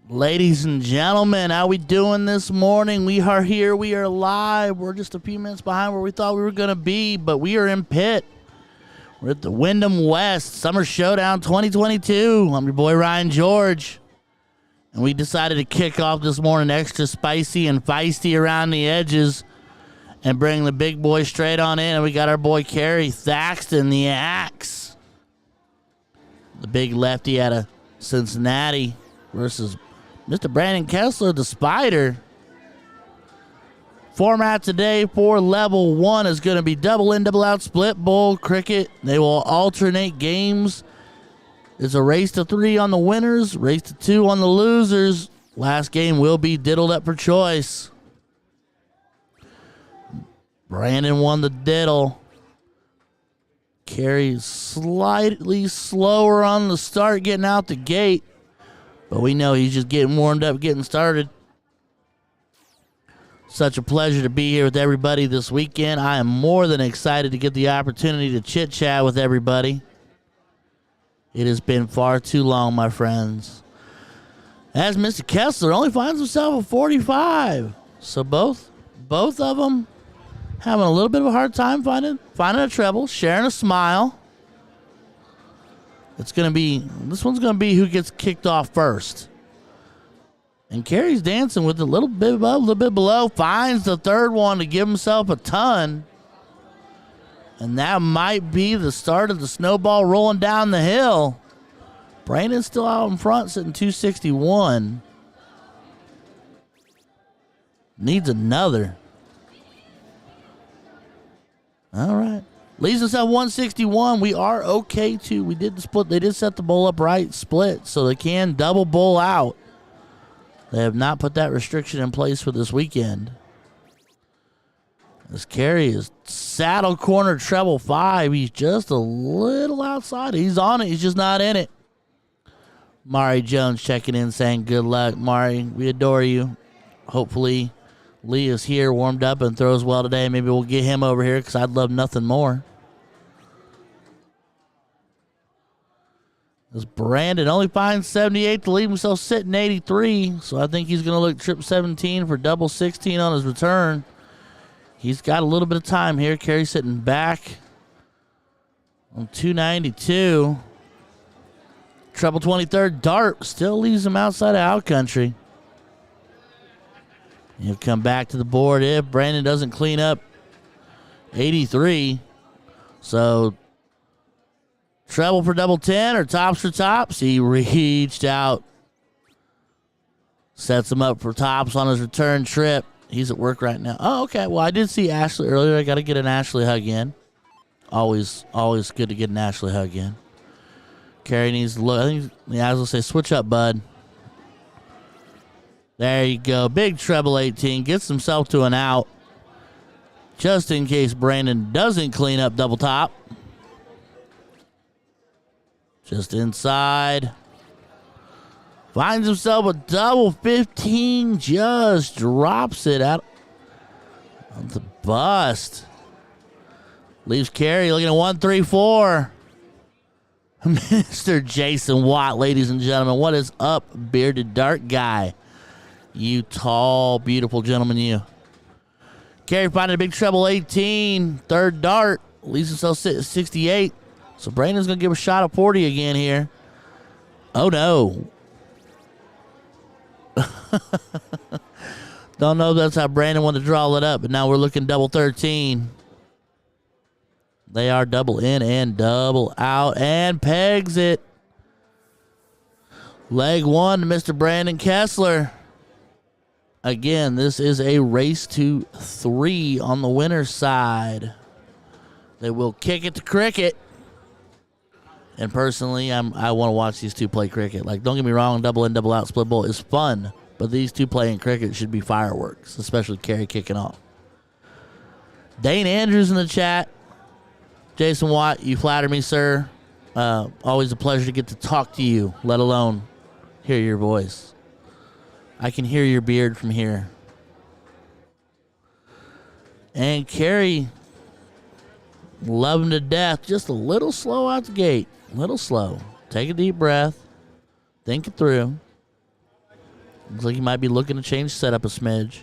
Ladies and gentlemen, how we doing this morning? We are here. We are live. We're just a few minutes behind where we thought we were going to be, but we are in Pitt. We're at the Wyndham West Summer Showdown 2022. I'm your boy Ryan George, and we decided to kick off this morning extra spicy and feisty around the edges and bring the big boy straight on in. And we got our boy Kerry Thaxton, the Axe, the big lefty out of Cincinnati, versus Mr. Brandon Kessler, the Spider. Format today for level 1 is going to be double in, double out, split bowl, cricket. They will alternate games. It's a race to 3 on the winners, race to 2 on the losers. Last game will be diddled up for choice. Brandon won the diddle. Kerry slightly slower on the start, getting out the gate. But we know he's just getting warmed up, getting started. Such a pleasure to be here with everybody this weekend. I am more than excited to get the opportunity to chit-chat with everybody. It has been far too long, my friends. As Mr. Kessler only finds himself a 45. So both of them having a little bit of a hard time finding a treble, sharing a smile. This one's going to be who gets kicked off first. And Kerry's dancing with a little bit above, a little bit below. Finds the third one to give himself a ton. And that might be the start of the snowball rolling down the hill. Brandon's still out in front, sitting 261. Needs another. All right. Leaves us at 161. We are okay too. We did the split. They did set the bowl up right, split, so they can double bowl out. They have not put that restriction in place for this weekend. This Kerry is saddle corner treble 5. He's just a little outside. He's on it. He's just not in it. Mari Jones checking in, saying good luck. Mari, we adore you. Hopefully Lee is here, warmed up, and throws well today. Maybe we'll get him over here because I'd love nothing more. As Brandon only finds 78 to leave himself sitting 83. So I think he's going to look trip 17 for double 16 on his return. He's got a little bit of time here. Kerry sitting back on 292. Treble 23rd dart still leaves him outside of out country. He'll come back to the board if Brandon doesn't clean up 83. So treble for double 10 or tops for tops. He reached out. Sets him up for tops on his return trip. He's at work right now. Oh, okay. Well, I did see Ashley earlier. I got to get an Ashley hug in. Always good to get an Ashley hug in. Kerry needs to look. I think I was going to say, switch up, bud. There you go. Big treble 18. Gets himself to an out. Just in case Brandon doesn't clean up double top. Just inside. Finds himself a double 15. Just drops it out on the bust. Leaves Kerry looking at 134. Mr. Jason Watt, ladies and gentlemen. What is up, bearded dark guy? You tall, beautiful gentleman, you. Kerry finding a big treble 18. Third dart. Leaves himself sitting at 68. So Brandon's going to give a shot at 40 again here. Oh, no. Don't know if that's how Brandon wanted to draw it up, but now we're looking double 13. They are double in and double out and pegs it. Leg 1 to Mr. Brandon Kessler. Again, this is a race to 3 on the winner's side. They will kick it to cricket. And personally, I want to watch these two play cricket. Like, don't get me wrong, double in, double out, split bowl is fun. But these two playing cricket should be fireworks, especially Kerry kicking off. Dane Andrews in the chat. Jason Watt, you flatter me, sir. Always a pleasure to get to talk to you, let alone hear your voice. I can hear your beard from here. And Kerry, love him to death. Just a little slow out the gate. A little slow. Take a deep breath. Think it through. Looks like he might be looking to change setup a smidge.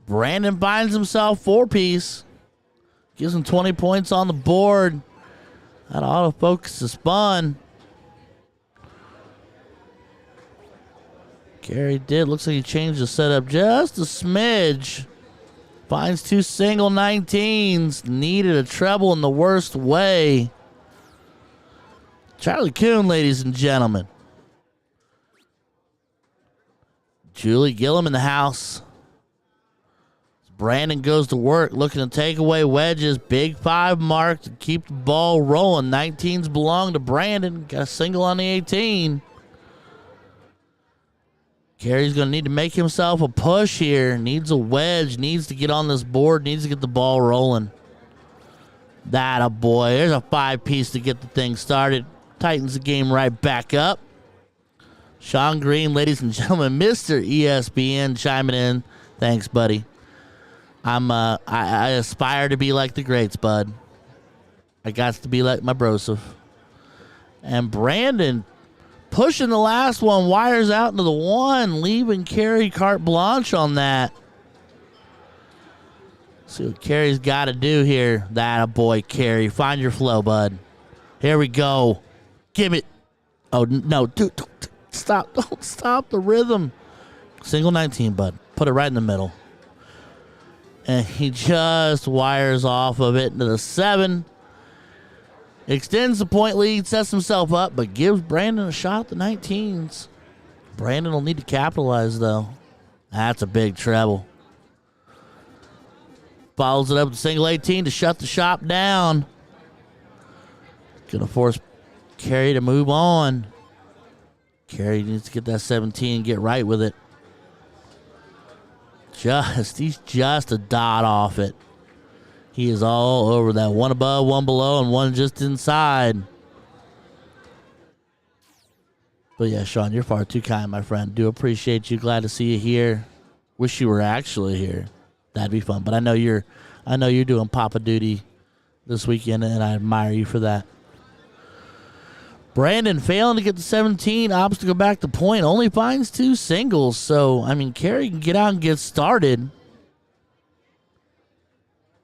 Brandon finds himself 4-piece. Gives him 20 points on the board. That autofocus is fun. Carey did. Looks like he changed the setup just a smidge. Finds 2 single 19s. Needed a treble in the worst way. Charlie Coon, ladies and gentlemen. Julie Gillum in the house. Brandon goes to work looking to take away wedges. Big 5 mark to keep the ball rolling. 19s belong to Brandon. Got a single on the 18. Carey's going to need to make himself a push here. Needs a wedge. Needs to get on this board. Needs to get the ball rolling. That a boy. There's a 5-piece to get the thing started. Tightens the game right back up. Sean Green, ladies and gentlemen, Mr. ESPN chiming in. Thanks, buddy. I aspire to be like the greats, bud. I got to be like my broseph. And Brandon pushing the last one, wires out into the 1, leaving Carey carte blanche on that. See what Carey's got to do here. That a boy, Carey. Find your flow, bud. Here we go. Give it. Oh, no. Dude, don't stop. Don't stop the rhythm. Single 19, bud. Put it right in the middle. And he just wires off of it into the 7. Extends the point lead, sets himself up, but gives Brandon a shot at the 19s. Brandon will need to capitalize, though. That's a big treble. Follows it up with single 18 to shut the shop down. Gonna force Carey to move on. Carey needs to get that 17 and get right with it. He's just a dot off it. He is all over that. 1 above, 1 below, and 1 just inside. But yeah, Sean, you're far too kind, my friend. Do appreciate you. Glad to see you here. Wish you were actually here. That'd be fun. But I know you're doing Papa duty this weekend, and I admire you for that. Brandon failing to get the 17, opts to go back to point, only finds 2 singles. So, I mean, Carey can get out and get started.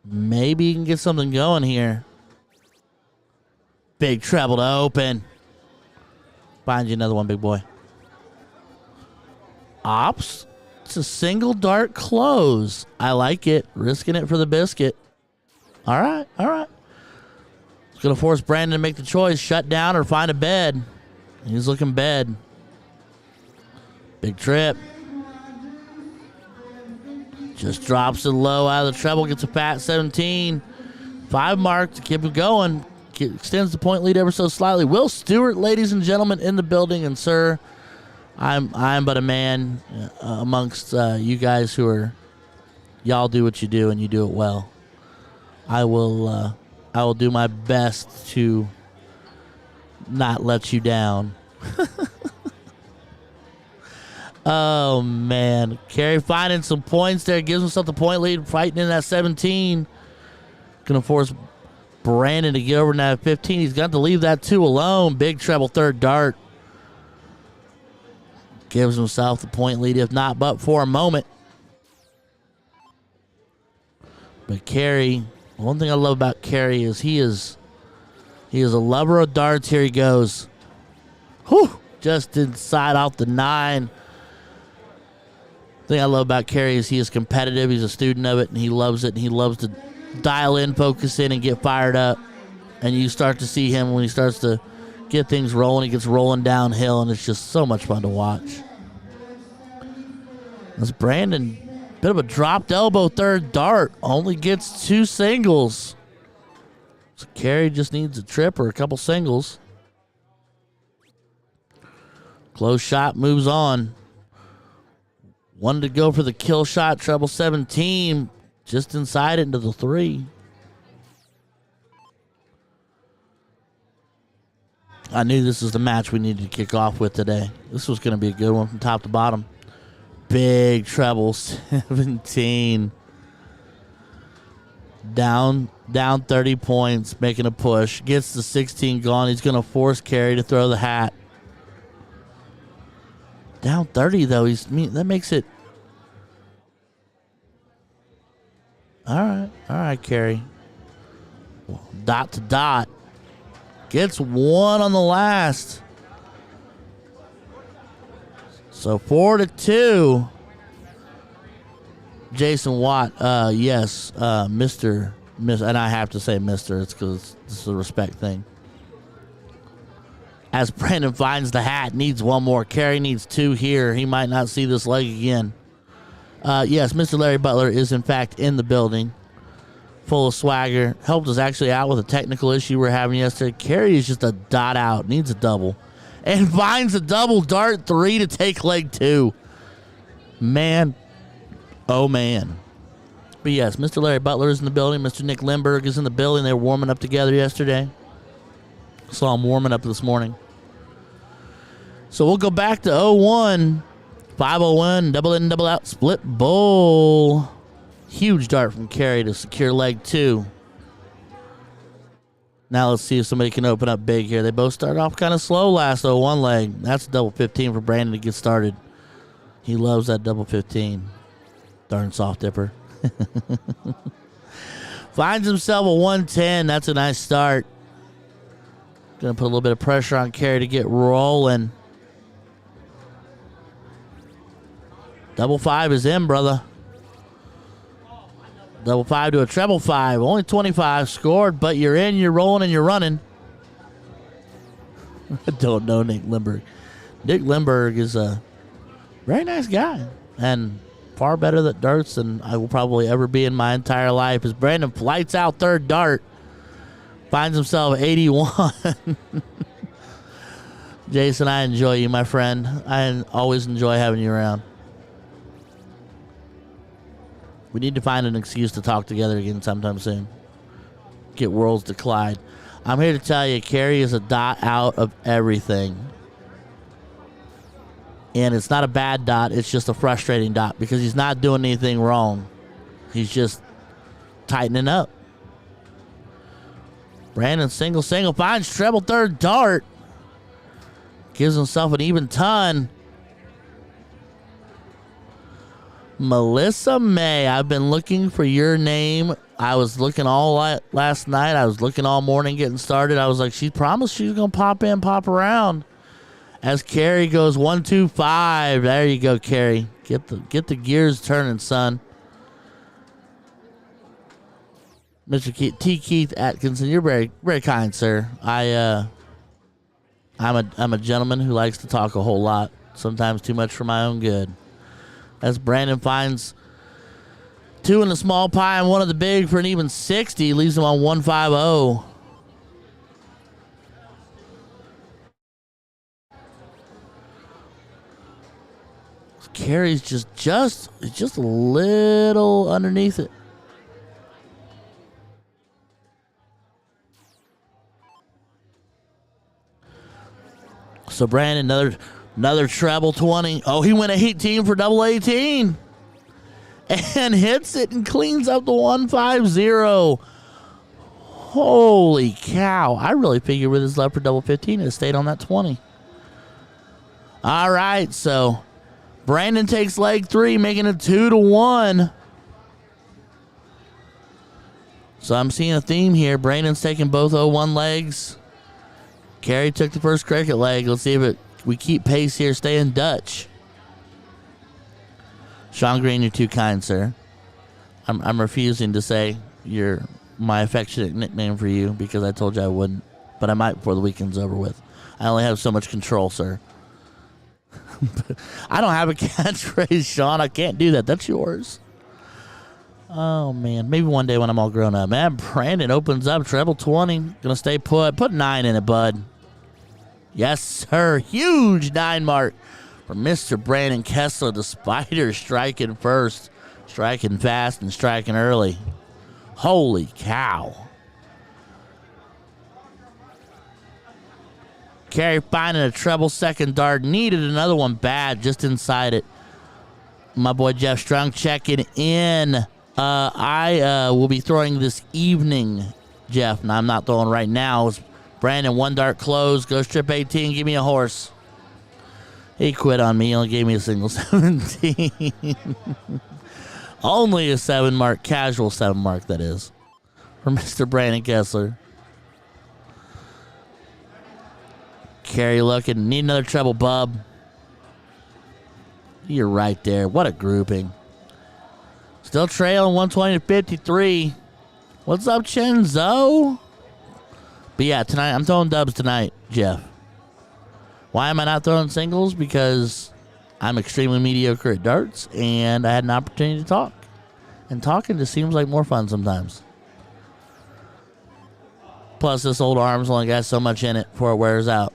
Maybe he can get something going here. Big treble to open. Find you another one, big boy. Ops. It's a single dart close. I like it. Risking it for the biscuit. All right, all right. It's going to force Brandon to make the choice. Shut down or find a bed. He's looking bed. Big trip. Just drops it low out of the treble. Gets a fat 17. 5 mark to keep it going. Extends the point lead ever so slightly. Will Stewart, ladies and gentlemen, in the building. And, sir, I'm but a man amongst you guys who are, y'all do what you do and you do it well. I will do my best to not let you down. Oh, man. Carey finding some points there. Gives himself the point lead. Fighting in that 17. Going to force Brandon to get over in that 15. He's got to leave that 2 alone. Big treble third dart. Gives himself the point lead, if not but for a moment. But Carey, one thing I love about Carey is he is a lover of darts. Here he goes. Whew, just inside off the 9. The thing I love about Carey is he is competitive. He's a student of it, and he loves it. And he loves to dial in, focus in, and get fired up. And you start to see him when he starts to get things rolling. He gets rolling downhill, and it's just so much fun to watch. That's Brandon. Bit of a dropped elbow third dart. Only gets 2 singles. So Carey just needs a trip or a couple singles. Close shot moves on. Wanted to go for the kill shot, treble 17. Just inside it into the 3. I knew this was the match we needed to kick off with today. This was going to be a good one from top to bottom. Big treble 17. Down 30 points, making a push. Gets the 16 gone. He's going to force Carey to throw the hat. Down 30, though. That makes it... All right, Carey. Dot to dot. Gets one on the last. So 4-2. Jason Watt, yes, Mr. And I have to say Mr. It's because it's a respect thing. As Brandon finds the hat, needs one more. Carey needs two here. He might not see this leg again. Yes, Mr. Larry Butler is in fact in the building. Full of swagger. Helped us actually out with a technical issue we were having yesterday. Carey is just a dot out. Needs a double. And finds a double dart 3 to take leg 2. Man. Oh, man. But yes, Mr. Larry Butler is in the building. Mr. Nick Lindbergh is in the building. They were warming up together yesterday. Saw them warming up this morning. So we'll go back to 0-1. 5-0-1. Double in, double out. Split bowl. Huge dart from Carey to secure leg 2. Now let's see if somebody can open up big here. They both started off kind of slow last 0-1 leg. That's a double 15 for Brandon to get started. He loves that double 15. Darn soft dipper. Finds himself a 110. That's a nice start. Going to put a little bit of pressure on Carey to get rolling. Double 5 is in, brother. Double 5 to a treble 5. Only 25 scored, but you're in, you're rolling, and you're running. I don't know Nick Lindbergh. Nick Lindbergh is a very nice guy and far better at darts than I will probably ever be in my entire life. As Brandon flights out third dart, finds himself 81. Jason, I enjoy you, my friend. I always enjoy having you around. We need to find an excuse to talk together again sometime soon. Get worlds to collide. I'm here to tell you, Carey is a dot out of everything. And it's not a bad dot. It's just a frustrating dot because he's not doing anything wrong. He's just tightening up. Brandon single finds treble third dart. Gives himself an even ton. Melissa May, I've been looking for your name. I was looking all last night. I was looking all morning getting started. I was like, she promised she was going to pop in, pop around. As Carey goes 1-2-5. There you go, Carey. Get the gears turning, son. Mr. Keith Atkinson, you're very, very kind, sir. I'm a gentleman who likes to talk a whole lot, sometimes too much for my own good. As Brandon finds 2 in the small pie and 1 of the big for an even 60, leaves him on 150. Carey's just a little underneath it. So Brandon, another treble 20. Oh, he went 18 for double 18. And hits it and cleans up the 150. Holy cow. I really figured with his love for double 15, it stayed on that 20. All right, so Brandon takes leg 3, making it 2-1. So I'm seeing a theme here. Brandon's taking both 0-1 legs. Carey took the first cricket leg. Let's see if we keep pace here, staying Dutch. Sean Green, you're too kind, sir. I'm refusing to say my affectionate nickname for you because I told you I wouldn't, but I might before the weekend's over with. I only have so much control, sir. I don't have a catchphrase, Sean. I can't do that. That's yours. Oh, man. Maybe one day when I'm all grown up. Man, Brandon opens up. Treble 20. Gonna stay put. Put 9 in it, bud. Yes, sir. Huge 9 mark for Mr. Brandon Kessler. The Spider striking first. Striking fast and striking early. Holy cow. Carey finding a treble second dart. Needed another one bad just inside it. My boy Jeff Strong checking in. I will be throwing this evening, Jeff. And I'm not throwing right now. It's Brandon, one dart close. Go strip 18. Give me a horse. He quit on me. He only gave me a single 17. Only a 7 mark. Casual 7 mark, that is. For Mr. Brandon Kessler. Carey looking. Need another treble, bub. You're right there. What a grouping. Still trailing 120 to 53. What's up, Chenzo? But yeah, tonight I'm throwing dubs tonight, Jeff. Why am I not throwing singles? Because I'm extremely mediocre at darts, and I had an opportunity to talk. And talking just seems like more fun sometimes. Plus, this old arm's only got so much in it before it wears out.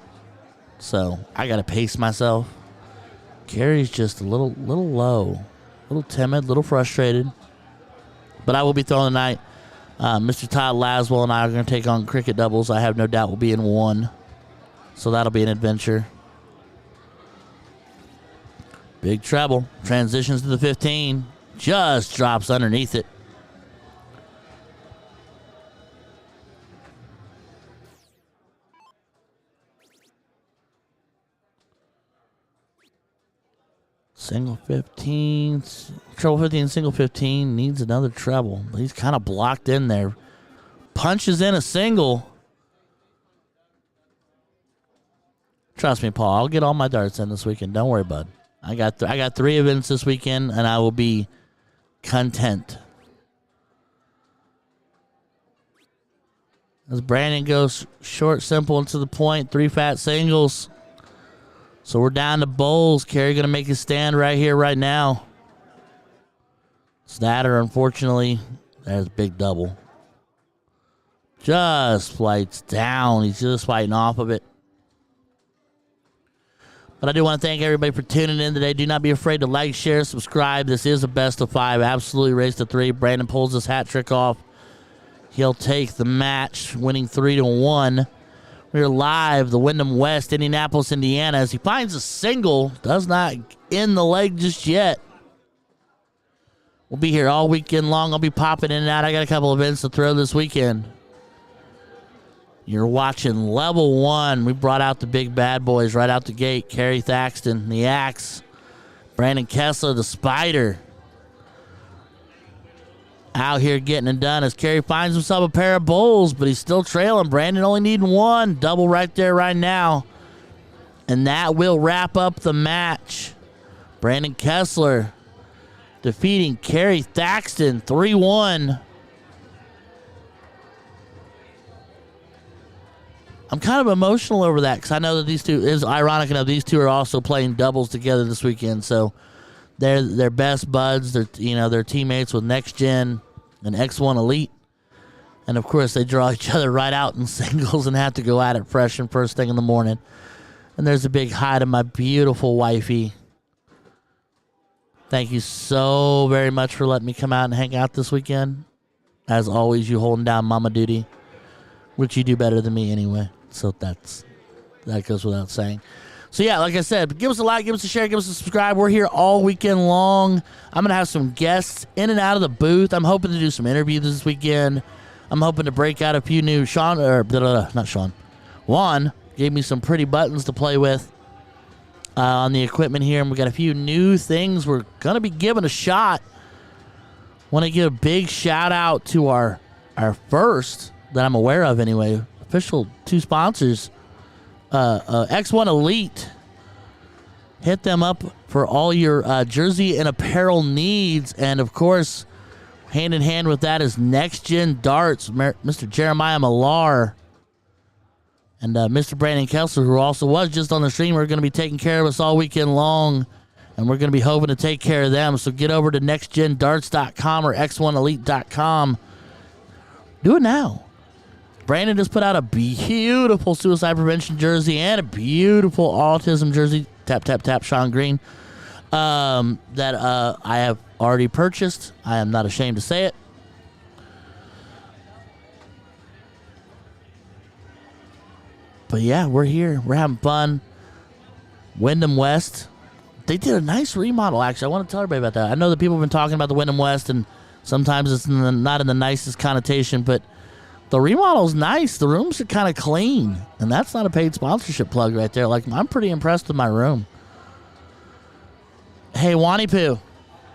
So, I got to pace myself. Carey's just a little low. A little timid, a little frustrated. But I will be throwing tonight. Mr. Todd Laswell and I are going to take on cricket doubles. I have no doubt we'll be in one. So that'll be an adventure. Big treble. Transitions to the 15. Just drops underneath it. Single 15. Treble 15, single 15. Needs another treble. He's kind of blocked in there. Punches in a single. Trust me, Paul. I'll get all my darts in this weekend. Don't worry, bud. I got 3 events this weekend, and I will be content. As Brandon goes short, simple, and to the point. 3 fat singles. So we're down to bowls. Carey going to make his stand right here, right now. Snatter, unfortunately, there's a big double. Just flights down. He's just fighting off of it. But I do want to thank everybody for tuning in today. Do not be afraid to like, share, subscribe. This is a best of 5. Absolutely race to 3. Brandon pulls his hat trick off. He'll take the match, winning 3-1. We're live, the Wyndham West, Indianapolis, Indiana. As he finds a single, does not end the leg just yet. We'll be here all weekend long. I'll be popping in and out. I got a couple events to throw this weekend. You're watching Level 1. We brought out the big bad boys right out the gate. Carey Thaxton, the Axe. Brandon Kessler, the Spider. Out here getting it done as Carey finds himself a pair of bowls, but he's still trailing. Brandon only needing 1. Double right there right now. And that will wrap up the match. Brandon Kessler defeating Carey Thaxton 3-1. I'm kind of emotional over that because I know that these two, is ironic enough, these two are also playing doubles together this weekend. So they're best buds. They're teammates with Next Gen and X1 Elite. And, of course, they draw each other right out in singles and have to go at it fresh and first thing in the morning. And there's a big hi to my beautiful wifey. Thank you so very much for letting me come out and hang out this weekend. As always, you holding down mama duty, which you do better than me anyway. So that goes without saying. So, yeah, like I said, give us a like, give us a share, give us a subscribe. We're here all weekend long. I'm going to have some guests in and out of the booth. I'm hoping to do some interviews this weekend. I'm hoping to break out a few new Juan gave me some pretty buttons to play with on the equipment here. And we got a few new things we're going to be giving a shot. Want to give a big shout out to our first, that I'm aware of anyway, official 2 sponsors. X1 Elite. Hit them up for all your jersey and apparel needs. And, of course, hand in hand with that is Next Gen Darts. Mr. Jeremiah Millar and Mr. Brandon Kessler, who also was just on the stream, are going to be taking care of us all weekend long. And we're going to be hoping to take care of them. So get over to nextgendarts.com or x1elite.com. Do it now. Brandon just put out a beautiful suicide prevention jersey and a beautiful autism jersey, tap, tap, tap, Sean Green, that I have already purchased. I am not ashamed to say it. But yeah, we're here. We're having fun. Wyndham West. They did a nice remodel, actually. I want to tell everybody about that. I know that people have been talking about the Wyndham West, and Sometimes it's not in the nicest connotation, but the remodel's nice. The rooms are kind of clean, and that's not a paid sponsorship plug right there. Like, I'm pretty impressed with my room. Hey, Wani Poo,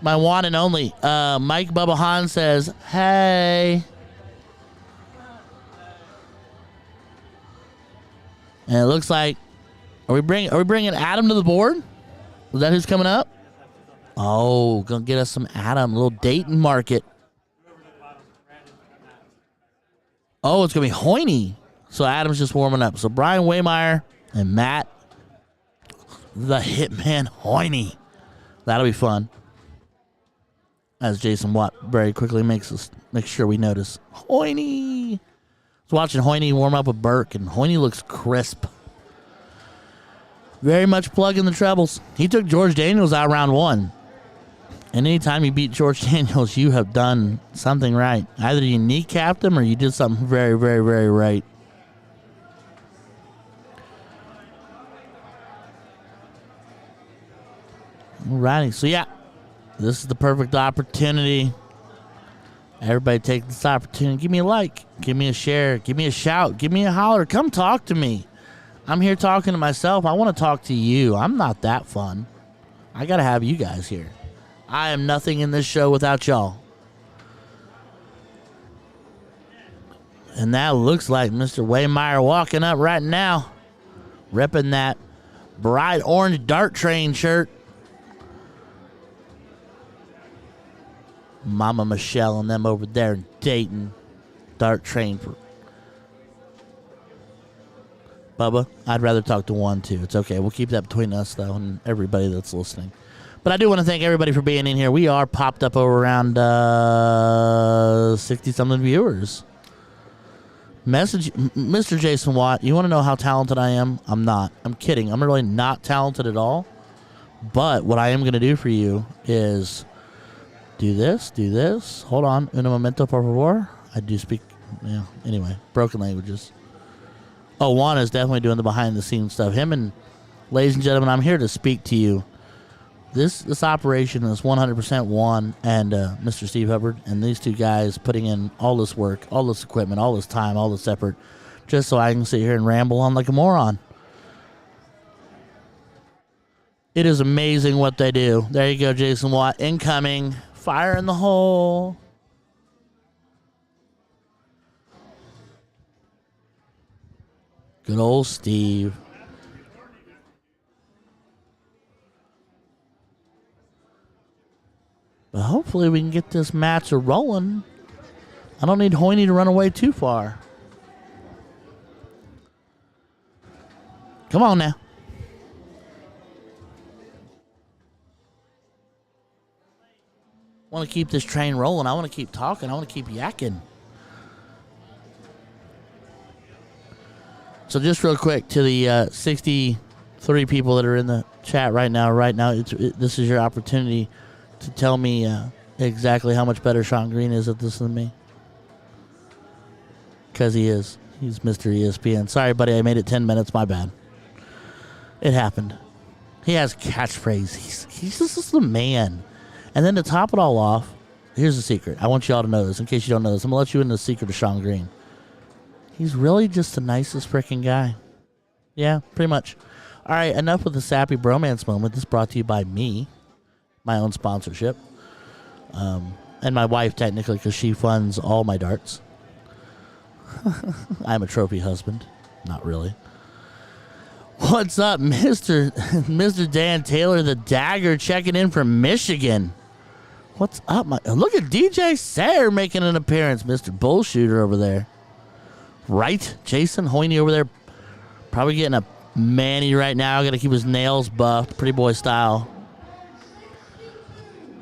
my one and only. Mike Bubba Han says, hey. And it looks like, are we bringing Adam to the board? Is that who's coming up? Oh, gonna get us some Adam, a little Dayton market. Oh, it's gonna be Hoiny. So Adam's just warming up. So Brian Waymeyer and Matt, the Hitman Hoiny. That'll be fun. As Jason Watt very quickly makes sure we notice. Hoiny. I was watching Hoiny warm up with Burke, and Hoiny looks crisp. Very much plugging the trebles. He took George Daniels out round 1. And anytime you beat George Daniels, you have done something right. Either you kneecapped him or you did something very, very, very right. Alrighty, so yeah, this is the perfect opportunity. Everybody take this opportunity. Give me a like. Give me a share. Give me a shout. Give me a holler. Come talk to me. I'm here talking to myself. I want to talk to you. I'm not that fun. I got to have you guys here. I am nothing in this show without y'all. And that looks like Mr. Waymeyer walking up right now, repping that bright orange dart train shirt. Mama Michelle and them over there in Dayton. Dart train. Bubba, I'd rather talk to 1, 2. It's okay. We'll keep that between us, though, and everybody that's listening. But I do want to thank everybody for being in here. We are popped up over around 60-something viewers. Message Mr. Jason Watt. You want to know how talented I am? I'm not. I'm kidding. I'm really not talented at all. But what I am going to do for you is do this. Hold on. Un momento, por favor. I do speak, anyway, broken languages. Oh, Juan is definitely doing the behind-the-scenes stuff. Him and, ladies and gentlemen, I'm here to speak to you. This operation is 100% Juan and Mr. Steve Hubbard, and these two guys putting in all this work, all this equipment, all this time, all this effort, just so I can sit here and ramble on like a moron. It is amazing what they do. There you go, Jason Watt. Incoming. Fire in the hole. Good old Steve. But hopefully we can get this match rolling. I don't need Hoiny to run away too far. Come on now. I want to keep this train rolling. I want to keep talking. I want to keep yakking. So just real quick to the 63 people that are in the chat right now. This is your opportunity to tell me exactly how much better Sean Green is at this than me. Because he is. He's Mr. ESPN. Sorry, buddy, I made it 10 minutes. My bad. It happened. He has catchphrase. He's just the man. And then to top it all off, here's the secret. I want you all to know this. In case you don't know this, I'm going to let you in the secret of Sean Green. He's really just the nicest freaking guy. Yeah, pretty much. All right, enough with the sappy bromance moment. This is brought to you by me, my own sponsorship, and my wife, technically, because she funds all my darts. I'm a trophy husband. Not really. What's up, Mr. Dan Taylor, the Dagger, checking in from Michigan. What's up, look at DJ Sayre making an appearance, Mr. Bullshooter over there. Right? Jason Hoiny over there, probably getting a mani right now. Got to keep his nails buffed, pretty boy style.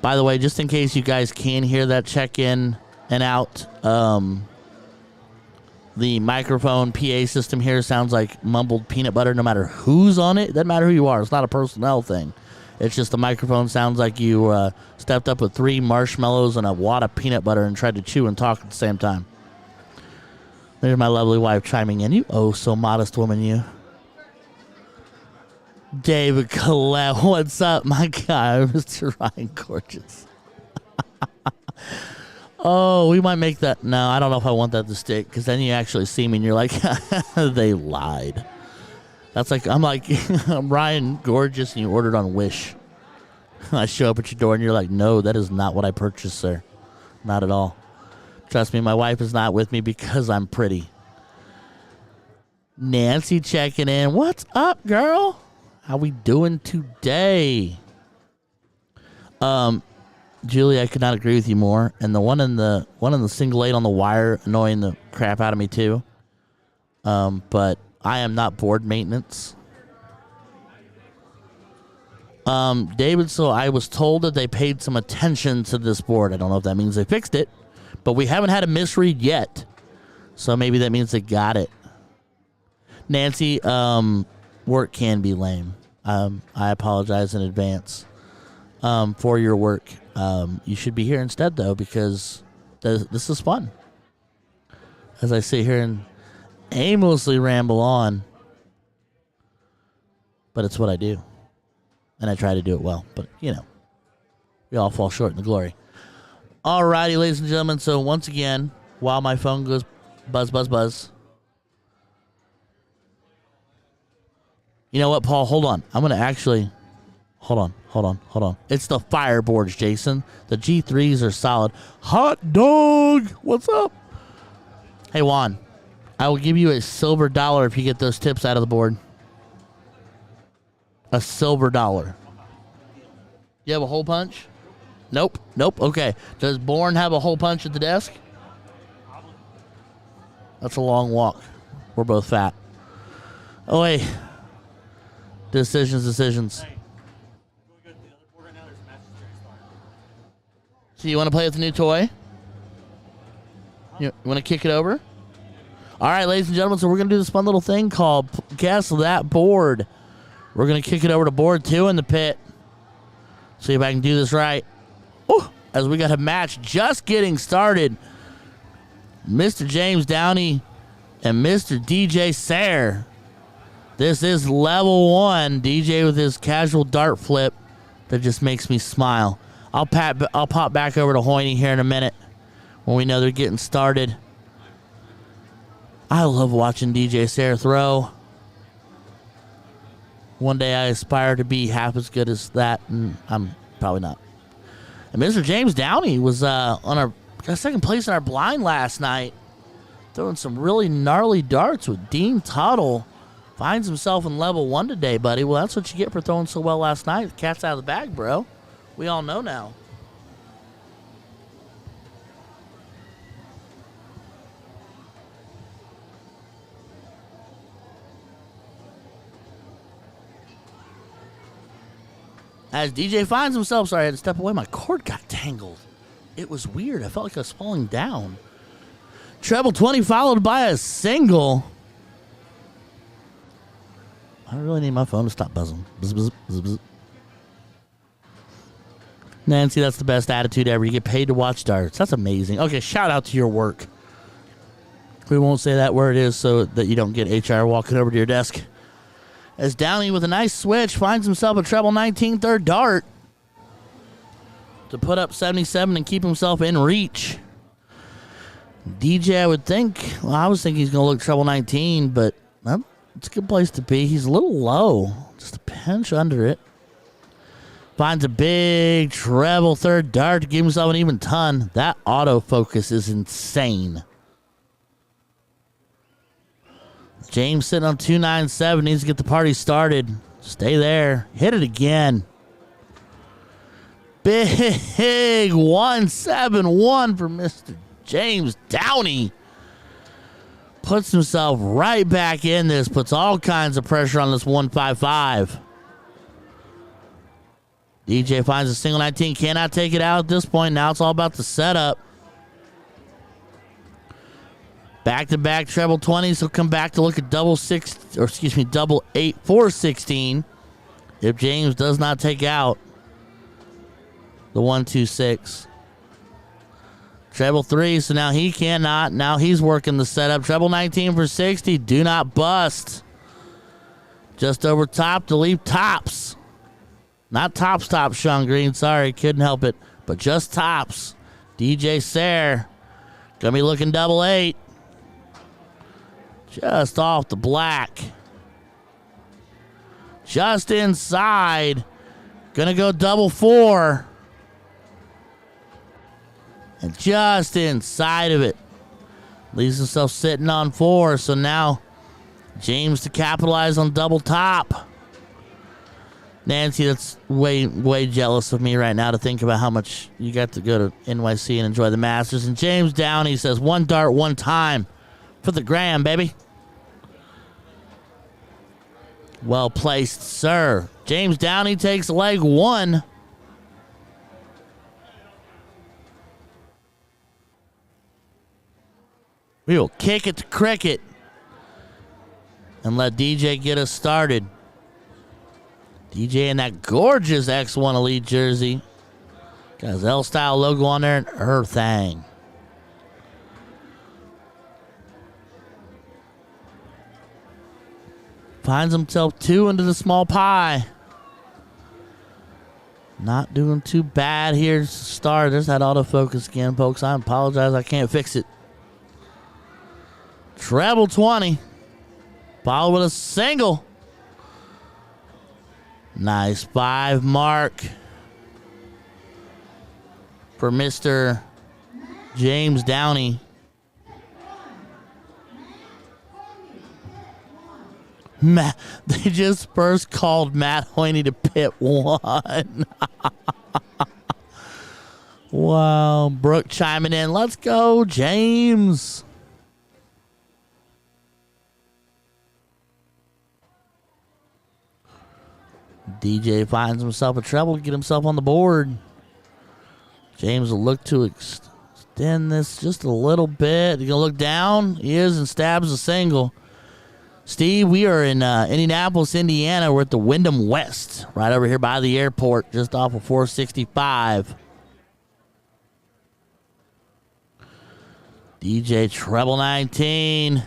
By the way, just in case you guys can hear that check-in and out, the microphone PA system here sounds like mumbled peanut butter no matter who's on it. It doesn't matter who you are. It's not a personnel thing. It's just the microphone sounds like you stepped up with 3 marshmallows and a wad of peanut butter and tried to chew and talk at the same time. There's my lovely wife chiming in. You oh so modest woman, you. David Collette, what's up, my guy, Mr. Ryan Gorgeous? Oh, we might make that. No, I don't know if I want that to stick, because then you actually see me and you're like, they lied. That's like, I'm like, I'm Ryan Gorgeous and you ordered on Wish. I show up at your door and you're like, no, that is not what I purchased, sir. Not at all. Trust me, my wife is not with me because I'm pretty. Nancy checking in. What's up, girl? How we doing today? Julie, I could not agree with you more. And the one in the single 8 on the wire annoying the crap out of me too. But I am not board maintenance. David, so I was told that they paid some attention to this board. I don't know if that means they fixed it, but we haven't had a misread yet. So maybe that means they got it. Nancy, work can be lame. I apologize in advance for your work. You should be here instead, though, because this is fun. As I sit here and aimlessly ramble on, but it's what I do. And I try to do it well, but, you know, we all fall short in the glory. All righty, ladies and gentlemen, so once again, while my phone goes buzz, buzz, buzz. You know what, Paul? Hold on. I'm going to actually... Hold on. It's the fireboards, Jason. The G3s are solid. Hot dog! What's up? Hey, Juan. I will give you a silver dollar if you get those tips out of the board. A silver dollar. You have a hole punch? Nope. Okay. Does Bourne have a hole punch at the desk? That's a long walk. We're both fat. Oh, wait. Decisions. So you want to play with the new toy? You want to kick it over? All right, ladies and gentlemen, so we're going to do this fun little thing called Guess That Board. We're going to kick it over to board 2 in the pit. See if I can do this right. Ooh, as we got a match just getting started. Mr. James Downey and Mr. DJ Sayre. This is level 1. DJ with his casual dart flip that just makes me smile. I'll pop back over to Hoiny here in a minute when we know they're getting started. I love watching DJ Sayre throw. One day I aspire to be half as good as that, and I'm probably not. And Mr. James Downey was got second place in our blind last night, throwing some really gnarly darts with Dean Tuttle. Finds himself in level 1 today, buddy. Well, that's what you get for throwing so well last night. The cat's out of the bag, bro. We all know now. As DJ finds himself, sorry, I had to step away. My cord got tangled. It was weird. I felt like I was falling down. Treble 20 followed by a single. I really need my phone to stop buzzing. Buzz, buzz, buzz, buzz. Nancy, that's the best attitude ever. You get paid to watch darts. That's amazing. Okay, shout out to your work. We won't say that where it is so that you don't get HR walking over to your desk. As Downey with a nice switch finds himself a treble 19 third dart to put up 77 and keep himself in reach. DJ, I would think, well, I was thinking he's going to look treble 19, but it's a good place to be. He's a little low, just a pinch under it. Finds a big treble third dart to give himself an even ton. That autofocus is insane. James sitting on 297. Needs to get the party started. Stay there. Hit it again. Big 171 for Mr. James Downey. Puts himself right back in this. Puts all kinds of pressure on this 155. DJ finds a single 19. Cannot take it out at this point. Now it's all about the setup. Back-to-back treble 20s. He'll come back to look at double 8 416 if James does not take out the 126. Treble 3, so now he cannot. Now he's working the setup. Treble 19 for 60. Do not bust. Just over top to leave tops. Not tops, Sean Green. Sorry, couldn't help it. But just tops. DJ Sayre gonna be looking double 8. Just off the black. Just inside. Gonna go double 4. And just inside of it. Leaves himself sitting on 4. So now James to capitalize on double top. Nancy, that's way jealous of me right now to think about how much you got to go to NYC and enjoy the Masters. And James Downey says, 1 dart, 1 time for the gram, baby. Well placed, sir. James Downey takes leg 1. We will kick it to cricket and let DJ get us started. DJ in that gorgeous X1 Elite jersey. Got his L-Style logo on there and her thing. Finds himself 2 into the small pie. Not doing too bad here to start. There's that autofocus again, folks. I apologize. I can't fix it. Treble 20. Followed with a single. Nice 5 mark for Mr. James Downey. Matt, they just first called Matt Hoiny to pit 1. Wow. Brooke chiming in. Let's go, James. DJ finds himself a treble to get himself on the board. James will look to extend this just a little bit. He's going to look down. He is and stabs a single. Steve, we are in Indianapolis, Indiana. We're at the Wyndham West, right over here by the airport, just off of 465. DJ treble 19.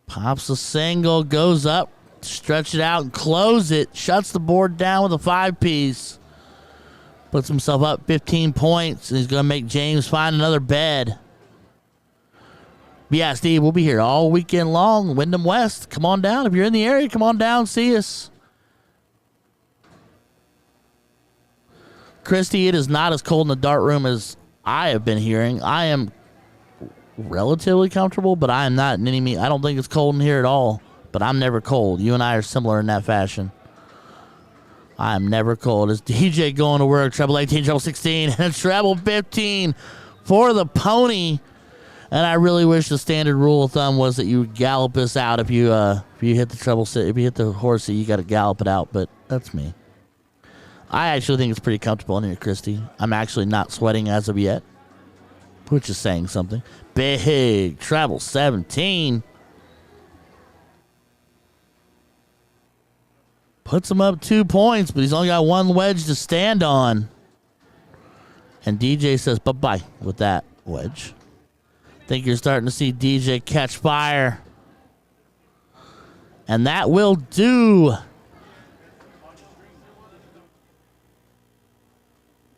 Pops a single, goes up, stretch it out and close it. Shuts the board down with a 5-piece. Puts himself up 15 points, and he's going to make James find another bed. Yeah, Steve, we'll be here all weekend long. Wyndham West, come on down. If you're in the area, come on down, see us. Christy, it is not as cold in the dart room as I have been hearing. I am relatively comfortable, but I am not in any mean. I don't think it's cold in here at all, but I'm never cold. You and I are similar in that fashion. I am never cold. It's DJ going to work. Treble 18, treble 16, and treble 15 for the pony. And I really wish the standard rule of thumb was that you would gallop this out if you hit the treble, if you hit the horsey, you got to gallop it out. But that's me. I actually think it's pretty comfortable in here, Christy. I'm actually not sweating as of yet, which is saying something. Big treble 17 puts him up 2 points, but he's only got 1 wedge to stand on. And DJ says bye-bye with that wedge. Think you're starting to see DJ catch fire. And that will do.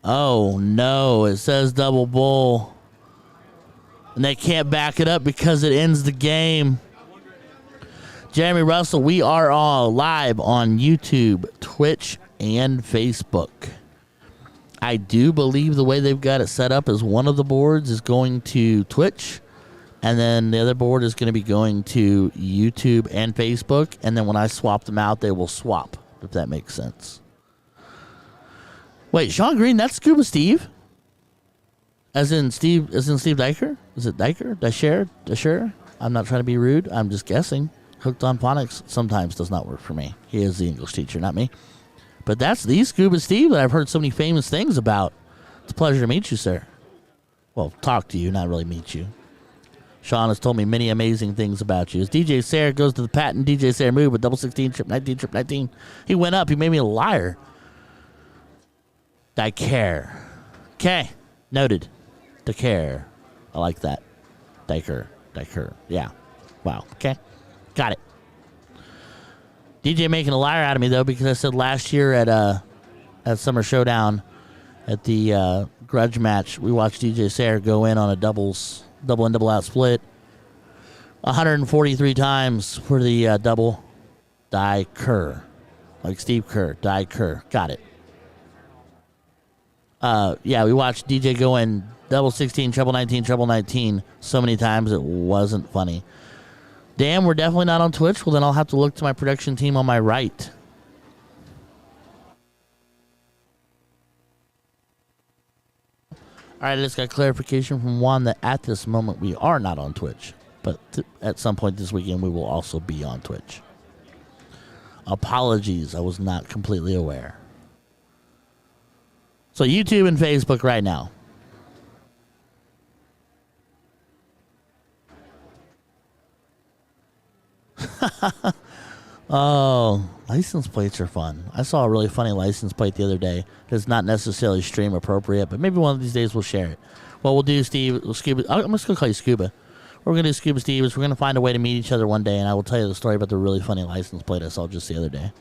Oh, no. It says double bull. And they can't back it up because it ends the game. Jeremy Russell, we are all live on YouTube, Twitch, and Facebook. I do believe the way they've got it set up is one of the boards is going to Twitch, and then the other board is going to be going to YouTube and Facebook, and then when I swap them out, they will swap, if that makes sense. Wait, Sean Green, that's Scuba Steve? As in Steve Diker? Is it Diker? Disher? I'm not trying to be rude. I'm just guessing. Hooked on Phonics sometimes does not work for me. He is the English teacher, not me. But that's the Scuba Steve that I've heard so many famous things about. It's a pleasure to meet you, sir. Well, talk to you, not really meet you. Sean has told me many amazing things about you. As DJ Sayre goes to the patent DJ Sayre move with double 16, trip 19, trip 19. He went up. He made me a liar. Diker. Okay. Noted. Diker. I like that. Diker. Yeah. Wow. Okay. Got it. DJ making a liar out of me, though, because I said last year at Summer Showdown at the grudge match. We watched DJ Sayre go in on a double in, double out split 143 times for the double die Kerr. Like Steve Kerr, die Kerr. Got it. Yeah, we watched DJ go in double 16, treble 19 so many times it wasn't funny. Damn, we're definitely not on Twitch. Well, then I'll have to look to my production team on my right. All right, I just got clarification from Juan that at this moment we are not on Twitch. But at some point this weekend we will also be on Twitch. Apologies, I was not completely aware. So YouTube and Facebook right now. Oh, license plates are fun. I saw a really funny license plate the other day. It's not necessarily stream appropriate, but maybe one of these days we'll share it. What we'll do, Steve, Scuba. I'm just going to call you Scuba. What we're going to do, Scuba Steve, is we're going to find a way to meet each other one day, and I will tell you the story about the really funny license plate I saw just the other day.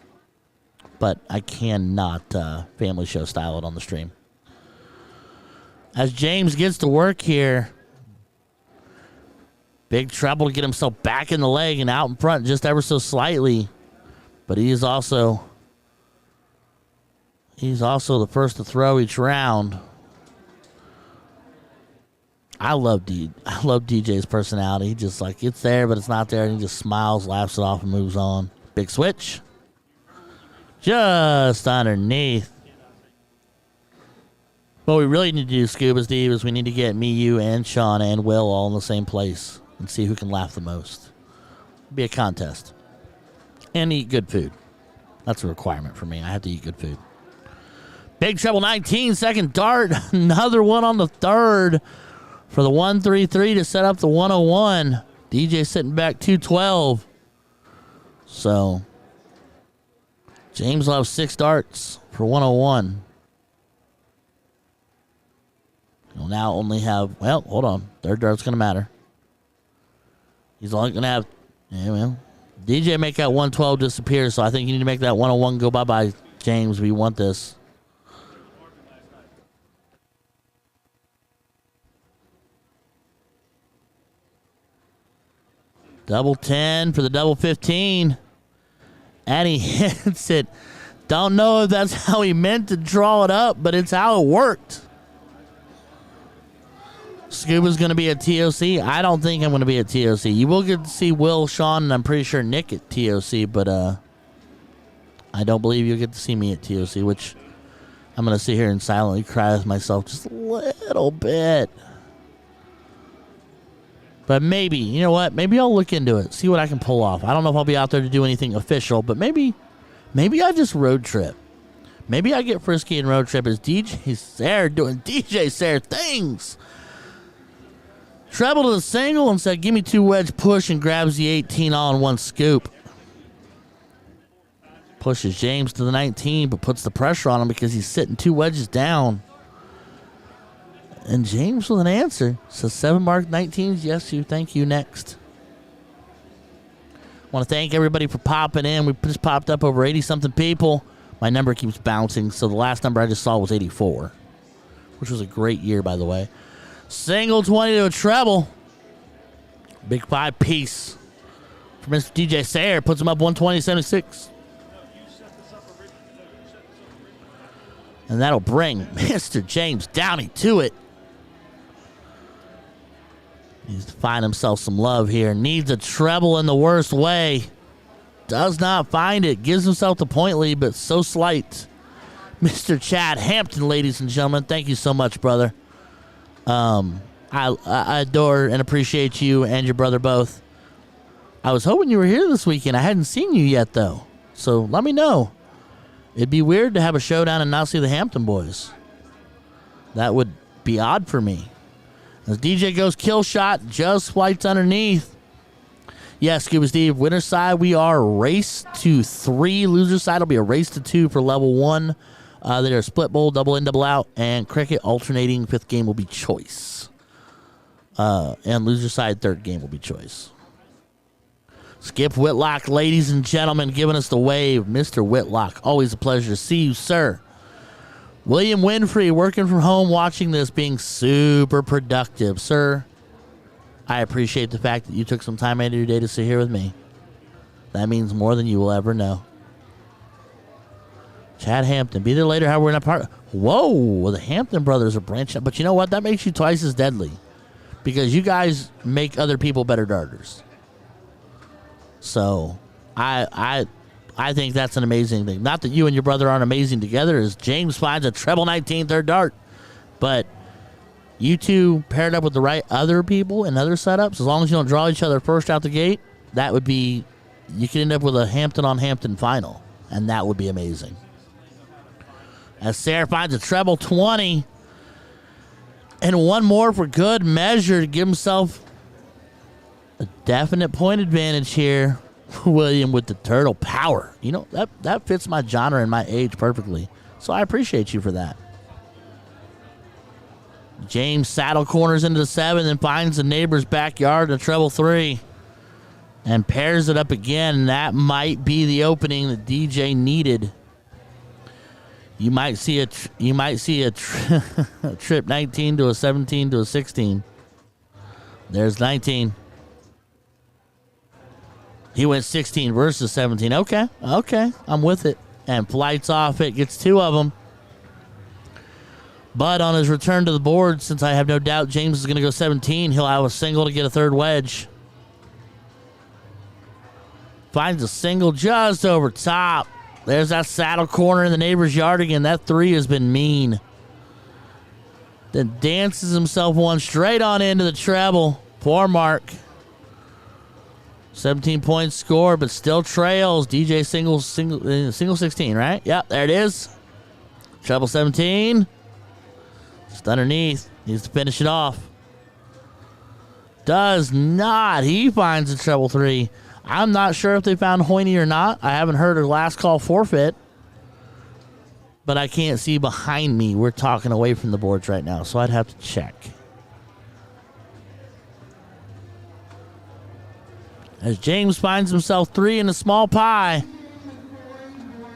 But I cannot family show style it on the stream. As James gets to work here, big trouble to get himself back in the leg and out in front just ever so slightly. But he is also the first to throw each round. I love DJ's personality. He just like it's there, but it's not there, and he just smiles, laughs it off, and moves on. Big switch. Just underneath. What we really need to do, Scuba Steve, is we need to get me, you, and Sean and Will all in the same place and see who can laugh the most. It'll be a contest. And eat good food. That's a requirement for me. I have to eat good food. Big treble 19, second dart. Another one on the third for the 133 to set up the 101. DJ sitting back 212. So James will have 6 darts for 101. He'll now only have, well, hold on. Third dart's going to matter. He's only going to have, yeah, well, DJ make that 112 disappear, so I think you need to make that 101 go bye-bye, James. We want this. Double 10 for the double 15. And he hits it. Don't know if that's how he meant to draw it up, but it's how it worked. Scuba's going to be at TOC. I don't think I'm going to be at TOC. You will get to see Will, Sean, and I'm pretty sure Nick at TOC, but I don't believe you'll get to see me at TOC, which I'm going to sit here and silently cry with myself just a little bit. But maybe, you know what? Maybe I'll look into it, see what I can pull off. I don't know if I'll be out there to do anything official, but maybe I just road trip. Maybe I get frisky and road trip as DJ Sayre doing DJ Sayre things. Treble to the single and said, give me 2 wedge push, and grabs the 18 all in one scoop. Pushes James to the 19, but puts the pressure on him because he's sitting 2 wedges down. And James with an answer. Says 7 mark 19s. Yes, you. Thank you. Next. Want to thank everybody for popping in. We just popped up over 80-something people. My number keeps bouncing, so the last number I just saw was 84, which was a great year, by the way. Single 20 to a treble. Big 5-piece for Mr. DJ Sayre. Puts him up 120-76. And that'll bring Mr. James Downey to it. Needs to find himself some love here. Needs a treble in the worst way. Does not find it. Gives himself the point lead, but so slight. Mr. Chad Hampton, ladies and gentlemen. Thank you so much, brother. I adore and appreciate you and your brother both. I was hoping you were here this weekend. I hadn't seen you yet, though. So let me know. It'd be weird to have a showdown and not see the Hampton boys. That would be odd for me. As DJ goes kill shot, just flights underneath. Yes, Scuba Steve, winner's side, we are race to 3. Loser's side will be a race to 2 for level 1. They are split bowl, double in, double out, and cricket alternating. 5th game will be choice. And loser side, 3rd game will be choice. Skip Whitlock, ladies and gentlemen, giving us the wave. Mr. Whitlock, always a pleasure to see you, sir. William Winfrey working from home, watching this, being super productive. Sir, I appreciate the fact that you took some time out of your day to sit here with me. That means more than you will ever know. Chad Hampton, be there later. How we're in a part. Whoa, the Hampton brothers are branching up. But you know what? That makes you twice as deadly because you guys make other people better darters. So I think that's an amazing thing. Not that you and your brother aren't amazing together, as James finds a treble 19 third dart. But you two paired up with the right other people and other setups, as long as you don't draw each other first out the gate, that would be, you could end up with a Hampton on Hampton final, and that would be amazing. As Sarah finds a treble 20, and one more for good measure to give himself a definite point advantage here. William with the turtle power. You know, that fits my genre and my age perfectly. So I appreciate you for that. James saddle corners into the 7 and finds the neighbor's backyard in a treble 3. And pairs it up again. And that might be the opening that DJ needed. You might see a trip 19 to a 17 to a 16. There's 19. He went 16 versus 17. Okay, I'm with it. And flights off it, gets 2 of them. But on his return to the board, since I have no doubt James is going to go 17, he'll have a single to get a third wedge. Finds a single just over top. There's that saddle corner in the neighbor's yard again. That 3 has been mean. Then dances himself one straight on into the treble. Poor Mark. 17 points score, but still trails. DJ single 16, right? Yep, there it is. Treble 17. Just underneath. Needs to finish it off. Does not. He finds a treble 3. I'm not sure if they found Hoiny or not. I haven't heard a last call forfeit. But I can't see behind me. We're talking away from the boards right now, so I'd have to check. As James finds himself 3 in a small pie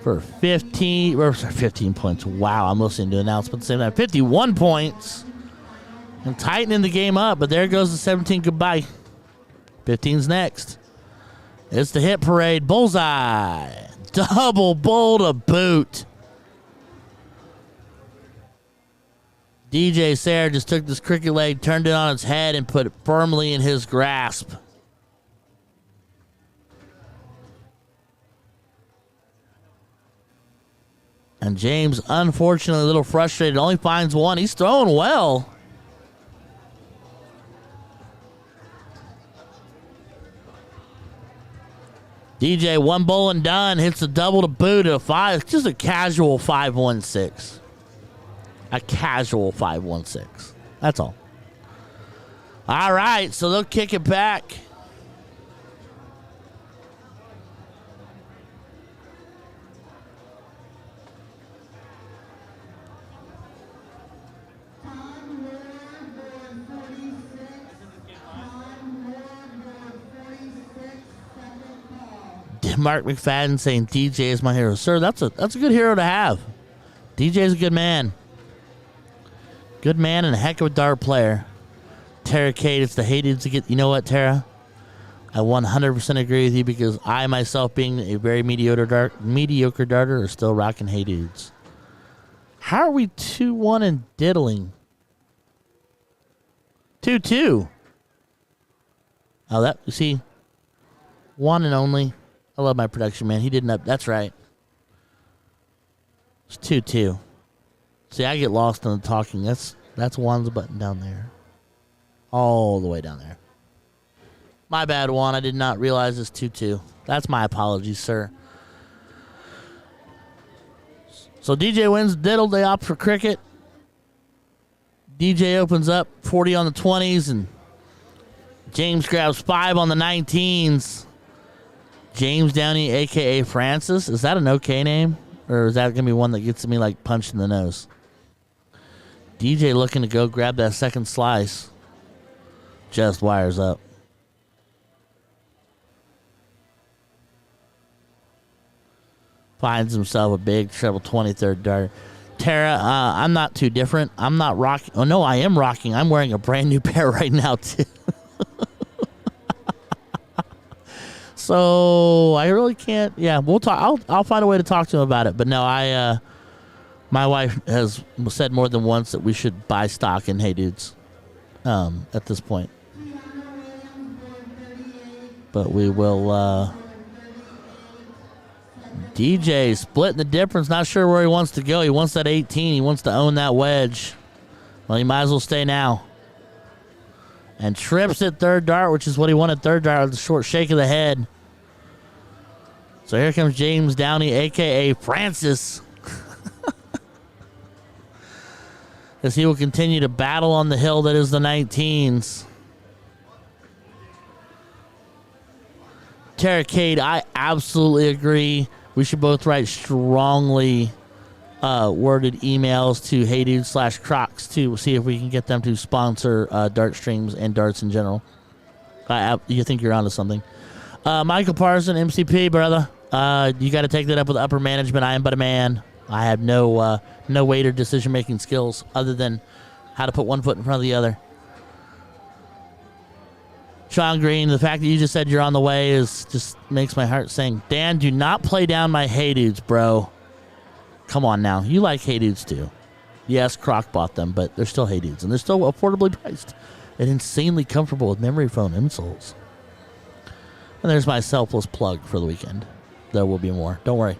for 15 points. Wow, I'm listening to announcements at the same time. 51 points. And tightening the game up, but there goes the 17 goodbye. 15's next. It's the hit parade. Bullseye. Double bowl to boot. DJ Sayre just took this cricket leg, turned it on its head, and put it firmly in his grasp. And James, unfortunately, a little frustrated, only finds 1. He's throwing well. DJ, 1 bowl and done. Hits a double to boot at a 5. Just a casual 5-1-6. A casual 5-1-6. That's all. All right, so they'll kick it back. Mark McFadden saying DJ is my hero. Sir, that's a good hero to have. DJ's a good man. Good man and a heck of a dart player. Tara Kate, it's the Hey Dudes to get. You know what, Tara? I 100% agree with you because I myself, being a very mediocre darter, are still rocking Hey Dudes. How are we 2-1 and diddling? 2-2. Oh, that, you see, one and only. I love my production, man. He didn't up. That's right. It's 2-2. See, I get lost in the talking. That's Juan's button down there. All the way down there. My bad, Juan. I did not realize it's 2-2. That's my apologies, sir. So DJ wins diddle. They opt for cricket. DJ opens up 40 on the 20s, and James grabs 5 on the 19s. James Downey, a.k.a. Francis. Is that an okay name? Or is that going to be one that gets me, like, punched in the nose? DJ looking to go grab that second slice. Just wires up. Finds himself a big treble 23rd dart. Tara, I'm not too different. I'm not rocking. Oh, no, I am rocking. I'm wearing a brand new pair right now, too. So I really can't. Yeah, we'll talk. I'll find a way to talk to him about it. But no, my wife has said more than once that we should buy stock in Hey Dudes at this point. But we will. DJ splitting the difference. Not sure where he wants to go. He wants that 18. He wants to own that wedge. Well, he might as well stay now. And trips at third dart, which is what he wanted third dart with a short shake of the head. So here comes James Downey, a.k.a. Francis. As he will continue to battle on the hill that is the 19s. Tara Cade, I absolutely agree. We should both write strongly worded emails to HeyDude/Crocs to see if we can get them to sponsor dart streams and darts in general. You think you're onto something. Michael Parson, MCP, brother. You got to take that up with upper management. I am but a man. I have no weight or decision-making skills other than how to put one foot in front of the other. Sean Green, the fact that you just said you're on the way just makes my heart sing. Dan, do not play down my Hey Dudes, bro. Come on now. You like Hey Dudes too. Yes, Croc bought them, but they're still Hey Dudes, and they're still affordably priced and insanely comfortable with memory foam insoles. And there's my selfless plug for the weekend. There will be more. Don't worry.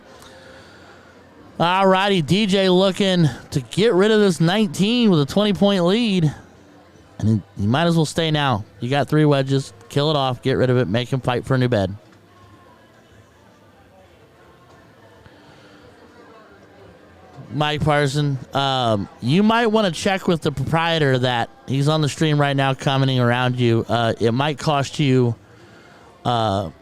All righty, DJ looking to get rid of this 19 with a 20-point lead. And you might as well stay now. You got 3 wedges. Kill it off. Get rid of it. Make him fight for a new bed. Mike Parson, you might want to check with the proprietor that he's on the stream right now commenting around you. It might cost you a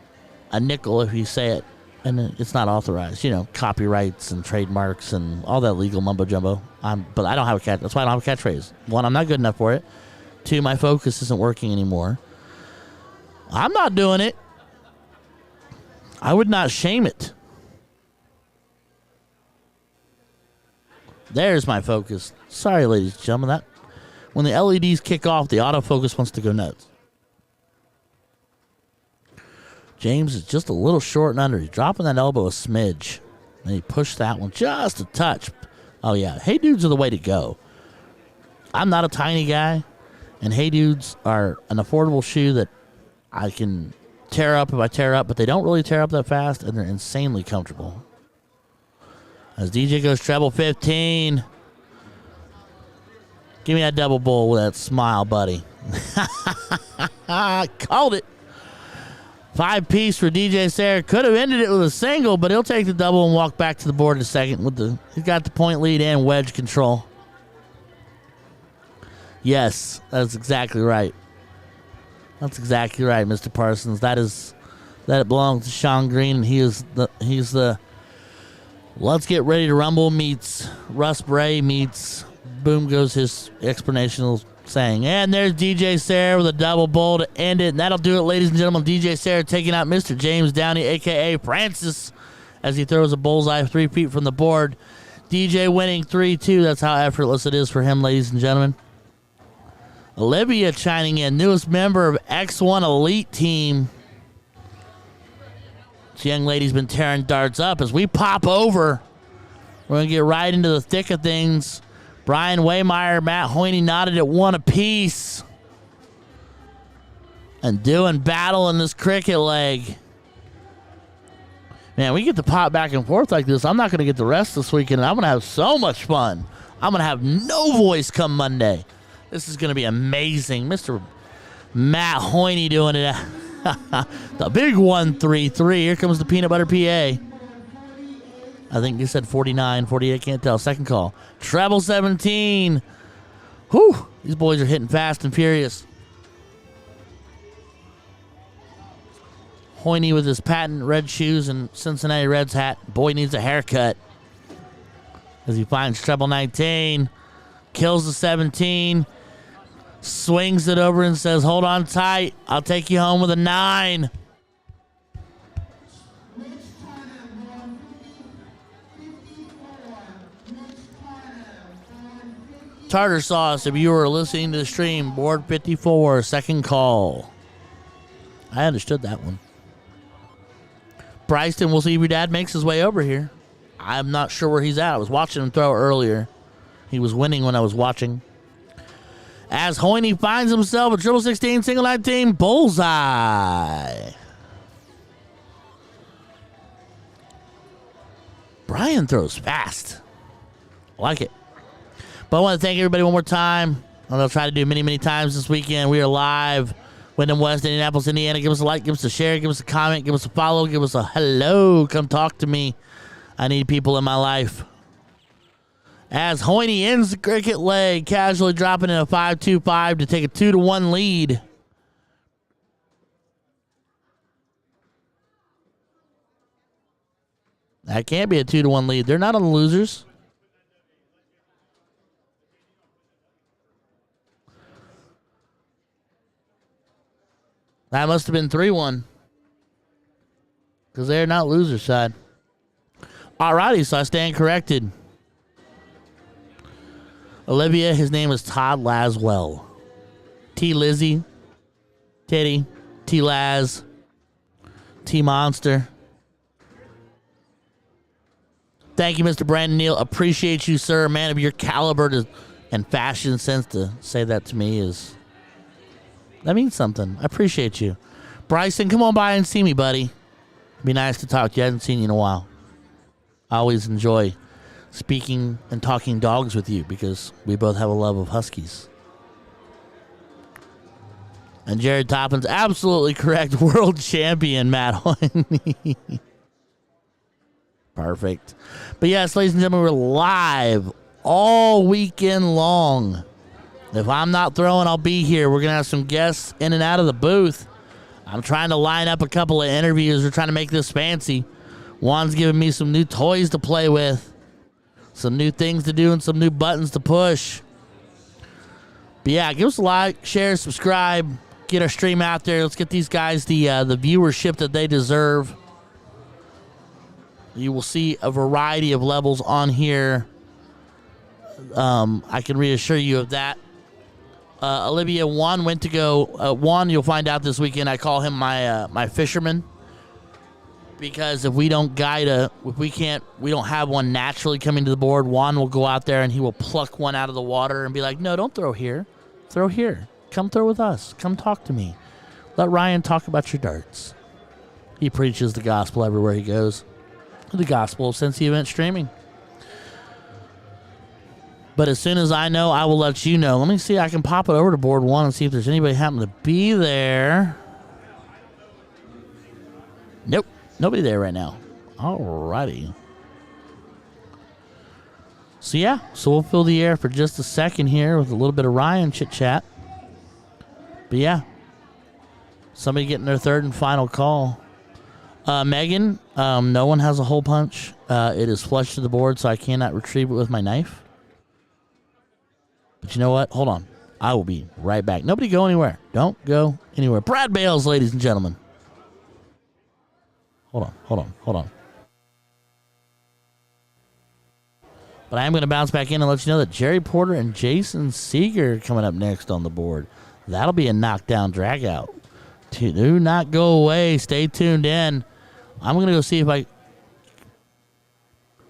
nickel if you say it. And it's not authorized. You know, copyrights and trademarks and all that legal mumbo-jumbo. But I don't have a catch. That's why I don't have a catchphrase. 1, I'm not good enough for it. 2, my focus isn't working anymore. I'm not doing it. I would not shame it. There's my focus. Sorry, ladies and gentlemen. That when the LEDs kick off, the autofocus wants to go nuts. James is just a little short and under. He's dropping that elbow a smidge. And he pushed that one just a touch. Oh, yeah. Hey Dudes are the way to go. I'm not a tiny guy. And Hey Dudes are an affordable shoe that I can tear up if I tear up, but they don't really tear up that fast, and they're insanely comfortable. As DJ goes treble 15. Give me that double bull with that smile, buddy. Called it. 5-piece for DJ Sayre. Could have ended it with a single, but he'll take the double and walk back to the board in a second. He's got the point lead and wedge control. Yes, that's exactly right. That's exactly right, Mr. Parsons. That belongs to Sean Green, and he's the Let's Get Ready to Rumble meets Russ Bray meets boom goes his explanational saying. And there's DJ Sayre with a double bull to end it. And that'll do it, ladies and gentlemen. DJ Sayre taking out Mr. James Downey, a.k.a. Francis, as he throws a bullseye 3 feet from the board. DJ winning 3-2. That's how effortless it is for him, ladies and gentlemen. Olivia chiming in, newest member of X1 Elite Team. This young lady's been tearing darts up. As we pop over, we're going to get right into the thick of things. Brian Waymeyer, Matt Hoiny knotted at 1 apiece. And doing battle in this cricket leg. Man, we get to pop back and forth like this. I'm not going to get the rest this weekend. I'm going to have so much fun. I'm going to have no voice come Monday. This is going to be amazing. Mr. Matt Hoiny doing it. The big 1-3-3. Here comes the Peanut Butter PA. I think you said 49, 48, I can't tell. Second call. Treble 17. Whew. These boys are hitting fast and furious. Hoiny with his patent red shoes and Cincinnati Reds hat. Boy needs a haircut. As he finds treble 19. Kills the 17. Swings it over and says, hold on tight. I'll take you home with a 9. Tartar Sauce, if you were listening to the stream, board 54, second call. I understood that one. Bryson, we'll see if your dad makes his way over here. I'm not sure where he's at. I was watching him throw earlier. He was winning when I was watching. As Hoiny finds himself a 16 single 19 bullseye. Brian throws fast. I like it. But I want to thank everybody one more time. And I'll try to do many times this weekend. We are live. Wyndham West, Indianapolis, Indiana. Give us a like, give us a share, give us a comment, give us a follow, give us a hello. Come talk to me. I need people in my life. As Hoiny ends the cricket leg, casually dropping in a 5-2-5 to take a 2-1 lead. That can't be a 2-1 lead. They're not on the losers. That must have been 3-1. Because they're not loser side. Alrighty, so I stand corrected. Olivia, his name is Todd Laswell. T. Lizzie, Teddy, T. Laz, T. Monster. Thank you, Mr. Brandon Neal. Appreciate you, sir. Man of your caliber and fashion sense to say that to me that means something. I appreciate you. Bryson, come on by and see me, buddy. It'd be nice to talk to you. I haven't seen you in a while. I always enjoy speaking and talking dogs with you because we both have a love of huskies. And Jared Toppin's absolutely correct. World champion, Matt Hoyney. Perfect. But yes, ladies and gentlemen, we're live all weekend long. If I'm not throwing, I'll be here. We're going to have some guests in and out of the booth. I'm trying to line up a couple of interviews. We're trying to make this fancy. Juan's giving me some new toys to play with. Some new things to do and some new buttons to push. But yeah, give us a like, share, subscribe. Get our stream out there. Let's get these guys the viewership that they deserve. You will see a variety of levels on here. I can reassure you of that. Olivia, Juan went to go. Juan, you'll find out this weekend. I call him my fisherman. Because if we don't we don't have one naturally coming to the board, Juan will go out there and he will pluck one out of the water and be like, no, don't throw here. Throw here. Come throw with us. Come talk to me. Let Ryan talk about your darts. He preaches the gospel everywhere he goes. The gospel of Cincy Event Streaming. But as soon as I know, I will let you know. Let me see. I can pop it over to board one and see if there's anybody happen to be there. Nope. Nobody there right now. Alrighty. So yeah, so we'll fill the air for just a second here with a little bit of Ryan chit-chat. But yeah, somebody getting their third and final call. Megan, no one has a hole punch. It is flush to the board, so I cannot retrieve it with my knife. But you know what? Hold on. I will be right back. Nobody go anywhere. Don't go anywhere. Brad Bales, ladies and gentlemen. Hold on. But I am going to bounce back in and let you know that Jerry Porter and Jason Seeger are coming up next on the board. That'll be a knockdown dragout. Do not go away. Stay tuned in. I'm going to go see if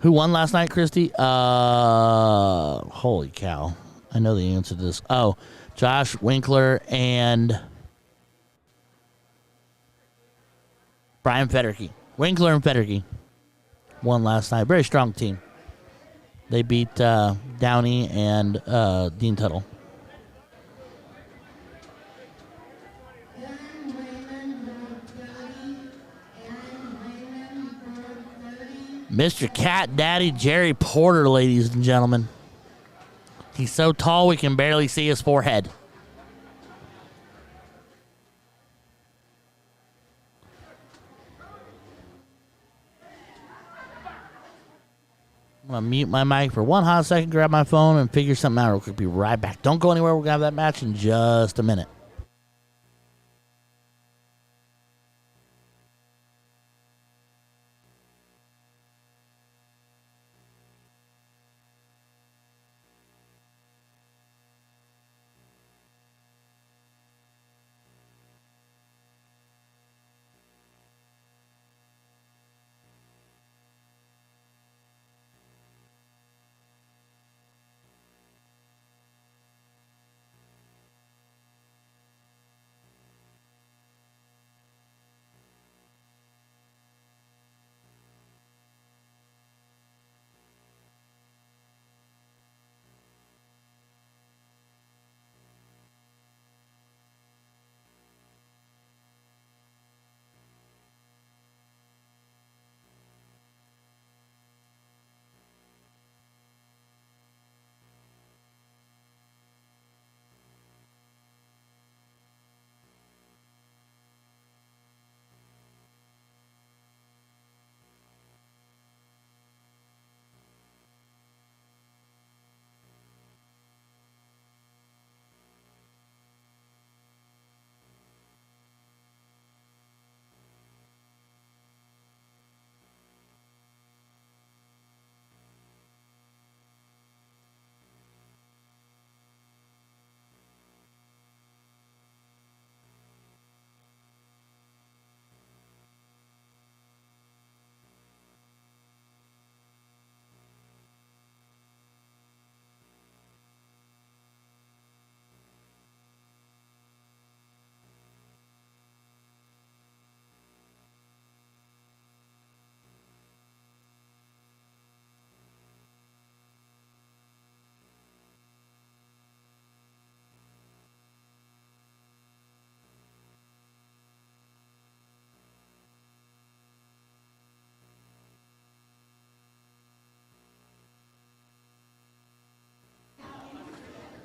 Who won last night, Christy? Holy cow. I know the answer to this. Oh, Josh Winkler and Brian Federke. Winkler and Federke won last night. Very strong team. They beat Downey and Dean Tuttle. Mr. Cat Daddy Jerry Porter, ladies and gentlemen. He's so tall we can barely see his forehead. I'm going to mute my mic for one hot second, grab my phone, and figure something out real quick. Be right back. Don't go anywhere. We're going to have that match in just a minute.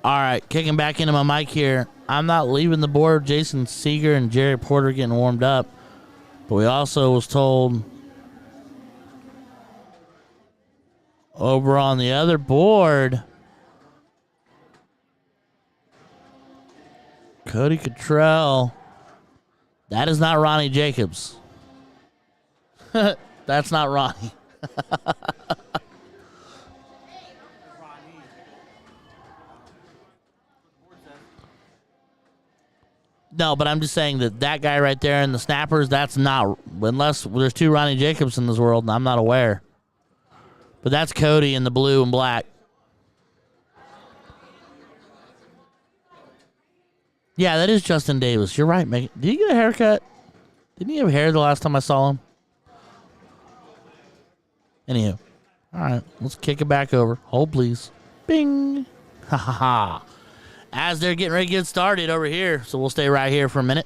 All right, kicking back into my mic here. I'm not leaving the board. Jason Seeger and Jerry Porter getting warmed up. But we also was told over on the other board, Cody Cottrell. That is not Ronnie Jacobs. That's not Ronnie. No, but I'm just saying that guy right there in the snappers, that's not, unless there's two Ronnie Jacobs in this world, and I'm not aware. But that's Cody in the blue and black. Yeah, that is Justin Davis. You're right, Megan. Did he get a haircut? Didn't he have hair the last time I saw him? Anywho. All right, let's kick it back over. Hold, please. Bing. Ha ha ha. As they're getting ready to get started over here, so we'll stay right here for a minute.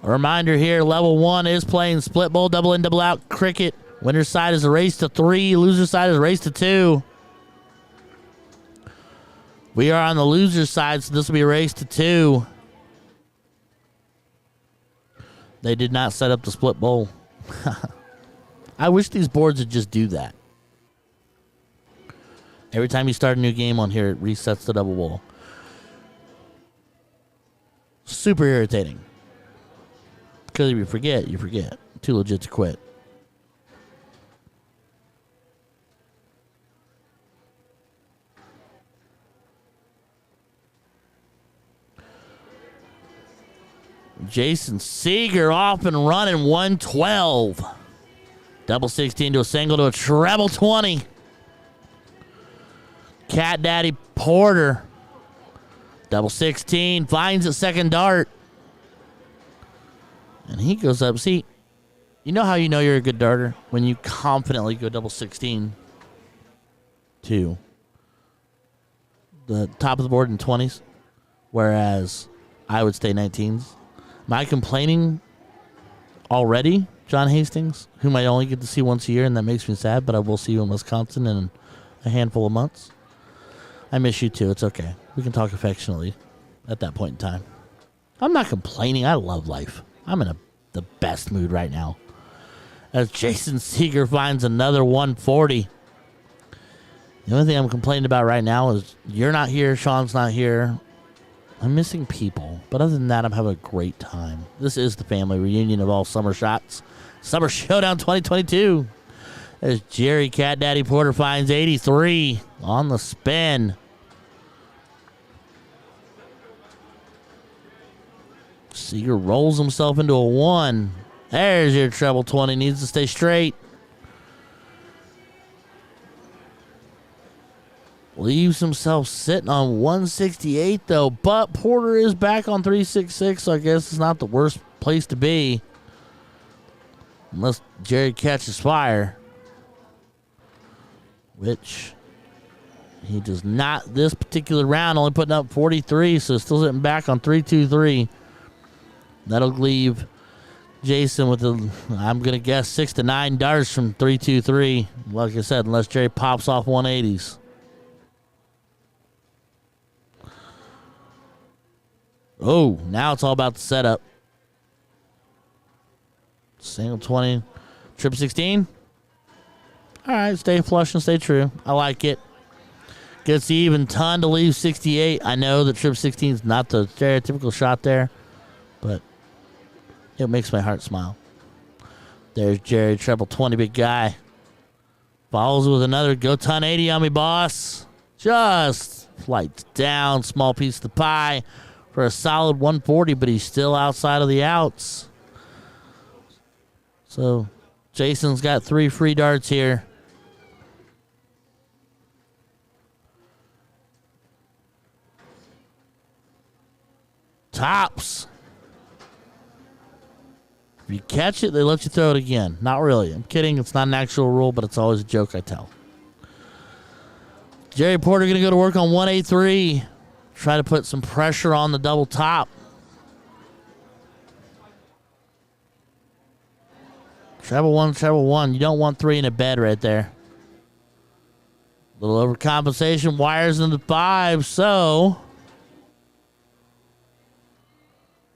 A reminder here, level 1 is playing split bowl, double in, double out cricket. Winner's side is a race to 3. Loser's side is a race to 2. We are on the loser's side, so this will be a race to 2. They did not set up the split bowl. I wish these boards would just do that. Every time you start a new game on here, it resets the double bowl. Super irritating. Because if you forget, you forget. Too legit to quit. Jason Seeger off and running, 112. Double 16 to a single to a treble 20. Cat Daddy Porter. Double 16. Finds a second dart. And he goes up. See, you know how you know you're a good darter? When you confidently go double 16 to the top of the board in 20s. Whereas I would stay 19s. Am I complaining already, John Hastings, whom I only get to see once a year, and that makes me sad, but I will see you in Wisconsin in a handful of months? I miss you too. It's okay. We can talk affectionately at that point in time. I'm not complaining. I love life. I'm in the best mood right now. As Jason Seeger finds another 140. The only thing I'm complaining about right now is you're not here, Sean's not here. I'm missing people. But other than that, I'm having a great time. This is the family reunion of all summer shots. Summer Showdown 2022. As Jerry Cat Daddy Porter finds 83 on the spin. Seeger rolls himself into a 1. There's your treble 20. Needs to stay straight. Leaves himself sitting on 168, though. But Porter is back on 366, so I guess it's not the worst place to be. Unless Jerry catches fire. Which he does not this particular round, only putting up 43, so still sitting back on 323. That'll leave Jason with, I'm going to guess, 6 to 9 darts from 323. Like I said, unless Jerry pops off 180s. Oh, now it's all about the setup. Single 20. Trip 16. All right, stay flush and stay true. I like it. Gets the even ton to leave 68. I know that trip 16 is not the stereotypical shot there, but it makes my heart smile. There's Jerry, treble 20, big guy. Follows with another go ton 80 on me, boss. Just flights down, small piece of the pie for a solid 140, but he's still outside of the outs. So Jason's got 3 free darts here. Tops. If you catch it, they let you throw it again. Not really. I'm kidding. It's not an actual rule, but it's always a joke I tell. Jerry Porter going to go to work on 183. Try to put some pressure on the double top. Treble one. You don't want 3 in a bed right there. Little overcompensation, wires into 5, so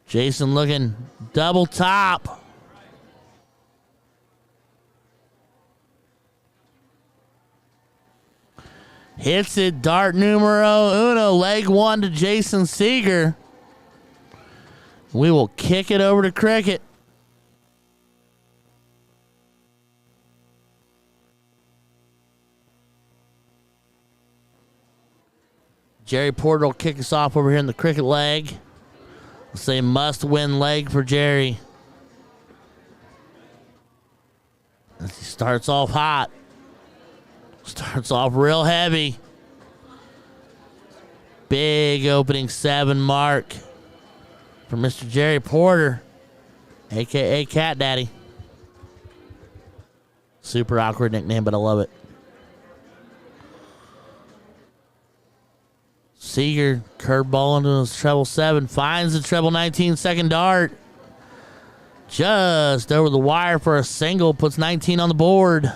Jason looking double top. Hits it, dart numero uno, leg 1 to Jason Seeger. We will kick it over to Cricket. Jerry Porter will kick us off over here in the Cricket leg. Let's say must-win leg for Jerry. As he starts off hot. Starts off real heavy. Big opening 7 mark for Mr. Jerry Porter, a.k.a. Cat Daddy. Super awkward nickname, but I love it. Seeger, curveball into his treble 7, finds the treble 19 second dart. Just over the wire for a single, puts 19 on the board.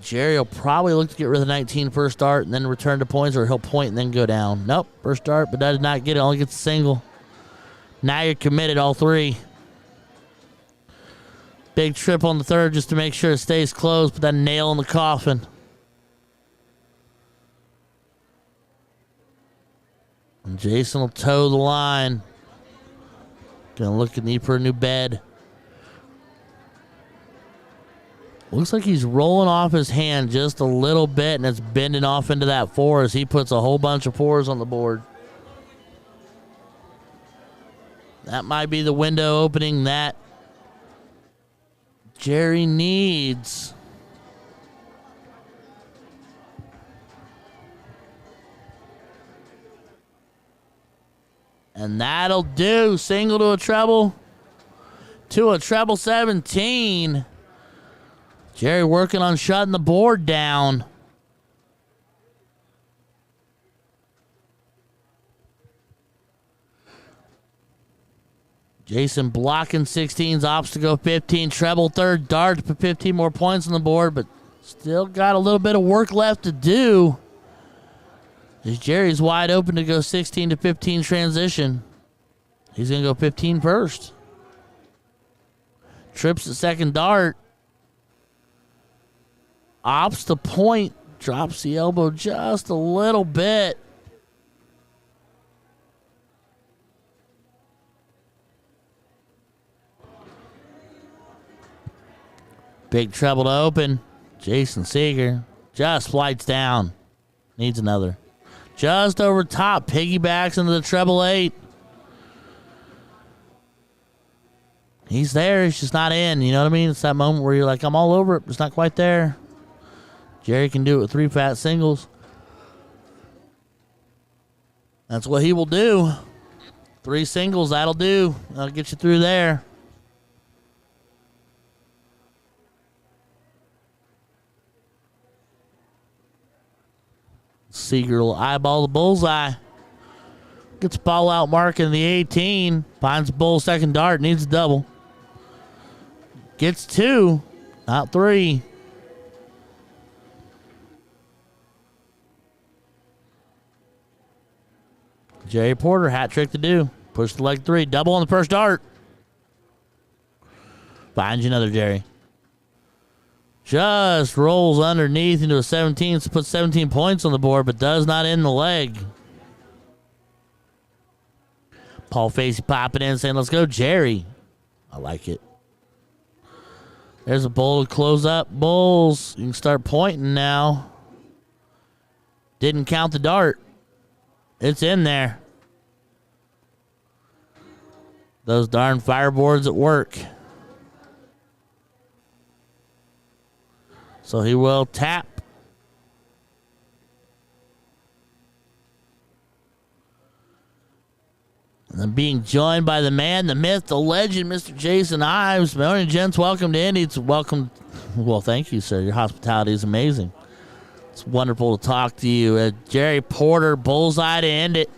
Jerry will probably look to get rid of the 19 first dart and then return to points, or he'll point and then go down. Nope, first dart, but that did not get it, only gets a single. Now you're committed, all 3. Big trip on the third just to make sure it stays closed, put that nail in the coffin. And Jason will toe the line. Gonna look at need for a new bed. Looks like he's rolling off his hand just a little bit, and it's bending off into that 4 as he puts a whole bunch of 4s on the board. That might be the window opening that Jerry needs. And that'll do. Single to a treble 17. Jerry working on shutting the board down. Jason blocking 16s, opts to go 15. Treble third dart to put 15 more points on the board, but still got a little bit of work left to do. As Jerry's wide open to go 16 to 15 transition. He's going to go 15 first. Trips the second dart. Opts to point. Drops the elbow just a little bit. Big treble to open. Jason Seeger just flights down. Needs another. Just over top. Piggybacks into the treble 8. He's there. He's just not in. You know what I mean? It's that moment where you're like, I'm all over it. It's not quite there. Jerry can do it with 3 fat singles. That's what he will do. 3 singles, that'll do. That'll get you through there. Seeger will eyeball the bullseye. Gets ball out mark in the 18. Finds bull second dart. Needs a double. Gets 2. Not 3. Jerry Porter, hat trick to do. Push the leg 3. Double on the first dart. Finds you another, Jerry. Just rolls underneath into a 17, so puts 17 points on the board, but does not end the leg. Paul Facey popping in, saying, let's go, Jerry. I like it. There's a bull to close up. Bulls, you can start pointing now. Didn't count the dart. It's in there. Those darn fireboards at work. So he will tap. And then being joined by the man, the myth, the legend, Mr. Jason Ives. Morning, gents. Welcome to Indy. It's welcome. Well, thank you, sir. Your hospitality is amazing. It's wonderful to talk to you. Jerry Porter, bullseye to end it.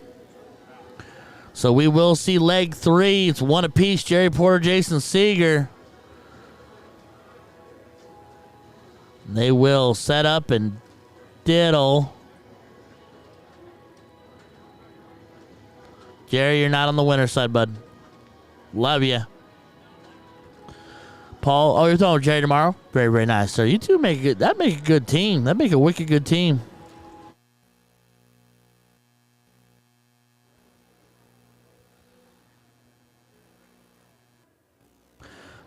So we will see leg 3. It's 1 apiece. Jerry Porter, Jason Seeger. They will set up and diddle. Jerry, you're not on the winner's side, bud. Love you. Paul, oh, you're throwing with Jerry tomorrow? Very, very nice, sir. You two make a good team. That make a wicked good team.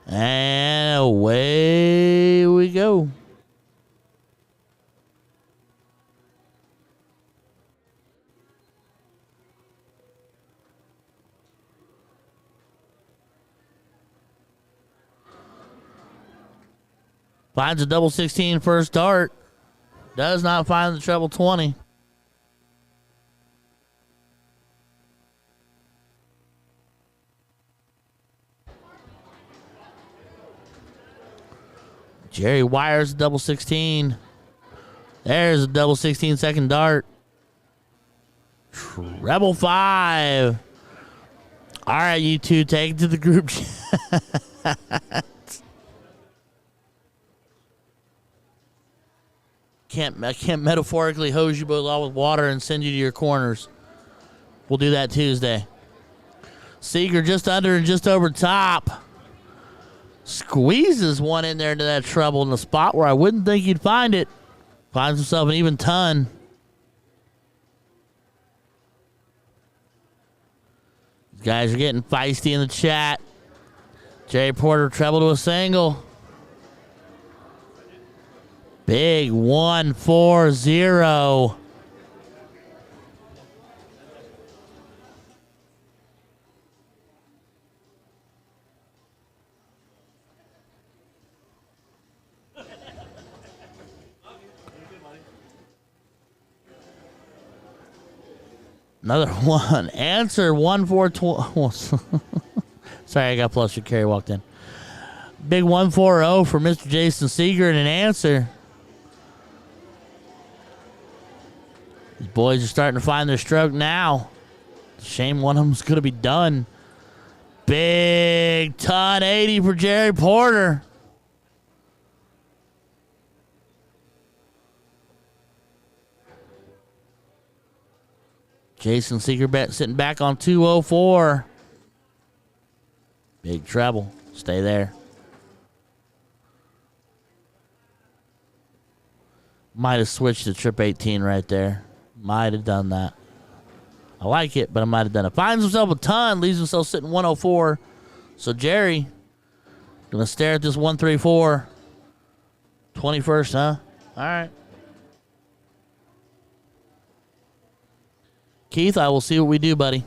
And away we go. Finds a double 16 first dart. Does not find the treble 20. Jerry wires a double 16. There's a double 16 second dart. Treble 5. All right, you two, take it to the group chat. I can't metaphorically hose you both all with water and send you to your corners. We'll do that Tuesday. Seeger just under and just over top. Squeezes one in there into that treble in the spot where I wouldn't think he'd find it. Finds himself an even ton. These guys are getting feisty in the chat. Jerry Porter treble to a single. Big 1-4-0. Another one. Answer 1-4-12. Sorry, I got flustered. Carey walked in. Big 1-4-0 for Mr. Jason Seeger and an answer. These boys are starting to find their stroke now. Shame one of them's going to be done. Big ton 80 for Jerry Porter. Jason Seeger sitting back on 204. Big treble. Stay there. Might have switched to trip 18 right there. Might have done that. I like it, but I might have done it. Finds himself a ton. Leaves himself sitting 104. So Jerry, going to stare at this 134. 21st, huh? All right. Keith, I will see what we do, buddy.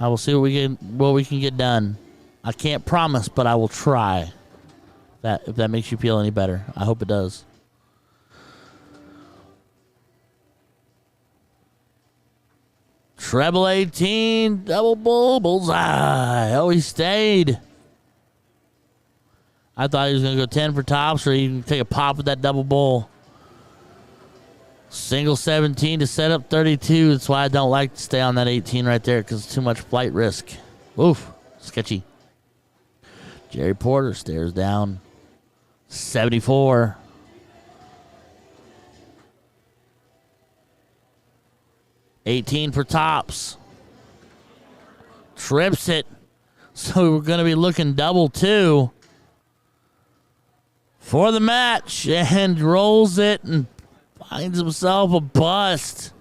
I will see what we can get done. I can't promise, but I will try. If that makes you feel any better. I hope it does. Treble 18, double bullseye. Oh, he stayed. I thought he was going to go 10 for tops or even take a pop with that double bull. Single 17 to set up 32. That's why I don't like to stay on that 18 right there because it's too much flight risk. Oof, sketchy. Jerry Porter stares down. 74. $18 for tops. Trips it. So we're going to be looking double two for the match. And rolls it and finds himself a bust.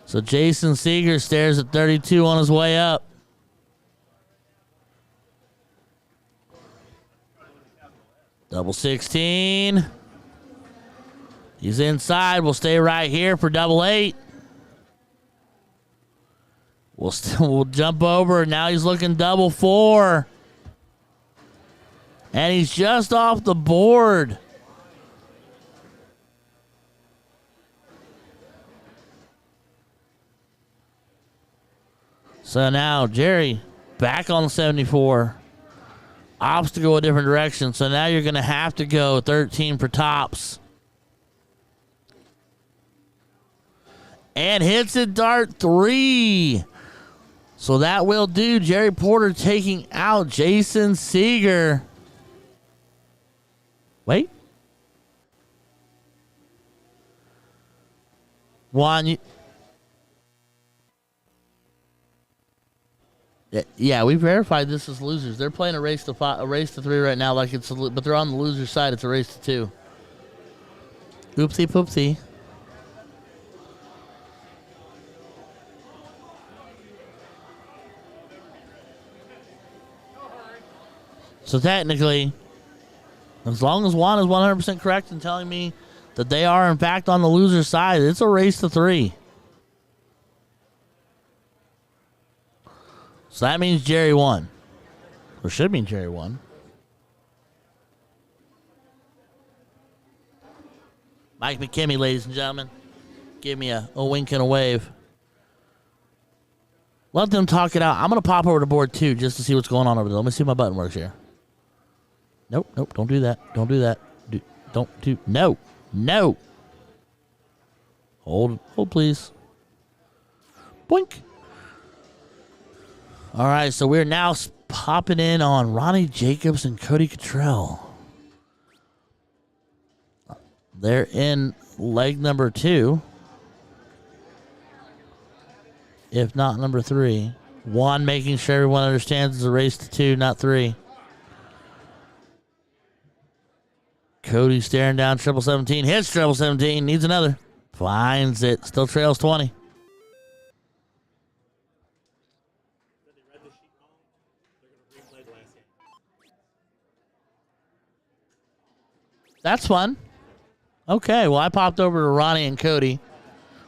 So Jason Seeger stares at 32 on his way up. Double 16. He's inside. We'll stay right here for double 8. We'll jump over. Now he's looking double 4. And he's just off the board. So now Jerry back on 74. Opts to go a different direction. So now you're going to have to go 13 for tops. And hits it dart 3. So that will do. Jerry Porter taking out Jason Seeger. Wait. Juan, yeah, we verified this as losers. They're playing a race to 3 right now, like but they're on the loser side. It's a race to 2. Oopsie poopsie. So technically, as long as Juan is 100% correct in telling me that they are in fact on the loser side, it's a race to 3. So that means Jerry won. Or should mean Jerry won. Mike McKimmey, ladies and gentlemen. Give me a wink and a wave. Let them talk it out. I'm going to pop over to board 2 just to see what's going on over there. Let me see if my button works here. Nope, don't do that. Don't do that. No. Hold, please. Boink. All right, so we're now popping in on Ronnie Jacobs and Cody Cottrell. They're in leg number 2. If not number 3. Juan making sure everyone understands it's a race to 2, not 3. Cody staring down 17. Hits 17. Needs another. Finds it. Still trails 20. That's fun. Okay, well, I popped over to Ronnie and Cody.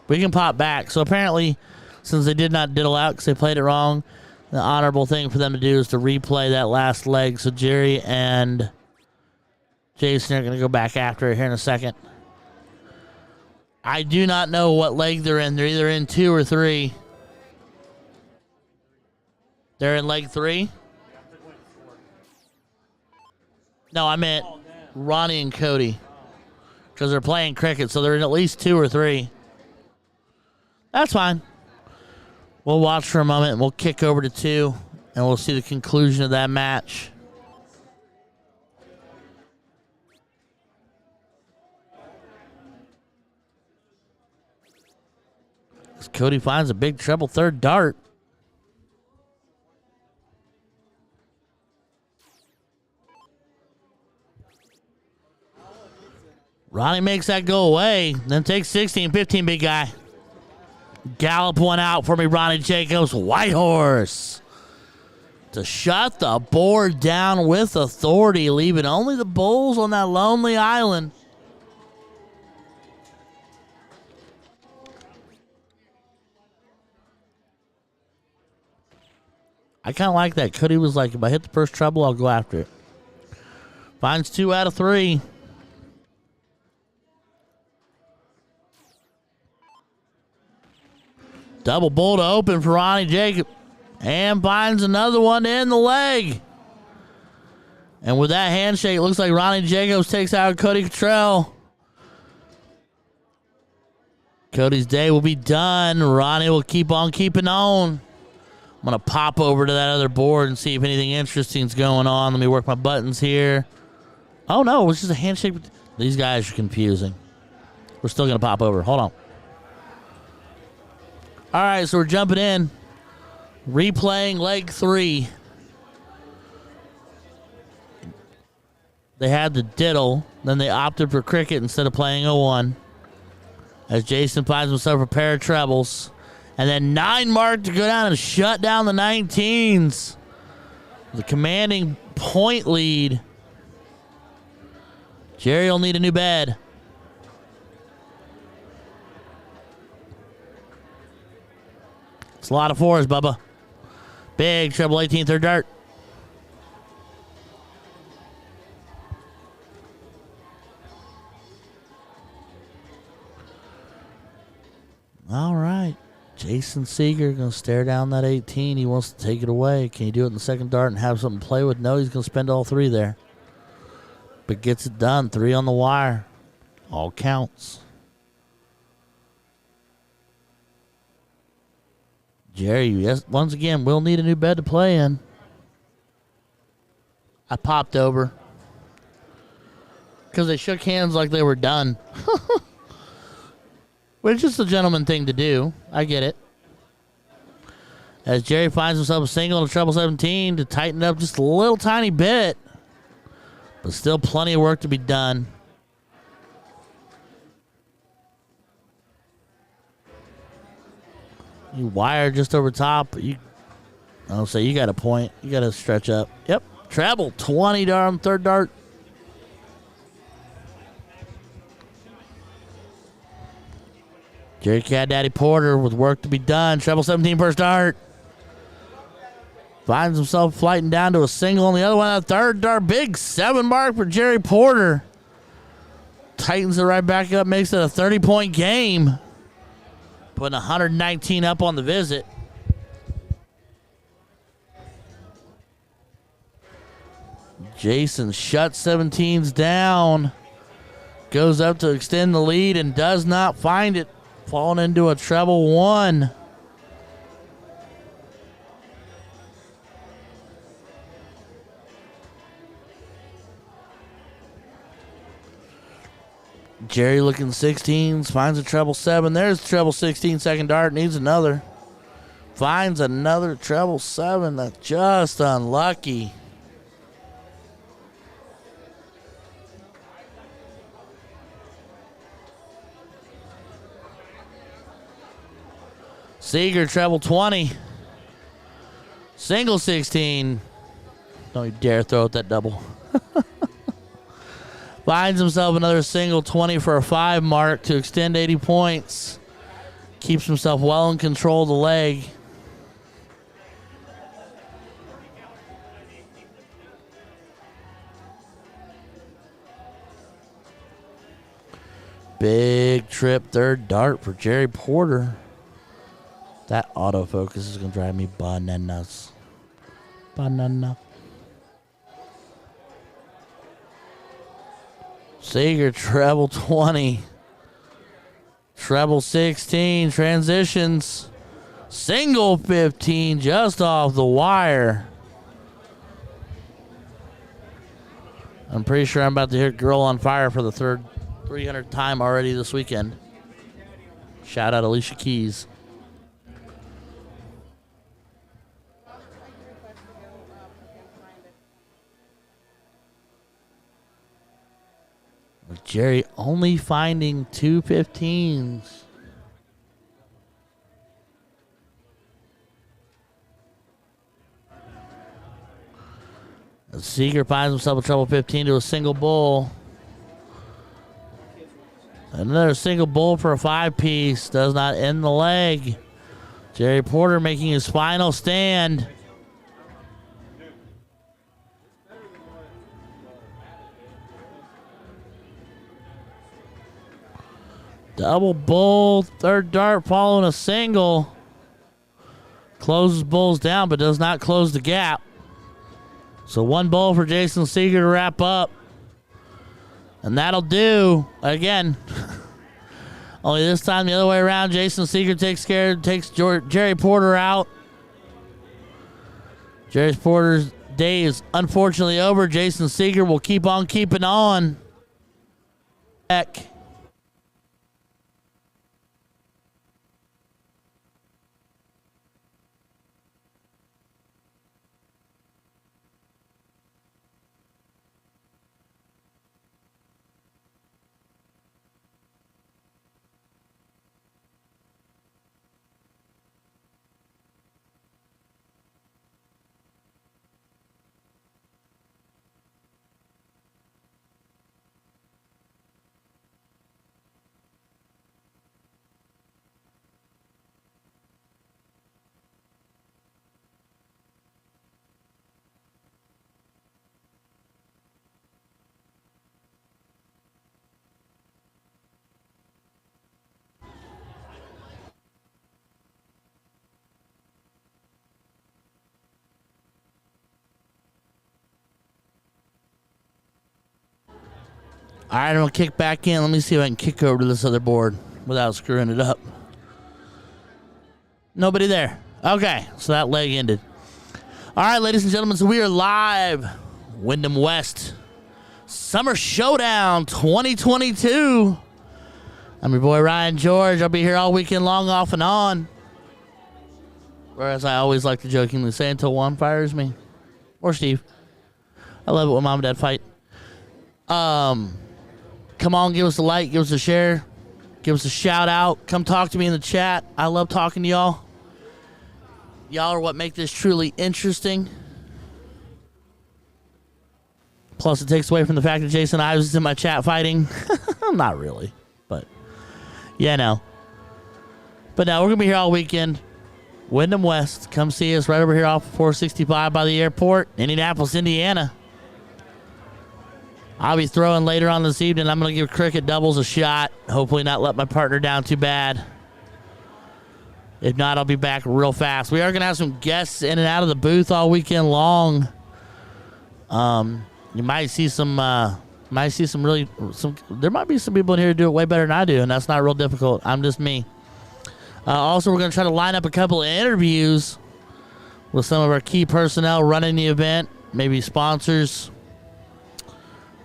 We can pop back. So apparently, since they did not diddle out because they played it wrong, the honorable thing for them to do is to replay that last leg. So Jerry and Jason are going to go back after it here in a second. I do not know what leg they're in. They're either in 2 or 3. They're in leg 3? No, I meant Ronnie and Cody. Because they're playing cricket, so they're in at least 2 or 3. That's fine. We'll watch for a moment, and we'll kick over to 2, and we'll see the conclusion of that match. As Cody finds a big treble third dart. Ronnie makes that go away. Then takes 16, 15, big guy. Gallop one out for me, Ronnie Jacobs. White horse. To shut the board down with authority, leaving only the bulls on that lonely island. I kind of like that. Cody was like, if I hit the first treble, I'll go after it. Finds 2 out of 3. Double bull to open for Ronnie Jacob. And finds another one in the leg. And with that handshake, it looks like Ronnie Jacobs takes out Cody Cottrell. Cody's day will be done. Ronnie will keep on keeping on. I'm going to pop over to that other board and see if anything interesting is going on. Let me work my buttons here. Oh, no, it was just a handshake. These guys are confusing. We're still going to pop over. Hold on. All right, so we're jumping in. Replaying leg 3. They had the diddle. Then they opted for cricket instead of playing a 1. As Jason finds himself a pair of trebles. And then 9 mark to go down and shut down the 19s. The commanding point lead. Jerry will need a new bed. It's a lot of 4s, Bubba. Big treble 18 third dart. All right. Jason Seeger going to stare down that 18. He wants to take it away. Can he do it in the second dart and have something to play with? No, he's going to spend all 3 there. But gets it done. 3 on the wire. All counts. Jerry, yes, once again, we'll need a new bed to play in. I popped over. because they shook hands like they were done. Which is just a gentleman thing to do. I get it. As Jerry finds himself a single in treble 17 to tighten it up just a little tiny bit. But still plenty of work to be done. You wire just over top. I'll say you got a point. You got to stretch up. Yep. Treble 20 on third dart. Jerry Cat Daddy Porter with work to be done. Treble 17 first dart. Finds himself flighting down to a single on the other one. That third dart, big 7 mark for Jerry Porter. Tightens it right back up, makes it a 30-point game. Putting 119 up on the visit. Jason shuts 17s down. Goes up to extend the lead and does not find it. Falling into a treble 1. Jerry looking 16s, finds a treble 7. There's treble 16, second dart, needs another. Finds another treble 7. That's just unlucky. Seeger, treble 20. Single 16. Don't you dare throw out that double. Finds himself another single 20 for a 5 mark to extend 80 points. Keeps himself well in control of the leg. Big trip third dart for Jerry Porter. That autofocus is going to drive me bananas. Banana. Seeger, treble 20. Treble 16. Transitions. Single 15 just off the wire. I'm pretty sure I'm about to hit Girl on Fire for the 300th time already this weekend. Shout out Alicia Keys. Jerry only finding 2 15s. Seeger finds himself a treble 15 to a single bull. Another single bull for a 5-piece. Does not end the leg. Jerry Porter making his final stand. Double bull, third dart following a single. Closes bulls down, but does not close the gap. So 1 bull for Jason Seeger to wrap up. And that'll do. Again, only this time the other way around. Jason Seeger takes Jerry Porter out. Jerry Porter's day is unfortunately over. Jason Seeger will keep on keeping on. Heck. All right, I'm going to kick back in. Let me see if I can kick over to this other board without screwing it up. Nobody there. Okay, so that leg ended. All right, ladies and gentlemen, so we are live. Wyndham West, Summer Showdown 2022. I'm your boy Ryan George. I'll be here all weekend long, off and on. Whereas I always like to jokingly say, until Juan fires me. Or Steve. I love it when mom and dad fight. Come on, give us a like, give us a share, give us a shout out. Come talk to me in the chat. I love talking to y'all. Y'all are what make this truly interesting. Plus, it takes away from the fact that Jason Ives is in my chat fighting. Not really, but yeah, no. But now we're going to be here all weekend. Wyndham West. Come see us right over here off 465 by the airport, Indianapolis, Indiana. I'll be throwing later on this evening. I'm going to give cricket doubles a shot. Hopefully not let my partner down too bad. If not, I'll be back real fast. We are going to have some guests in and out of the booth all weekend long. You might see some there might be some people in here who do it way better than I do, and that's not real difficult. I'm just me. Also, we're going to try to line up a couple of interviews with some of our key personnel running the event, maybe sponsors,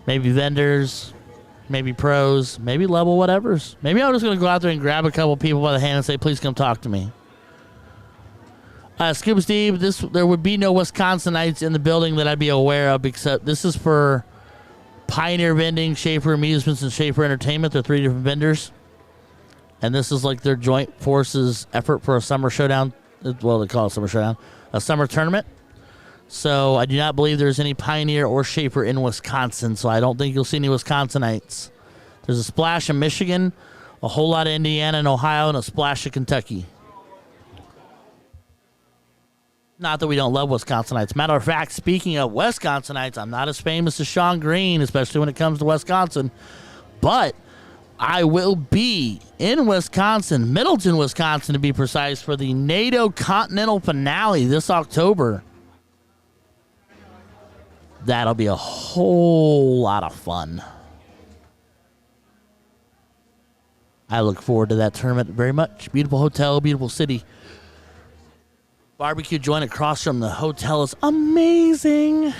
maybe vendors, maybe pros, maybe level whatevers. Maybe I'm just going to go out there and grab a couple people by the hand and say, please come talk to me. Scuba Steve, there would be no Wisconsinites in the building that I'd be aware of, except this is for Pioneer Vending, Schaefer Amusements, and Schaefer Entertainment. They're three different vendors. And this is like their joint forces effort for a Summer Showdown. Well, they call it Summer Showdown. A summer tournament. So I do not believe there's any Pioneer or Schaefer in Wisconsin, so I don't think you'll see any Wisconsinites. There's a splash of Michigan, a whole lot of Indiana and Ohio, and a splash of Kentucky. Not that we don't love Wisconsinites. Matter of fact, speaking of Wisconsinites, I'm not as famous as Sean Green, especially when it comes to Wisconsin. But I will be in Wisconsin, Middleton, Wisconsin, to be precise, for the NATO Continental Finale this October. That'll be a whole lot of fun. I look forward to that tournament very much. Beautiful hotel, beautiful city. Barbecue joint across from the hotel is amazing.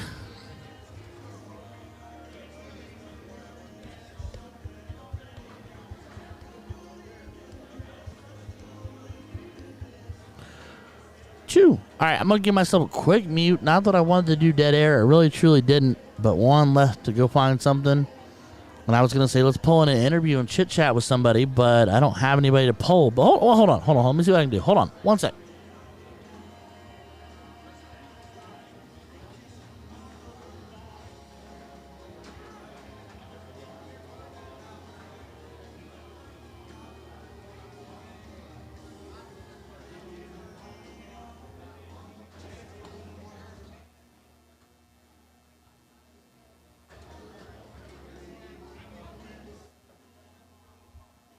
Chew. All right, I'm going to give myself a quick mute. Not that I wanted to do dead air. I really, truly didn't. But Juan left to go find something. And I was going to say, let's pull in an interview and chit-chat with somebody, but I don't have anybody to pull. But hold on. Let me see what I can do. Hold on. One sec.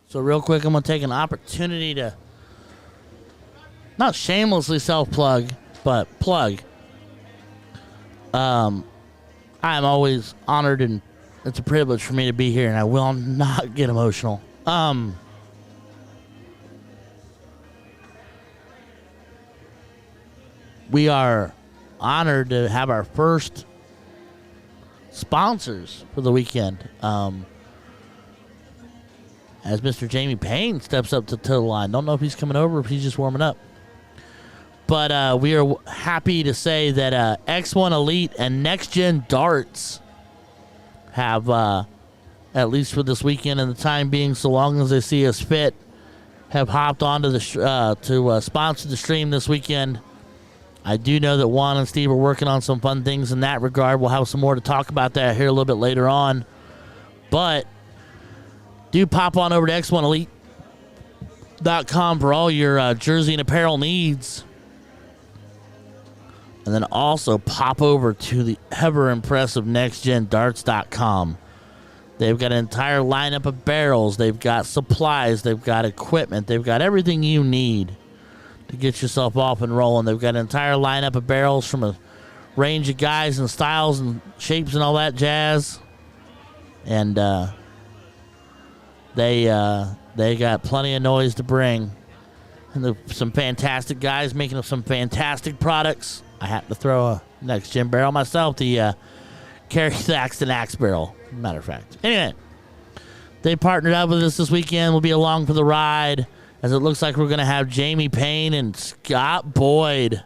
So real quick, I'm going to take an opportunity to not shamelessly self-plug, but plug. I'm always honored, and it's a privilege for me to be here, and I will not get emotional. We are honored to have our first sponsors for the weekend. As Mr. Jamie Payne steps up to the line. Don't know if he's coming over or if he's just warming up. But we are happy to say that X1 Elite and Next Gen Darts have, at least for this weekend and the time being, so long as they see us fit, have hopped onto the to sponsor the stream this weekend. I do know that Juan and Steve are working on some fun things in that regard. We'll have some more to talk about that here a little bit later on. But do pop on over to x1elite.com for all your jersey and apparel needs. And then also pop over to the ever-impressive nextgendarts.com. They've got an entire lineup of barrels. They've got supplies. They've got equipment. They've got everything you need to get yourself off and rolling. They've got an entire lineup of barrels from a range of guys and styles and shapes and all that jazz. And they got plenty of noise to bring. And some fantastic guys making some fantastic products. I happen to throw a next gen barrel myself, the Kerry Thaxton Axe barrel. matter of fact. Anyway, they partnered up with us this weekend. We'll be along for the ride, as it looks like we're going to have Jamie Payne and Scott Boyd.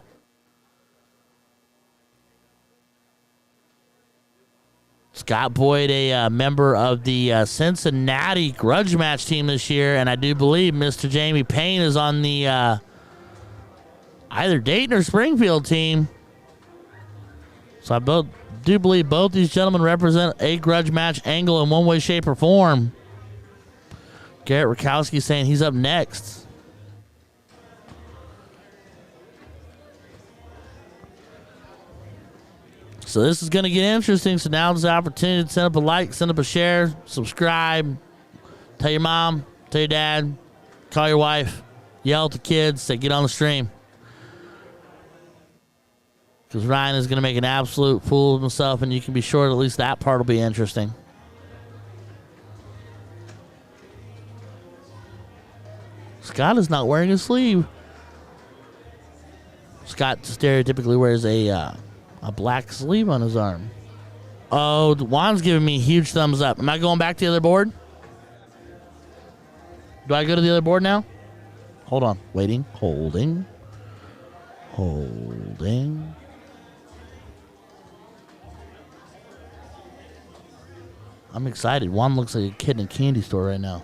Scott Boyd, a member of the Cincinnati grudge match team this year, and I do believe Mr. Jamie Payne is on the either Dayton or Springfield team. So I do believe both these gentlemen represent a grudge match angle in one way, shape, or form. Garrett Rakowski saying he's up next. So this is going to get interesting. So now's the opportunity to send up a like, send up a share, subscribe, tell your mom, tell your dad, call your wife, yell at the kids, say get on the stream. Because Ryan is going to make an absolute fool of himself, and you can be sure at least that part will be interesting. Scott is not wearing a sleeve. Scott stereotypically wears a black sleeve on his arm. Oh, Juan's giving me a huge thumbs up. Am I going back to the other board? Do I go to the other board now? Hold on. Waiting. Holding. I'm excited. Juan looks like a kid in a candy store right now.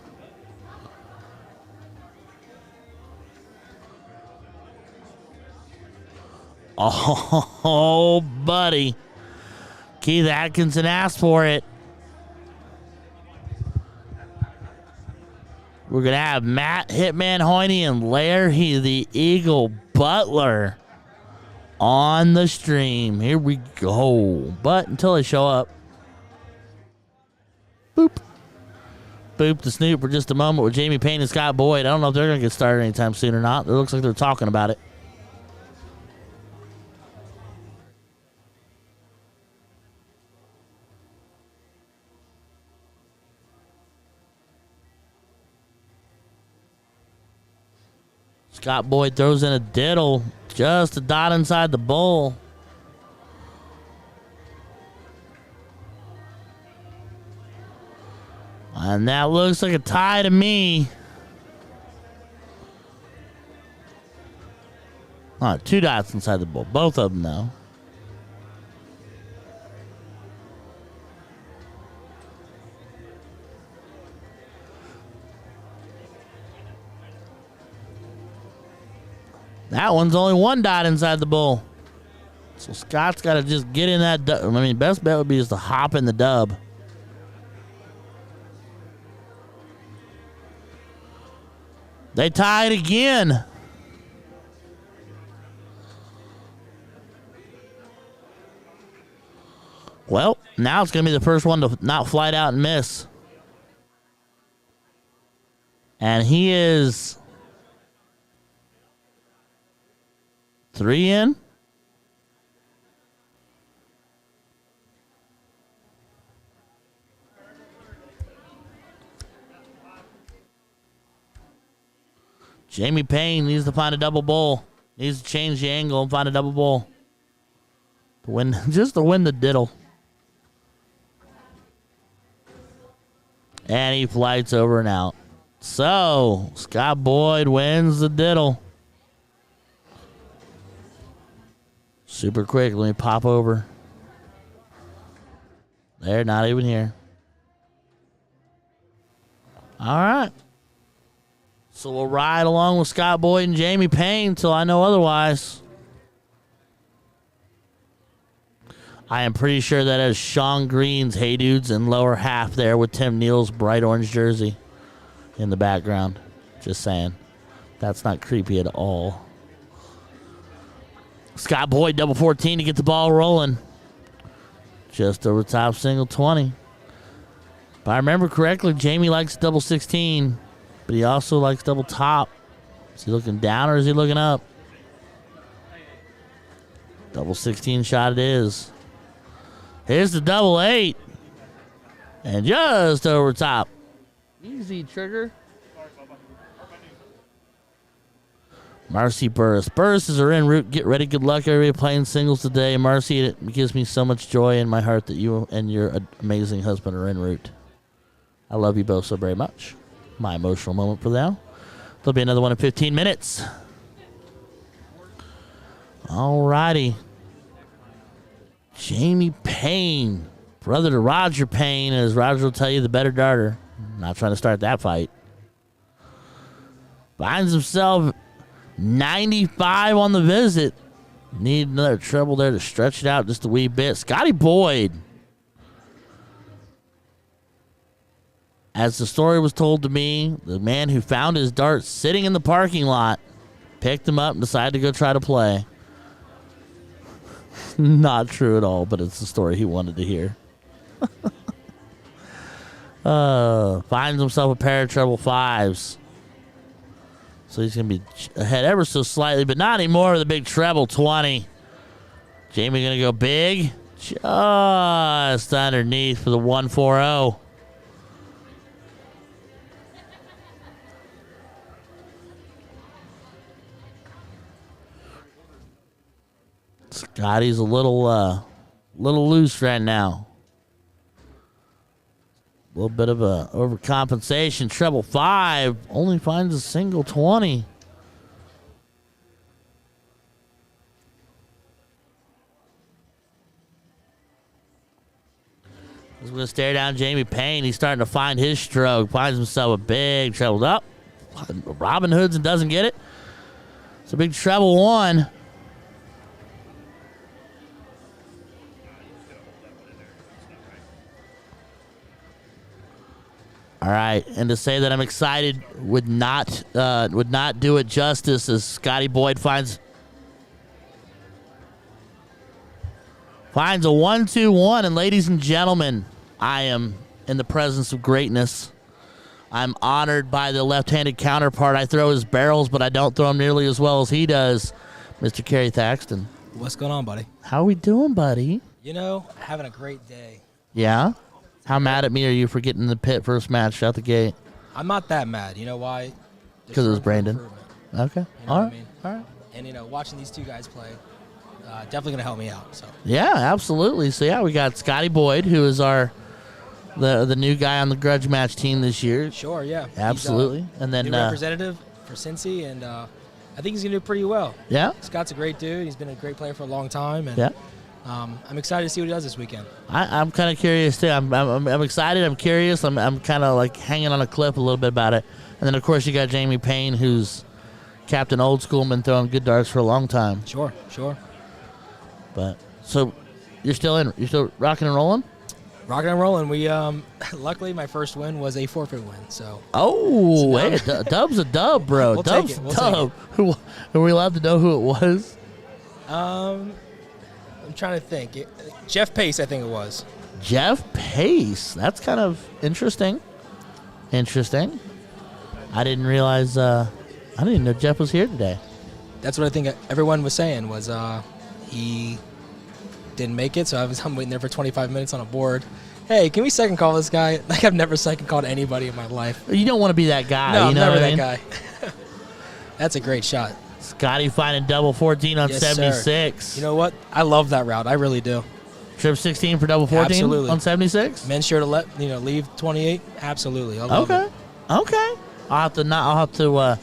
Oh, buddy. Keith Atkinson asked for it. We're going to have Matt Hitman Hoiny and Larry the Eagle Butler on the stream. Here we go. But until they show up. Boop. Boop the snoop for just a moment with Jamie Payne and Scott Boyd. I don't know if they're going to get started anytime soon or not. It looks like they're talking about it. Scott Boyd throws in a diddle, just a dot inside the bowl. And that looks like a tie to me. Oh, 2 dots inside the bowl. Both of them, though. That one's only 1 dot inside the bowl. So Scott's got to just get in that dub. I mean, best bet would be just to hop in the dub. They tied again. Well, now it's going to be the first one to not fly out and miss. And he is 3 in. Jamie Payne needs to find a double bowl. Needs to change the angle and find a double bowl. To win, just to win the diddle. And he flights over and out. So, Scott Boyd wins the diddle. Super quick. Let me pop over. They're not even here. All right. So we'll ride along with Scott Boyd and Jamie Payne till I know otherwise. I am pretty sure that is Sean Green's Hey Dudes in lower half there with Tim Neal's bright orange jersey in the background. Just saying. That's not creepy at all. Scott Boyd, double 14 to get the ball rolling. Just over top single 20. If I remember correctly, Jamie likes double 16, but he also likes double top. Is he looking down or is he looking up? Double 16 shot it is. Here's the double 8. And just over top. Easy trigger. Marcy Burris. Burris are en route. Get ready. Good luck, everybody playing singles today. Marcy, it gives me so much joy in my heart that you and your amazing husband are en route. I love you both so very much. My emotional moment for now. There'll be another one in 15 minutes. All righty. Jamie Payne, brother to Roger Payne, as Roger will tell you, the better darter. Not trying to start that fight. Finds himself 95 on the visit. Need another treble there to stretch it out just a wee bit. Scotty Boyd. As the story was told to me, the man who found his dart sitting in the parking lot picked him up and decided to go try to play. Not true at all, but it's the story he wanted to hear. Finds himself a pair of treble fives. So he's going to be ahead ever so slightly, but not anymore with a big treble 20. Jamie going to go big. Just underneath for the 140. Scotty's a little loose right now. A little bit of a overcompensation. Treble 5 only finds a single 20. He's going to stare down Jamie Payne. He's starting to find his stroke. Finds himself a big treble up. Robin Hoods and doesn't get it. It's a big treble 1. All right, and to say that I'm excited would not do it justice, as Scotty Boyd finds a 1-2-1, and ladies and gentlemen, I am in the presence of greatness. I'm honored by the left-handed counterpart. I throw his barrels, but I don't throw them nearly as well as he does. Mr. Kerry Thaxton. What's going on, buddy? How we doing, buddy? You know, having a great day. Yeah? How mad at me are you for getting in the pit first match out the gate? I'm not that mad. You know why? Because it was Brandon. Okay. You know what I mean? All right. And, you know, watching these two guys play, definitely going to help me out. So. Yeah, absolutely. So, yeah, we got Scotty Boyd, who is the new guy on the grudge match team this year. Sure, yeah. Absolutely. And then new representative for Cincy, and I think he's going to do pretty well. Yeah. Scott's a great dude. He's been a great player for a long time. And yeah. I'm excited to see what he does this weekend. I'm kind of curious too. I'm excited. I'm curious. I'm kind of like hanging on a cliff a little bit about it. And then of course you got Jamie Payne, who's Captain Old School, been throwing good darts for a long time. Sure. But so you're still rocking and rolling. Rocking and rolling. We luckily my first win was a forfeit win. So. Oh, hey, dub's a dub, bro. We'll Dub's take it. dub. Who are we allowed to know who it was? I'm trying to think. Jeff Pace, I think it was. Jeff Pace. That's kind of interesting. Interesting. I didn't realize. I didn't even know Jeff was here today. That's what I think everyone was saying was he didn't make it, so I'm waiting there for 25 minutes on a board. Hey, can we second call this guy? Like I've never second called anybody in my life. You don't want to be that guy. No, you know I'm never what I mean? that guy. That's a great shot. Scotty finding double 14 on 76. Sir. You know what? I love that route. I really do. Trip 16 for double 14 Absolutely. on 76? Men sure to leave 28. Absolutely. I love it. Okay. I'll have to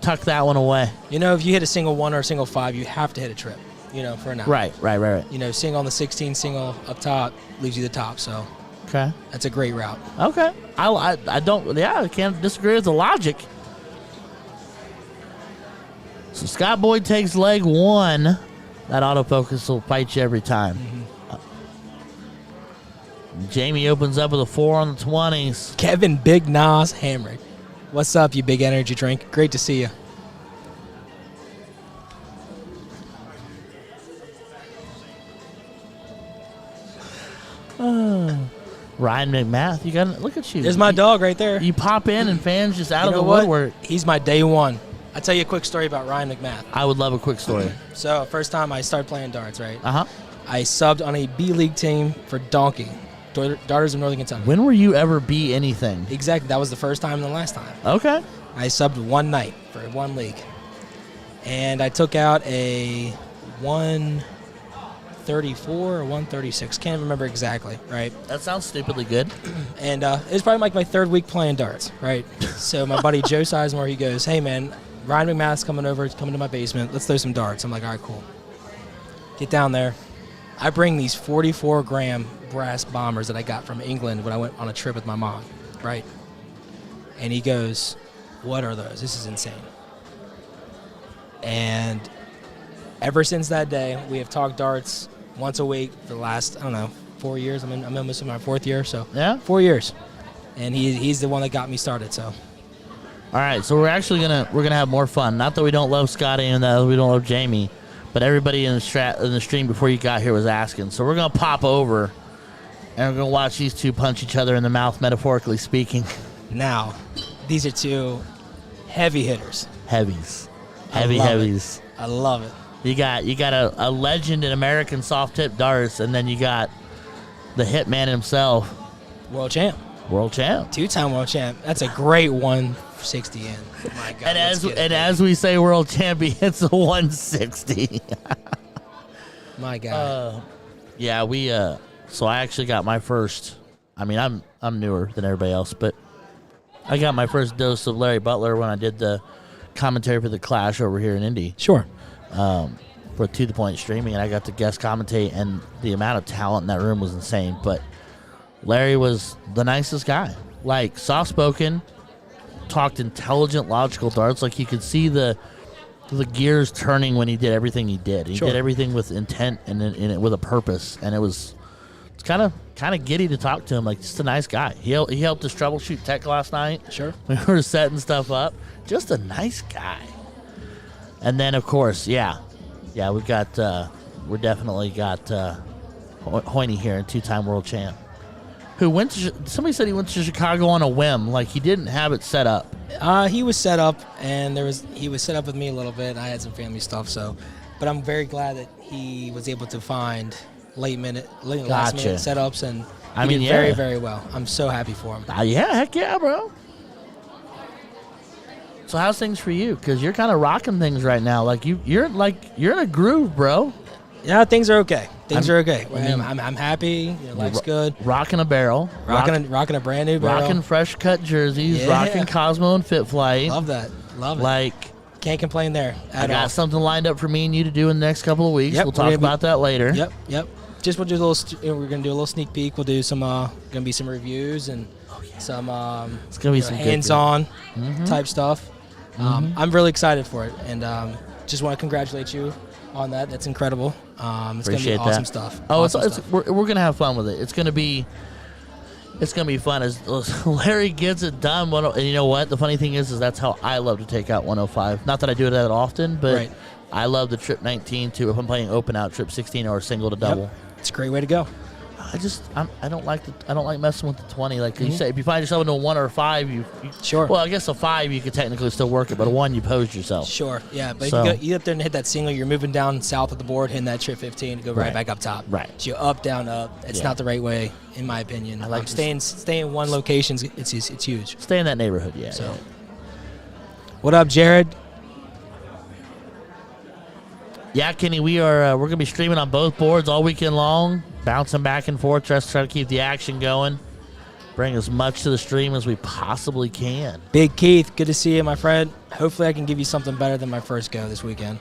tuck that one away. You know, if you hit a single 1 or a single 5, you have to hit a trip, for now. Right. You know, single on the 16, single up top leaves you the top, so. Okay. That's a great route. Okay. I can't disagree with the logic. So Scott Boyd takes leg 1. That autofocus will fight you every time. Mm-hmm. Jamie opens up with a 4 on the 20s. Kevin Big Nas Hamrick. What's up, you big energy drink? Great to see you. Ryan McMath, you got look at you. There's my dog right there. You pop in and fans just out of the woodwork. He's my day one. I'll tell you a quick story about Ryan McMath. I would love a quick story. So, first time I started playing darts, right? Uh-huh. I subbed on a B-League team for Donkey, Darters of Northern Kentucky. When were you ever B anything? Exactly. That was the first time and the last time. Okay. I subbed one night for one league. and I took out a 134 or 136. Can't remember exactly, right? That sounds stupidly good. And it was probably like my third week playing darts, right? So my buddy Joe Sizemore, he goes, hey, man, Ryan McMath's coming to my basement. Let's throw some darts. I'm like, all right, cool. Get down there. I bring these 44-gram brass bombers that I got from England when I went on a trip with my mom, right? And he goes, what are those? This is insane. And ever since that day, we have talked darts once a week for the last, 4 years. I'm almost in my fourth year, so Yeah. 4 years. And he's the one that got me started, so. All right, so we're actually gonna have more fun. Not that we don't love Scotty and that we don't love Jamie, but everybody in the stream before you got here was asking. So we're gonna pop over and we're gonna watch these two punch each other in the mouth, metaphorically speaking. Now, these are two heavy hitters. Heavies, I love it. heavies. I love it. You got a legend in American soft tip darts, and then you got the hitman himself, World champ. world champ. 2-time world champ. That's a great 160 in. My God. As we say, world champion, it's a 160. My God. Yeah, we. So I actually got my first. I mean, I'm newer than everybody else, but I got my first dose of Larry Butler when I did the commentary for the Clash over here in Indy. Sure. For To The Point streaming, and I got to guest commentate, and the amount of talent in that room was insane. But Larry was the nicest guy, like soft-spoken, talked intelligent, logical darts. Like you could see the gears turning when he did everything he did. He Sure. did everything with intent and in it with a purpose, and it's kind of giddy to talk to him. Like just a nice guy. He helped us troubleshoot tech last night. Sure. We were setting stuff up. Just a nice guy. And then of course, we're definitely got Hoiny here, a 2-time world champ. Who went to? Somebody said he went to Chicago on a whim. Like he didn't have it set up. He was set up, and he was set up with me a little bit. I had some family stuff, but I'm very glad that he was able to find last minute setups, and he did very, very well. I'm so happy for him. Yeah, heck yeah, bro. So how's things for you? Because you're kind of rocking things right now. Like you're in a groove, bro. Yeah, things are okay. Things are okay. I mean, I'm happy. Life's good. Rocking a barrel. Rocking a brand new barrel. Rocking fresh cut jerseys. Yeah. Rocking Cosmo and Fit Flight. Love that. Love it. Like, can't complain there at I got all. something lined up for me and you to do in the next couple of weeks. Yep, We'll talk about that later. Yep. Just we'll do we're gonna do a little sneak peek. We'll do some gonna be some reviews and some It's gonna be some hands-on good type stuff. I'm really excited for it, and just want to congratulate you on that. That's incredible. It's Appreciate gonna be awesome that. stuff. Oh, Awesome it's stuff. we're gonna have fun with it. It's gonna be fun as Larry gets it done. And you know what? The funny thing is that's how I love to take out 105. Not that I do it that often, but Right. I love the trip 19 too. If I'm playing open out, trip 16 or single to double. Yep. It's a great way to go. I don't like messing with the 20. Like you say, if you find yourself into a 1 or a 5, you Sure. Well, I guess a 5 you could technically still work it, but a 1 you posed yourself. Sure, yeah, but So- if you get up there and hit that single, you're moving down south of the board, hitting that trip 15 to go right Right. back up top. Right. So you're up, down, up. It's Yeah. not the right way, in my opinion. I like staying in one location. It's huge. Stay in that neighborhood, yeah. So, yeah. what up, Jared? Yeah, Kenny, we're gonna be streaming on both boards all weekend long, bouncing back and forth, try to keep the action going, bring as much to the stream as we possibly can. Big Keith, good to see you, my friend. Hopefully, I can give you something better than my first go this weekend.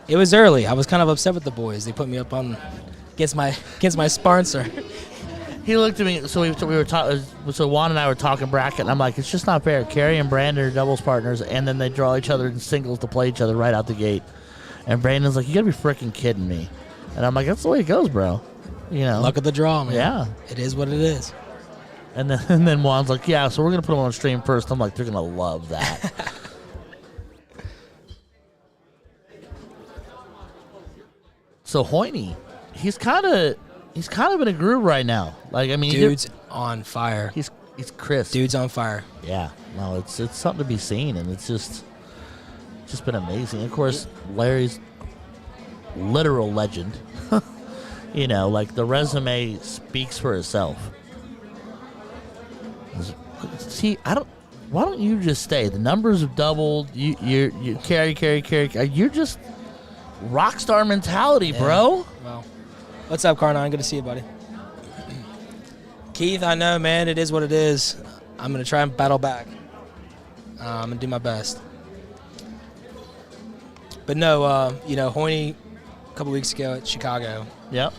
It was early. I was kind of upset with the boys. They put me up on against my sponsor. He looked at me. So we were talking. So Juan and I were talking bracket, and I'm like, it's just not fair. Carrie and Brandon are doubles partners, and then they draw each other in singles to play each other right out the gate. And Brandon's like, you gotta be freaking kidding me. And I'm like, that's the way it goes, bro. You know. Luck of the draw, man. Yeah. It is what it is. And then Juan's like, yeah, so we're gonna put them on stream first. I'm like, they're gonna love that. So Hoiny, he's kind of in a groove right now. Like, I mean, Dude's on fire. he's crisp. Dude's on fire. Yeah, no, it's something to be seen, and it's just been amazing. Of course, Larry's literal legend. You know, like the resume speaks for itself. See, Why don't you just stay? The numbers have doubled. You carry. You're just rock star mentality, bro. Well, what's up, Carnine? Good to see you, buddy. Keith, I know, man. It is what it is. I'm going to try and battle back. I'm going to do my best. But no, Hoiny a couple weeks ago at Chicago. Yep.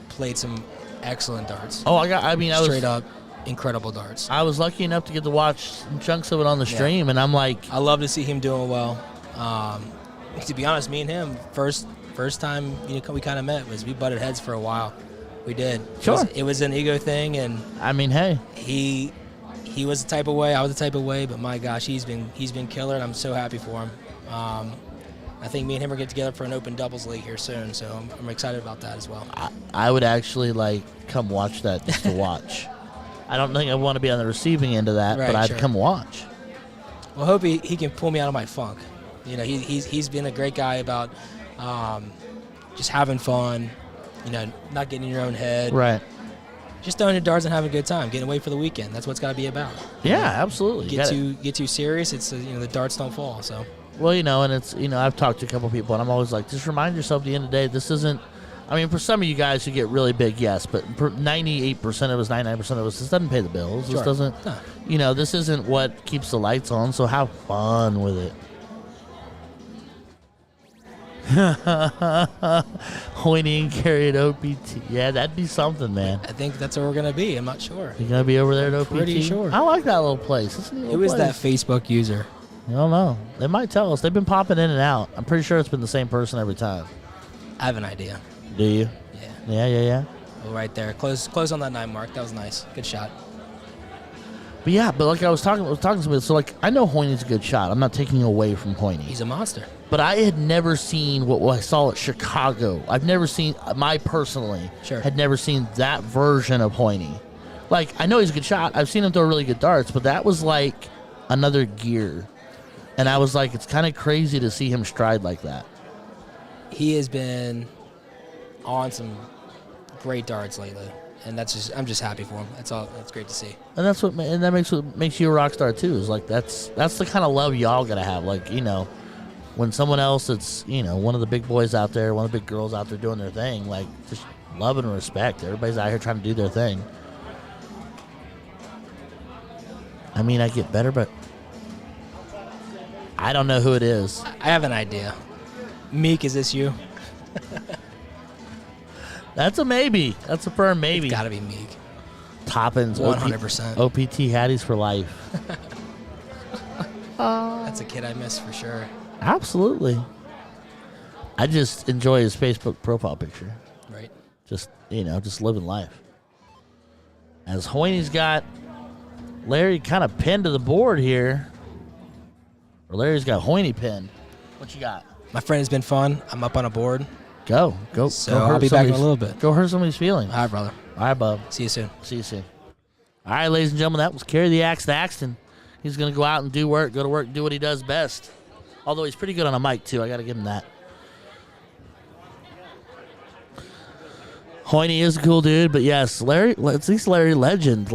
Played some excellent darts. Oh, I was straight up incredible darts. I was lucky enough to get to watch some chunks of it on the stream, and I'm like, I love to see him doing well. To be honest, me and him first time we kind of met was we butted heads for a while. We did. Sure. It was an ego thing, and I mean, hey, he was the type of way, I was the type of way, but my gosh, he's been killer, and I'm so happy for him. I think me and him are getting together for an open doubles league here soon, so I'm excited about that as well. I would actually come watch that just to watch. I don't think I want to be on the receiving end of that, Right, but I'd sure. come watch. Well, I hope he can pull me out of my funk. He's been a great guy about just having fun, not getting in your own head. Right. Just throwing your darts and having a good time, getting away for the weekend. That's what it's got to be about. Yeah, absolutely. Get too serious, it's the darts don't fall. So. Well, and it's I've talked to a couple people, and I'm always like, just remind yourself at the end of the day, this isn't. I mean, for some of you guys who get really big, yes, but 98% of us, 99% of us, this doesn't pay the bills. This doesn't, this isn't what keeps the lights on. So have fun with it. Hoiny and Carrie at OPT. Yeah, that'd be something, man. I think that's where we're gonna be. I'm not sure. You're gonna be over there at OPT. Pretty sure. I like that little place. It's a neat little Who is place. that Facebook user? I don't know. They might tell us. They've been popping in and out. I'm pretty sure it's been the same person every time. I have an idea. Do you? Yeah. Yeah. Well, right there. Close on that 9 mark. That was nice. Good shot. But like I was talking to somebody, so I know Hoyne's a good shot. I'm not taking away from Hoyne. He's a monster. But I had never seen what I saw at Chicago. I've never seen, had never seen that version of Hoyne. I know he's a good shot. I've seen him throw really good darts, but that was like another gear. And I was like, it's kind of crazy to see him stride like that. He has been on some great darts lately, and I'm just happy for him. That's all. That's great to see. And that makes you a rock star too. Is that's the kind of love y'all gotta have. When someone else that's one of the big boys out there, one of the big girls out there doing their thing, just love and respect. Everybody's out here trying to do their thing. I mean, I get better, but I don't know who it is. I have an idea. Meek, is this you? That's a maybe. That's a firm maybe. It's gotta be Meek. Toppins, 100%. OPT Hatties for life. That's a kid I miss for sure. Absolutely. I just enjoy his Facebook profile picture. Right. Just living life. As Hoyne's got Larry kind of pinned to the board here. Or Larry's got Hoyne pinned. What you got? My friend, has been fun. I'm up on a board. Go. So I'll be back in a little bit. Go hurt somebody's feelings. All right, brother. All right, bub. See you soon. All right, ladies and gentlemen, that was Carry the Axe to Axton. He's going to go out and go to work, do what he does best. Although he's pretty good on a mic, too. I got to give him that. Hoyne is a cool dude, but yes, at least Larry Legend.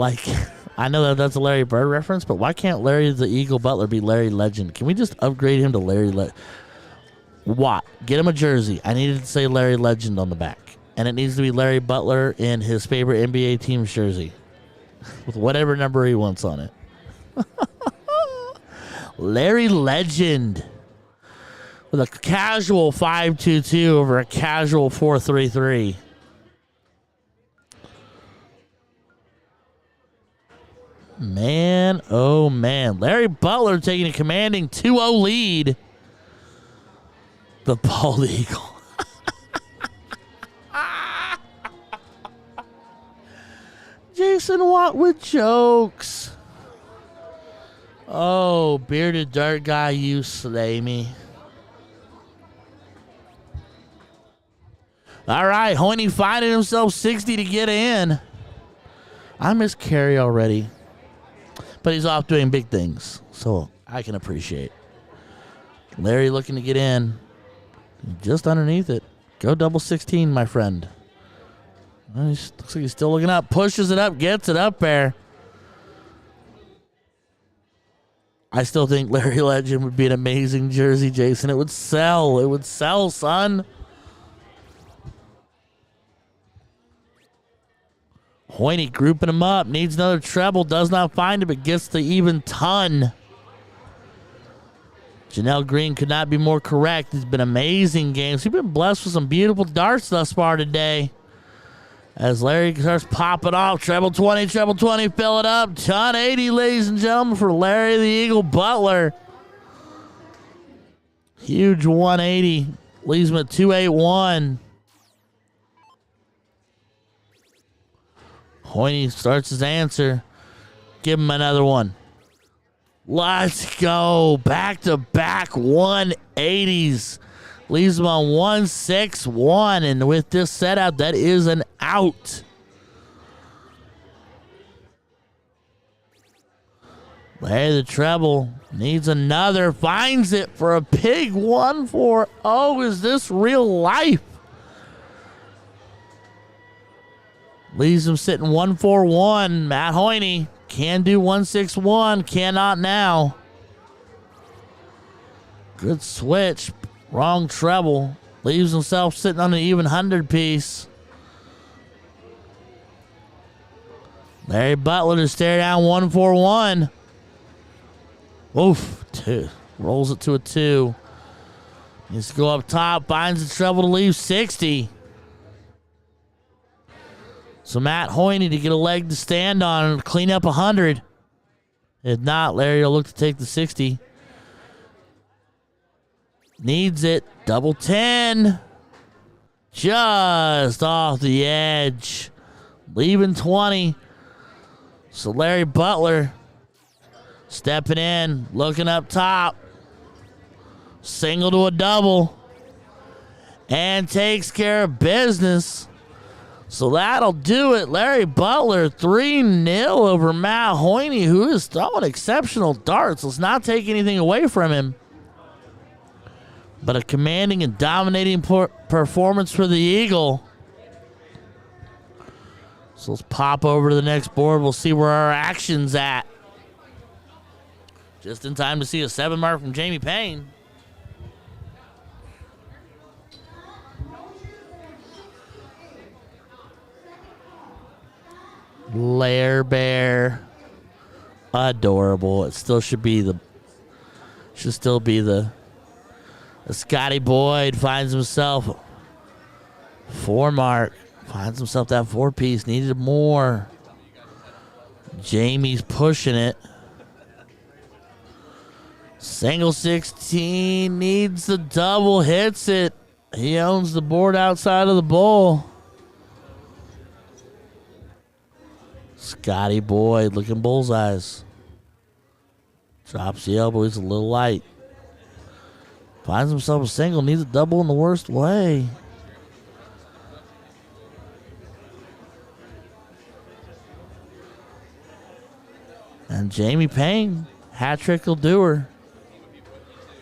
I know that's a Larry Bird reference, but why can't Larry the Eagle Butler be Larry Legend? Can we just upgrade him to Larry Legend? Watt, get him a jersey. I needed to say Larry Legend on the back. And it needs to be Larry Butler in his favorite NBA team's jersey. With whatever number he wants on it. Larry Legend. With a casual 5.22 over a casual 4.33. Man, oh man. Larry Butler taking a commanding 2-0 lead. The bald eagle. Jason Watt with jokes. Oh, bearded dirt guy, you slay me. All right, Hoyne finding himself 60 to get in. I miss Carey already. But he's off doing big things, so I can appreciate. Larry looking to get in. Just underneath it. Go double 16, my friend. Looks like he's still looking up. Pushes it up. Gets it up there. I still think Larry Legend would be an amazing jersey, Jason. It would sell. It would sell, son. Hoiny grouping him up. Needs another treble. Does not find it, but gets the even ton. Janelle Green could not be more correct. It's been amazing games. He's been blessed with some beautiful darts thus far today. As Larry starts popping off. Treble 20, fill it up. Ton 80, ladies and gentlemen, for Larry the Eagle Butler. Huge 180. Leaves him at 281. Hoiny starts his answer. Give him another one. Let's go. Back-to-back 180s. Leaves him on 161. And with this setup, that is an out. Larry the treble needs another. Finds it for a big 1-4. Oh, is this real life? Leaves him sitting 141. Matt Hoiny can do 161. Cannot now. Good switch. Wrong treble. Leaves himself sitting on an even 100 piece. Larry Butler to stare down 141. Oof. Two. Rolls it to a 2. Needs to go up top. Finds the treble to leave 60. So Matt Hoiny to get a leg to stand on and clean up 100. If not, Larry will look to take the 60. Needs it. Double 10. Just off the edge. Leaving 20. So Larry Butler stepping in, looking up top. Single to a double. And takes care of business. So that'll do it. Larry Butler 3-0 over Matt Hoiny, who is throwing exceptional darts. Let's not take anything away from him. But a commanding and dominating performance for the Eagle. So let's pop over to the next board. We'll see where our action's at. Just in time to see a 7 mark from Jamie Payne. Lair Bear. Adorable. It still should still be the Scotty Boyd finds himself 4 mark. Finds himself that 4-piece. Needed more. Jamie's pushing it. Single 16. Needs the double. Hits it. He owns the board outside of the bowl. Scotty Boyd looking bullseyes. Drops the elbow. He's a little light. Finds himself a single. Needs a double in the worst way. And Jamie Payne, hat trick will do her.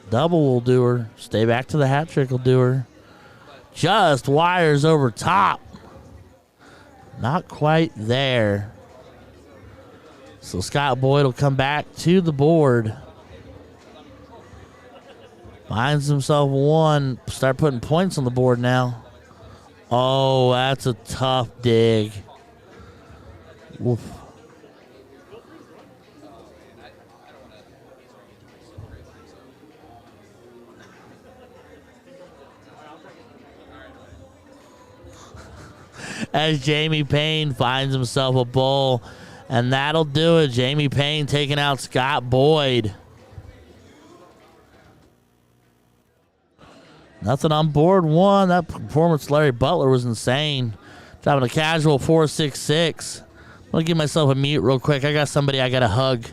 Double will do her. Stay back to the hat trick will do her. Just wires over top. Not quite there. So Scott Boyd will come back to the board. Finds himself 1. Start putting points on the board now. Oh, that's a tough dig. Oof. As Jamie Payne finds himself a bull. And that'll do it. Jamie Payne taking out Scott Boyd. Nothing on board 1. That performance, Larry Butler, was insane. Dropping a casual 4.66. I'm going to give myself a mute real quick. I got somebody I got to hug.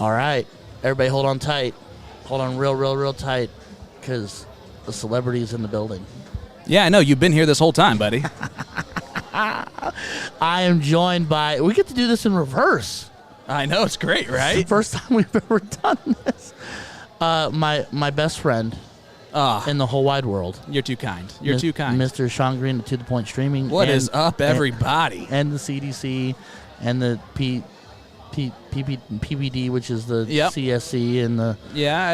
All right. Everybody hold on tight. Hold on real tight because the celebrity's in the building. Yeah, I know. You've been here this whole time, buddy. I am joined by... We get to do this in reverse. I know. It's great, It's right? the first time we've ever done this. My best friend in the whole wide world. You're too kind. You're too kind. Mr. Sean Green of To The Point Streaming. What is up, everybody? And the CDC and the PPD, which is the CSC, and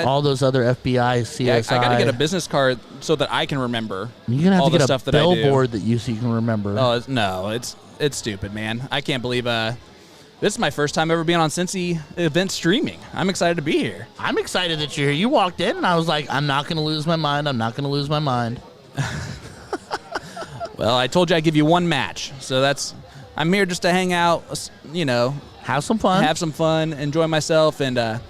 all those other FBI, CSI. Yeah, I got to get a business card so that I can remember You're gonna have all to the get stuff a that I do. billboard that you so you can remember. Oh no, it's stupid, man. I can't believe this is my first time ever being on Cincy Event Streaming. I'm excited to be here. I'm excited that you're here. You walked in, and I was like, I'm not going to lose my mind. I'm not going to lose my mind. Well, I told you I'd give you one match, so I'm here just to hang out, Have some fun, enjoy myself, and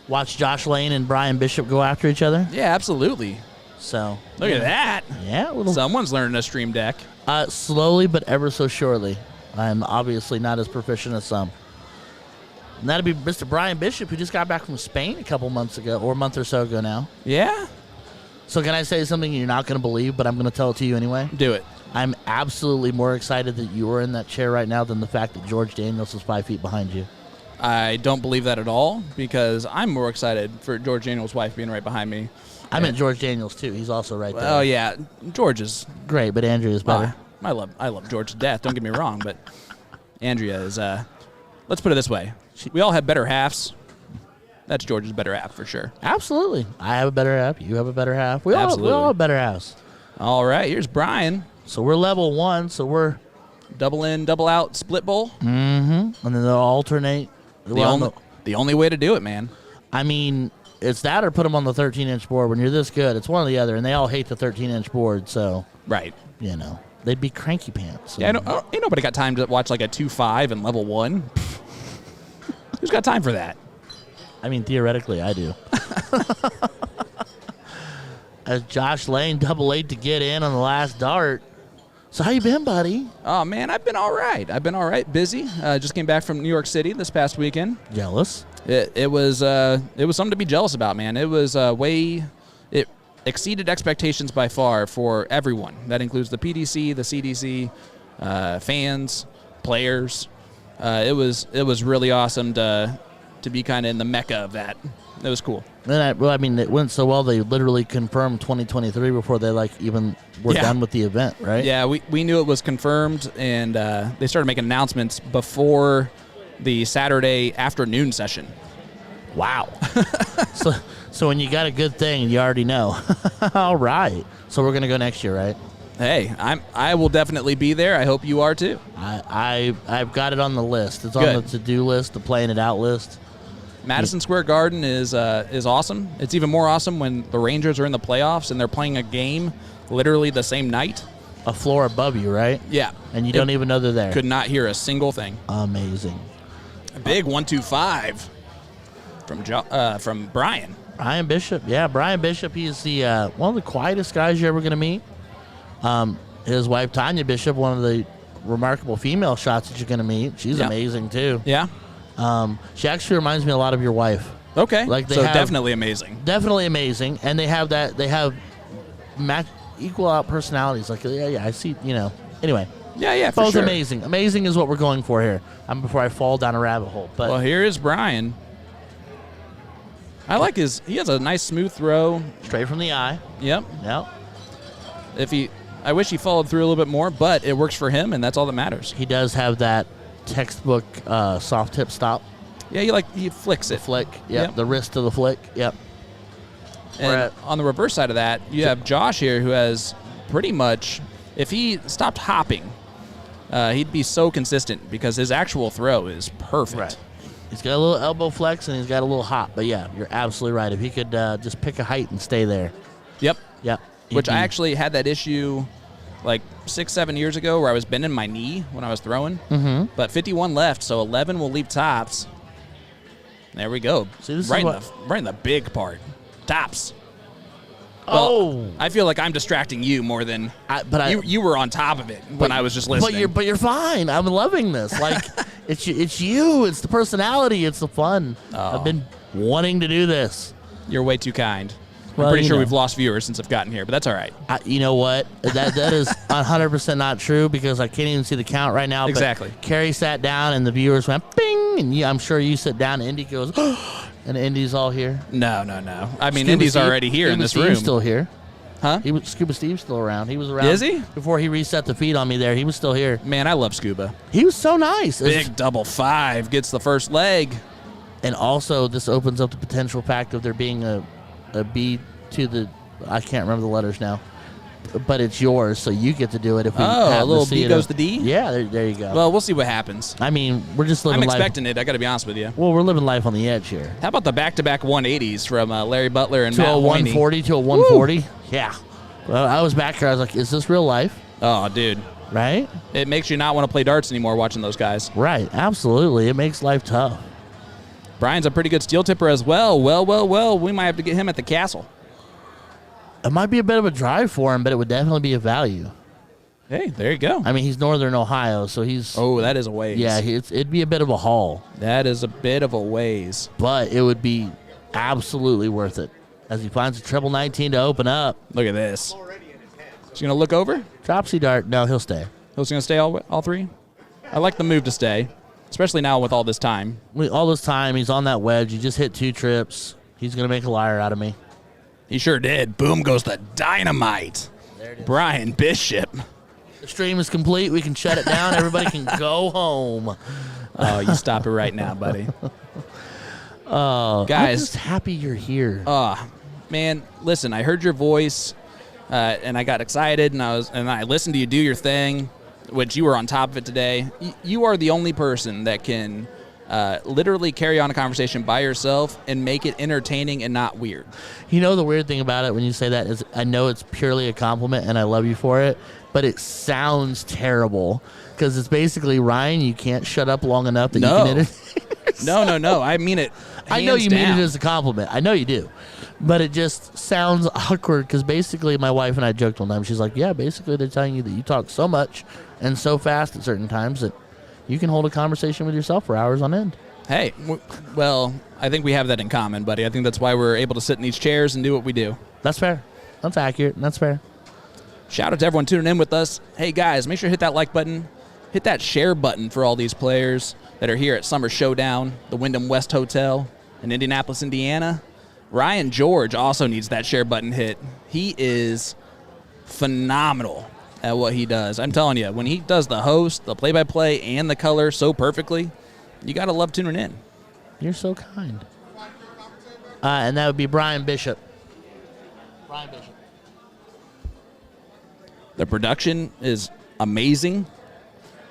watch Josh Lane and Brian Bishop go after each other. yeah, absolutely. So Look at that. Yeah, Someone's learning a stream deck. slowly but ever so surely. I'm obviously not as proficient as some. And that'd be Mr. Brian Bishop, who just got back from Spain a couple months ago, or a month or so ago now. Yeah? So can I say something you're not going to believe, but I'm going to tell it to you anyway? Do it. I'm absolutely more excited that you are in that chair right now than the fact that George Daniels is 5 feet behind you. I don't believe that at all, because I'm more excited for George Daniels' wife being right behind me. I meant George Daniels, too. He's also right there. Oh, yeah. George is Great, but Andrea is better. I love George to death. Don't get me wrong, but Andrea is. Let's put it this way: we all have better halves. That's George's better half for sure. Absolutely, I have a better half. You have a better half. We all have better halves. All right, here's Brian. So we're level 1. So we're double in, double out, split bowl. Mm-hmm. And then they'll alternate. The only way to do it, man. I mean, it's that or put them on the 13-inch board. When you're this good, it's one or the other, and they all hate the 13-inch board. So right, they'd be cranky pants. Yeah, ain't nobody got time to watch like a 2.5 and level 1. Who's got time for that? I mean, theoretically, I do. As Josh Lane double 8 to get in on the last dart. So how you been, buddy? Oh, man, I've been all right. Busy. Just came back from New York City this past weekend. Jealous? It was something to be jealous about, man. It was it exceeded expectations by far for everyone. That includes the PDC, the CDC, fans, players. It was really awesome to be kind of in the mecca of that. It was cool. And it went so well they literally confirmed 2023 before they even were done with the event, right? Yeah, we knew it was confirmed, and they started making announcements before the Saturday afternoon session. Wow. So when you got a good thing, you already know. All right. So we're gonna go next year, right? Hey, I will definitely be there. I hope you are too. I've got it on the list. It's Good. on the to-do list, the playing it out list. Madison Square Garden is awesome. It's even more awesome when the Rangers are in the playoffs and they're playing a game literally the same night. A floor above you, right? Yeah. And you don't even know they're there. Could not hear a single thing. Amazing. A big 1-2-5 from Brian. Brian Bishop. Yeah, Brian Bishop. He's the one of the quietest guys you're ever going to meet. His wife, Tanya Bishop, one of the remarkable female shots that you're going to meet. She's amazing, too. Yeah. She actually reminds me a lot of your wife. Okay. Definitely amazing. Definitely amazing. And they have equal out personalities. I see, Anyway. Yeah, for both sure. amazing. Amazing is what we're going for here. Before I fall down a rabbit hole. But well, here is Brian. I like he has a nice smooth throw. Straight from the eye. Yep. Yep. I wish he followed through a little bit more, but it works for him, and that's all that matters. He does have that textbook soft tip stop. Yeah, he flicks it. Flick. Yep. The wrist to the flick. Yep. And on the reverse side of that, you have Josh here who has pretty much, if he stopped hopping, he'd be so consistent because his actual throw is perfect. Right. He's got a little elbow flex and he's got a little hop. But, yeah, you're absolutely right. If he could just pick a height and stay there. Yep. Yep. Which I actually had that issue 6-7 years ago where I was bending my knee when I was throwing. Mm-hmm. But 51 left, so 11 will leave tops. There we go. See, this right is in the big part. Tops. Oh. I feel like I'm distracting you more than you were on top of it when I was just listening. But you're fine. I'm loving this. Like, it's you. It's the personality. It's the fun. Oh. I've been wanting to do this. You're way too kind. Well, I'm pretty sure know. we've lost viewers since I've gotten here, but that's all right. You know what? That is 100% not true because I can't even see the count right now. Exactly. But Carrie sat down and the viewers went bing, and I'm sure you sit down and Indy goes, and Indy's all here. No. I mean, Indy's already here in this room. Steve's still here. Huh? Scuba Steve's still around. He was around. Is he? Before he reset the feed on me there. He was still here. Man, I love Scuba. He was so nice. Big double 5 gets the first leg. And also, this opens up the potential fact of there being a B to the, I can't remember the letters now, but it's yours, so you get to do it if we a little B goes to D? Yeah, there you go. Well, we'll see what happens. I mean, we're just living I'm life. expecting it. I got to be honest with you. Well, we're living life on the edge here. How about the back-to-back 180s from Larry Butler and To Matt a Hoiny? 140 to a 140? Woo! Yeah. Well, I was back here. I was like, is this real life? Oh, dude. Right? It makes you not want to play darts anymore watching those guys. Right. Absolutely. It makes life tough. Brian's a pretty good steel tipper as well. Well, we might have to get him at the castle. It might be a bit of a drive for him, but it would definitely be a value. Hey, there you go. I mean, he's Northern Ohio, so he's... Oh, that is a ways. Yeah, it'd be a bit of a haul. That is a bit of a ways. But it would be absolutely worth it as he finds a triple 19 to open up. Look at this. He's going to look over? Dropsy dart. No, he'll stay. He's going to stay all three? I like the move to stay, especially now with all this time. All this time, he's on that wedge. He just hit 2 trips. He's going to make a liar out of me. He sure did. Boom goes the dynamite. There it is. Brian Bishop. The stream is complete. We can shut it down. Everybody can go home. Oh, you stop it right now, buddy. Guys, I'm just happy you're here. Man, listen, I heard your voice, and I got excited, and I listened to you do your thing, which you were on top of it today. You are the only person that can literally carry on a conversation by yourself and make it entertaining and not weird. You know, the weird thing about it when you say that is I know it's purely a compliment, and I love you for it, but it sounds terrible because it's basically, Ryan, you can't shut up long enough that you can entertain. No. I mean it. I know you mean down. it as a compliment. I know you do. But it just sounds awkward because basically my wife and I joked one time. She's like, yeah, basically they're telling you that you talk so much and so fast at certain times that you can hold a conversation with yourself for hours on end. Hey, well, I think we have that in common, buddy. I think that's why we're able to sit in these chairs and do what we do. That's fair. That's accurate. That's fair. Shout out to everyone tuning in with us. Hey, guys, make sure to hit that like button. Hit that share button for all these players that are here at Summer Showdown, the Wyndham West Hotel in Indianapolis, Indiana. Ryan George also needs that share button hit. He is phenomenal at what he does. I'm telling you, when he does the host, the play-by-play, and the color so perfectly, you got to love tuning in. You're so kind. And that would be Brian Bishop. Brian Bishop. The production is amazing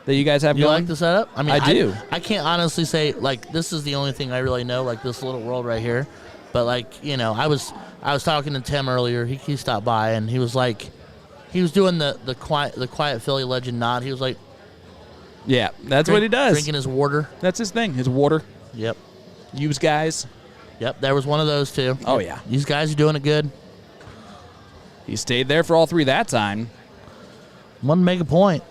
that you guys have You going. like the setup? I mean, I do. I can't honestly say, like, this is the only thing I really know, like, this little world right here. But, like, you know, I was talking to Tim earlier. He stopped by, and he was like, he was doing the quiet Philly legend nod. He was like, Yeah, that's what he does. Drinking his water. That's his thing, his water. Yep. Use guys. Yep, there was one of those, too. Oh, yeah. These guys are doing it good. He stayed there for all 3 that time. Want to make a point.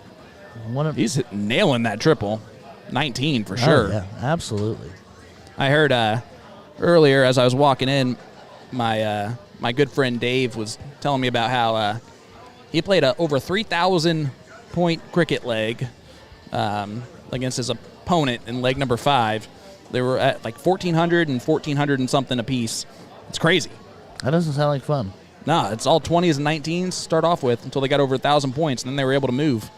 He's nailing that triple. 19 for sure. Oh, yeah, absolutely. I heard earlier as I was walking in, my good friend Dave was telling me about how he played a over 3,000 point cricket leg against his opponent in leg number 5. They were at like 1,400 and 1,400 and something apiece. It's crazy. That doesn't sound like fun. No, it's all 20s and 19s to start off with until they got over 1,000 points, and then they were able to move.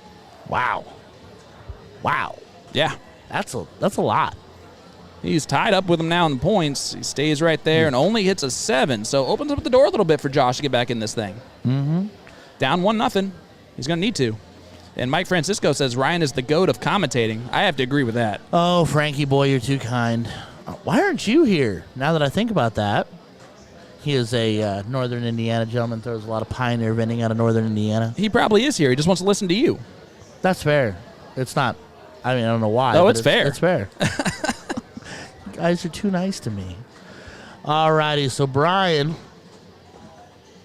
Wow. Yeah. That's a lot. He's tied up with him now in the points. He stays right there and only hits a 7, so opens up the door a little bit for Josh to get back in this thing. Mm-hmm. Down 1-0. He's going to need to. And Mike Francisco says Ryan is the GOAT of commentating. I have to agree with that. Oh, Frankie boy, you're too kind. Why aren't you here? Now that I think about that, he is a Northern Indiana gentleman. Throws a lot of Pioneer vending out of Northern Indiana. He probably is here. He just wants to listen to you. That's fair. It's not. I mean, I don't know why. No, but it's fair. It's fair. You guys are too nice to me. All righty, so Brian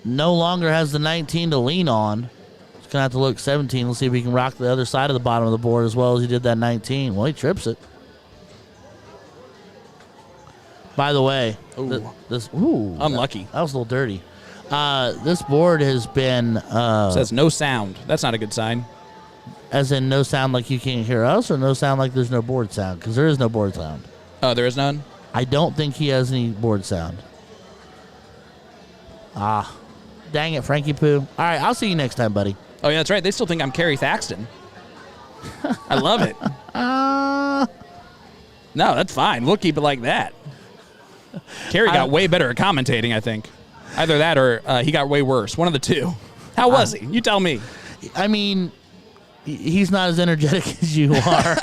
no longer has the 19 to lean on. He's going to have to look 17. Let's see if he can rock the other side of the bottom of the board as well as he did that 19. Well, he trips it. By the way, unlucky. That was a little dirty. This board has been... says no sound. That's not a good sign. As in no sound like you can't hear us, or no sound like there's no board sound? Because there is no board sound. Oh, there is none? I don't think he has any board sound. Dang it, Frankie Poo. All right, I'll see you next time, buddy. Oh, yeah, that's right. They still think I'm Kerry Thaxton. I love it. No, that's fine. We'll keep it like that. Kerry got way better at commentating, I think. Either that or he got way worse. One of the two. How was he? You tell me. I mean, he's not as energetic as you are.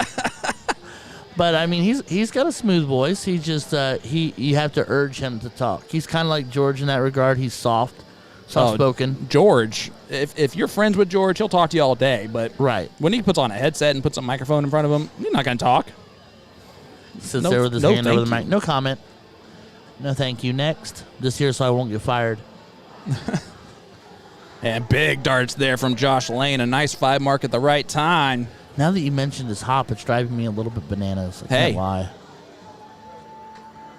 But, I mean, he's got a smooth voice. He just, you have to urge him to talk. He's kind of like George in that regard. He's soft-spoken. George, if you're friends with George, he'll talk to you all day. But right. When he puts on a headset and puts a microphone in front of him, he's not going to talk. Sits there with his hand over the mic. No comment. No thank you. Next. Just here so I won't get fired. And big darts there from Josh Lane. A nice 5 mark at the right time. Now that you mentioned his hop, it's driving me a little bit bananas. I can't lie.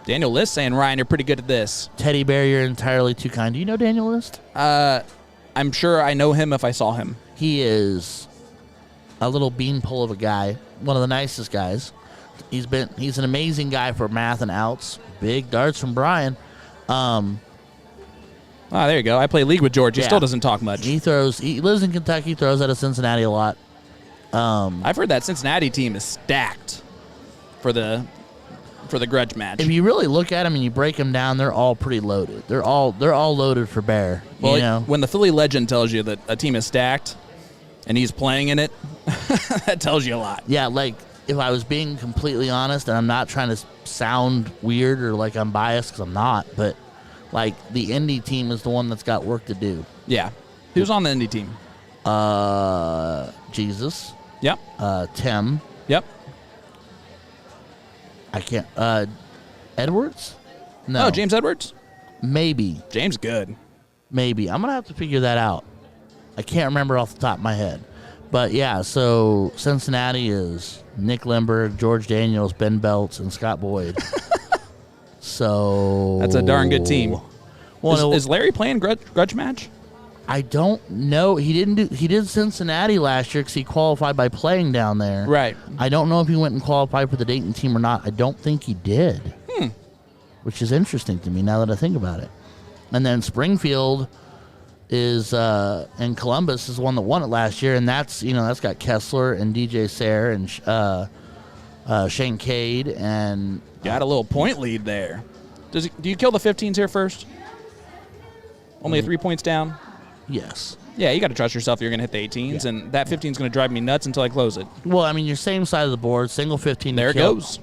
Daniel List saying, Ryan, you're pretty good at this. Teddy Bear, you're entirely too kind. Do you know Daniel List? I'm sure I know him if I saw him. He is a little beanpole of a guy. One of the nicest guys. He's an amazing guy for math and outs. Big darts from Brian. There you go. I play league with George. He still doesn't talk much. He lives in Kentucky, throws out of Cincinnati a lot. I've heard that Cincinnati team is stacked for the grudge match. If you really look at them and you break them down, they're all pretty loaded. They're all loaded for bear. Well, you know? When the Philly legend tells you that a team is stacked and he's playing in it, that tells you a lot. Yeah, like if I was being completely honest, and I'm not trying to sound weird or like I'm biased because I'm not, but like the Indy team is the one that's got work to do. Yeah. Who's on the Indy team? Jesus. Yep. Tim. Yep. I can't. Edwards? No. Oh, James Edwards? Maybe. James good. Maybe. I'm going to have to figure that out. I can't remember off the top of my head. But, yeah, so Cincinnati is Nick Lindbergh, George Daniels, Ben Belts, and Scott Boyd. So that's a darn good team. Well, is Larry playing grudge match? I don't know. He did Cincinnati last year because he qualified by playing down there. Right. I don't know if he went and qualified for the Dayton team or not. I don't think he did. Which is interesting to me now that I think about it. And then Springfield is and Columbus is the one that won it last year, and that's got Kessler and DJ Sayre and Shane Cade and got a little point lead there. Do you kill the 15s here first? Only 3 points down. Yes. Yeah, you got to trust yourself. You're going to hit the 18s, and that 15 is going to drive me nuts until I close it. Well, I mean, you're same side of the board, single 15. There it goes.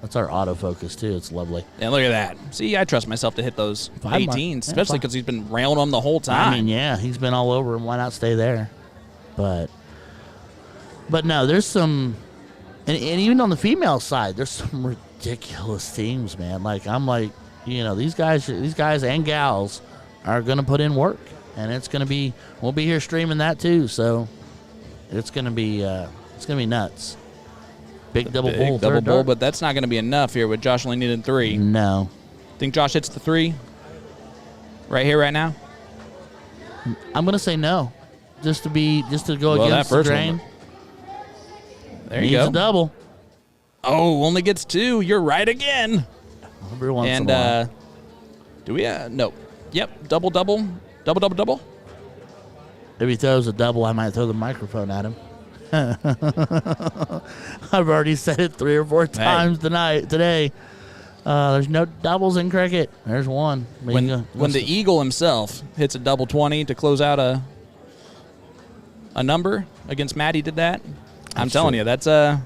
That's our autofocus too. It's lovely. And look at that. See, I trust myself to hit those 18s, especially because he's been railing them the whole time. I mean, yeah, he's been all over him. Why not stay there? But no, there's some, and even on the female side, there's some ridiculous teams, man. Like these guys and gals are gonna put in work, and it's gonna be. We'll be here streaming that too, so it's gonna be nuts. Big double bowl, but that's not going to be enough here with Josh only needing 3. No. Think Josh hits the 3 right here, right now? I'm going to say no, just to go against the grain. There you go. Needs a double. Oh, only gets 2. You're right again. Every once in a while. Do we? No. Yep. Double. If he throws a double, I might throw the microphone at him. I've already said it 3 or 4 times today. There's no doubles in cricket. There's one. When the Eagle himself hits a double 20 to close out a number against Matt, he did that. I'm telling you, that's it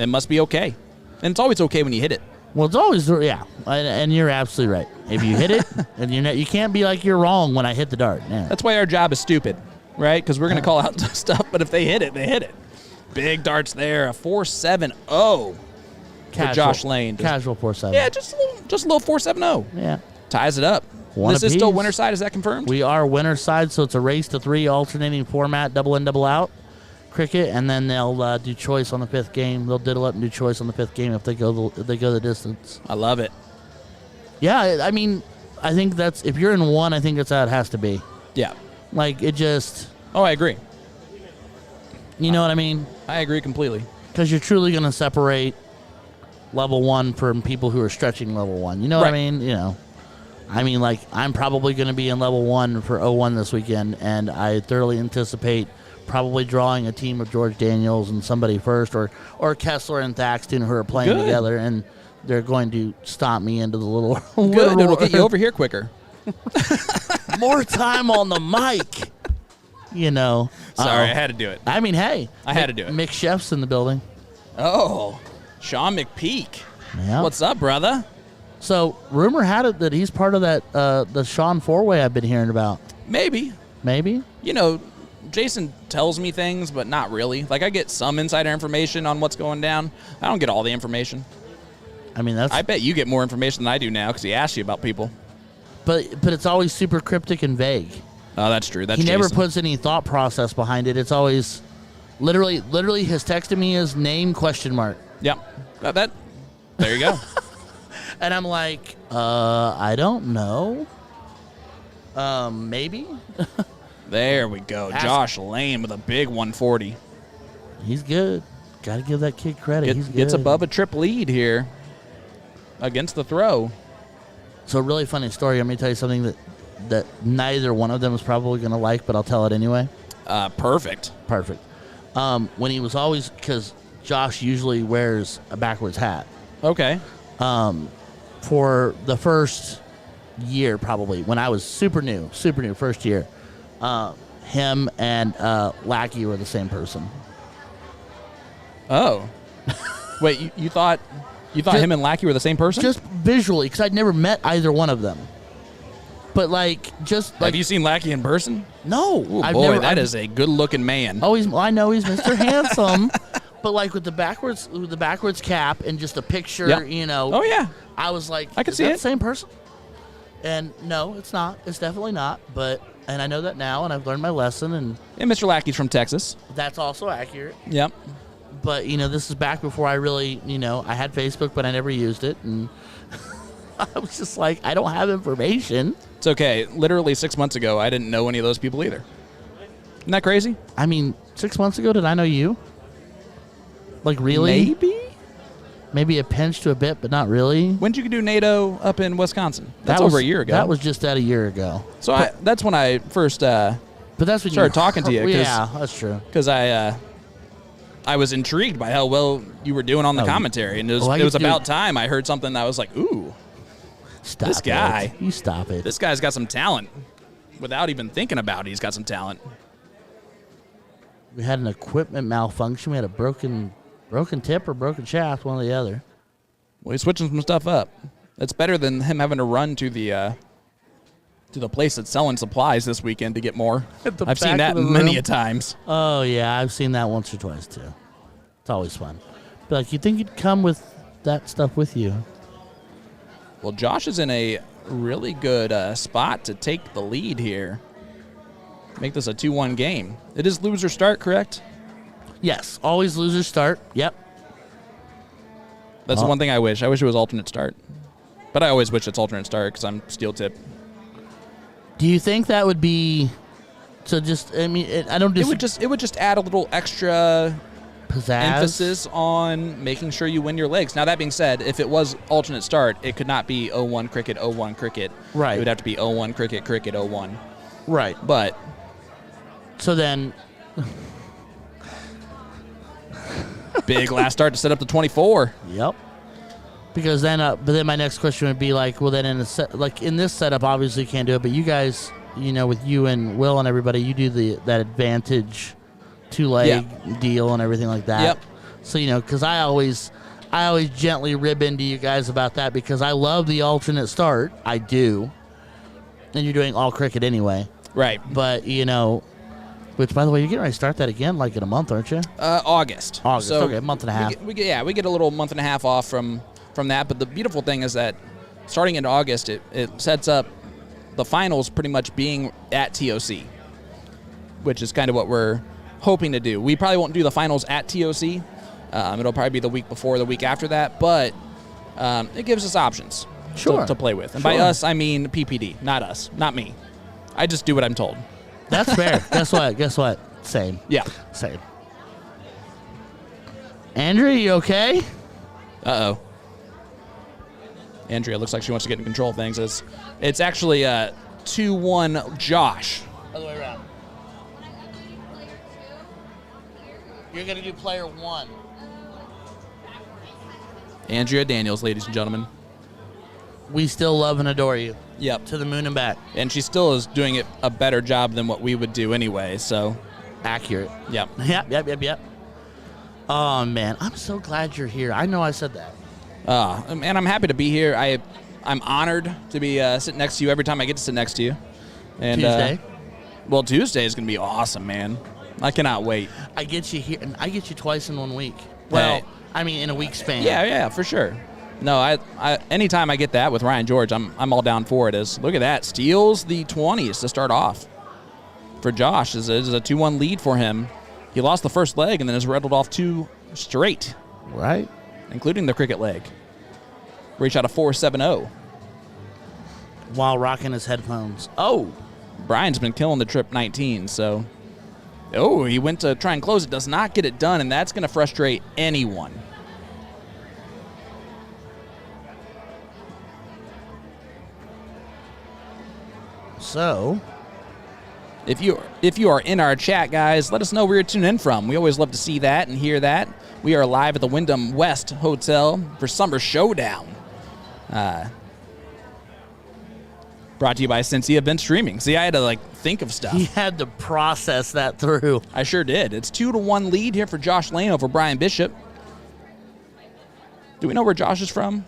must be okay. And it's always okay when you hit it. Well, it's always, yeah, and you're absolutely right. If you hit it, and you can't be like you're wrong when I hit the dart. Yeah. That's why our job is stupid. Right? Because we're going to call out stuff, but if they hit it, they hit it. Big darts there. A 4.70 for Josh Lane. Casual 4.7. Yeah, just a little 4.70. Yeah. Ties it up. One This is still apiece. winner side. Is that confirmed? We are winner side, so it's a race to 3 alternating format, double in, double out cricket, and then they'll do choice on the 5th game. They'll diddle up and do choice on the 5th game if they go the distance. I love it. Yeah, I mean, I think that's if you're in 1, I think that's how it has to be. Yeah. Like it just. Oh, I agree. You know what I mean? I agree completely. Because you're truly going to separate level 1 from people who are stretching level 1. You know what I mean? You know. I mean, like, I'm probably going to be in level 1 for 01 this weekend, and I thoroughly anticipate probably drawing a team of George Daniels and somebody first, or Kessler and Thaxton who are playing together, and they're going to stomp me into the little... Good. It'll get you over here quicker. More time on the mic. You know. Sorry, I had to do it. I mean, hey. I had to do it. Mick Chef's in the building. Oh, Sean McPeak. Yeah. What's up, brother? So, rumor had it that he's part of that the Sean four-way I've been hearing about. Maybe. Maybe? You know, Jason tells me things, but not really. Like, I get some insider information on what's going down. I don't get all the information. I mean, that's... I bet you get more information than I do now because he asks you about people. But it's always super cryptic and vague. Oh, that's true. That's He never Jason. puts any thought process behind it. It's always... Literally, his text to me is name question mark. Yep. There you go. And I'm like, I don't know. Maybe? There we go. Josh Lane with a big 140. He's good. Got to give that kid credit. He's good. Gets above a trip lead here against the throw. So, a really funny story. Let me tell you something that neither one of them is probably going to like, but I'll tell it anyway. Perfect. Perfect. When he was always... Because Josh usually wears a backwards hat. Okay. For the first year, probably, when I was super new, first year, him and Lackey were the same person. Oh. Wait, you thought him and Lackey were the same person? Just visually, because I'd never met either one of them. But, Have you seen Lackey in person? No. Ooh, that is a good-looking man. Oh, I know he's Mr. Handsome. But, with the backwards cap and just a picture, you know. Oh, yeah. I was like, I can is see that it. the same person? And no, it's not. It's definitely not. And I know that now, and I've learned my lesson, and And Mr. Lackey's from Texas. that's also accurate. Yep. But, this is back before I really, I had Facebook, but I never used it. And I was just like, I don't have information. It's okay. Literally 6 months ago, I didn't know any of those people either. Isn't that crazy? I mean, 6 months ago, did I know you? Like, really? Maybe a pinch to a bit, but not really. When did you do NATO up in Wisconsin? That's over a year ago. That was just a year ago. So that's when I first But that's when started talking to you. Yeah, that's true. Because I was intrigued by how well you were doing on the commentary. And it was about time I heard something that I was like, ooh, stop this guy. You stop it. This guy's got some talent. Without even thinking about it, he's got some talent. We had an equipment malfunction. We had a broken tip or broken shaft, one or the other. Well, he's switching some stuff up. It's better than him having to run to the place that's selling supplies this weekend to get more. I've seen that many a times. Oh, yeah, I've seen that once or twice, too. It's always fun. But, you'd think you'd come with that stuff with you. Well, Josh is in a really good spot to take the lead here. Make this a 2-1 game. It is loser start, correct? Yes, always loser start. Yep. That's the one thing I wish. I wish it was alternate start. But I always wish it's alternate start because I'm steel tip. Do you think that would be... So I don't... It would just add a little extra pizzazz? emphasis on making sure you win your legs. Now, that being said, if it was alternate start, it could not be 0-1 cricket, 0-1 cricket. Right. It would have to be 0-1 cricket, cricket, 0-1. Right. But... So then... Big last start to set up the 24. Yep. Because then, but then my next question would be well, then in this setup, obviously you can't do it. But you guys, with you and Will and everybody, you do that advantage 2-leg deal and everything like that. Yep. So because I always gently rib into you guys about that because I love the alternate start. I do. And you're doing all cricket anyway. Right. But which, by the way, you're getting ready to start that again, in a month, aren't you? August. So okay, a month and a half. We get a little month and a half off from that. But the beautiful thing is that starting in August, it sets up the finals pretty much being at TOC, which is kind of what we're hoping to do. We probably won't do the finals at TOC. It'll probably be the week before, the week after that, but it gives us options to play with. And by us, I mean PPD, not us, not me. I just do what I'm told. That's fair. Guess what? Same. Yeah. Same. Andrea, you okay? Uh-oh. Andrea looks like she wants to get in control of things. It's actually 2-1 Josh. Other way around. You're going to do player 1. Andrea Daniels, ladies and gentlemen. We still love and adore you. Yep. To the moon and back. And she still is doing it a better job than what we would do anyway, so. Accurate. Yep. Yep. Oh, man. I'm so glad you're here. I know I said that. And I'm happy to be here. I'm honored to be sitting next to you every time I get to sit next to you. And, Tuesday? Well, Tuesday is going to be awesome, man. I cannot wait. I get you here, and I get you twice in 1 week. Well, Hey. I mean, in a week span. Yeah, for sure. No, I anytime I get that with Ryan George, I'm all down for it. Look at that. Steals the 20s to start off. For Josh, is a 2-1 lead for him. He lost the first leg and then has rattled off 2 straight. Right. Including the cricket leg, where he shot a 4.70. While rocking his headphones. Oh. Brian's been killing the trip 19, so. Oh, he went to try and close it, does not get it done, and that's going to frustrate anyone. So, if you are in our chat, guys, let us know where you're tuning in from. We always love to see that and hear that. We are live at the Wyndham West Hotel for Summer Showdown. Brought to you by Cincy Event Streaming. See, I had to think of stuff. he had to process that through. I sure did. It's 2-1 lead here for Josh Lane over Brian Bishop. Do we know where Josh is from?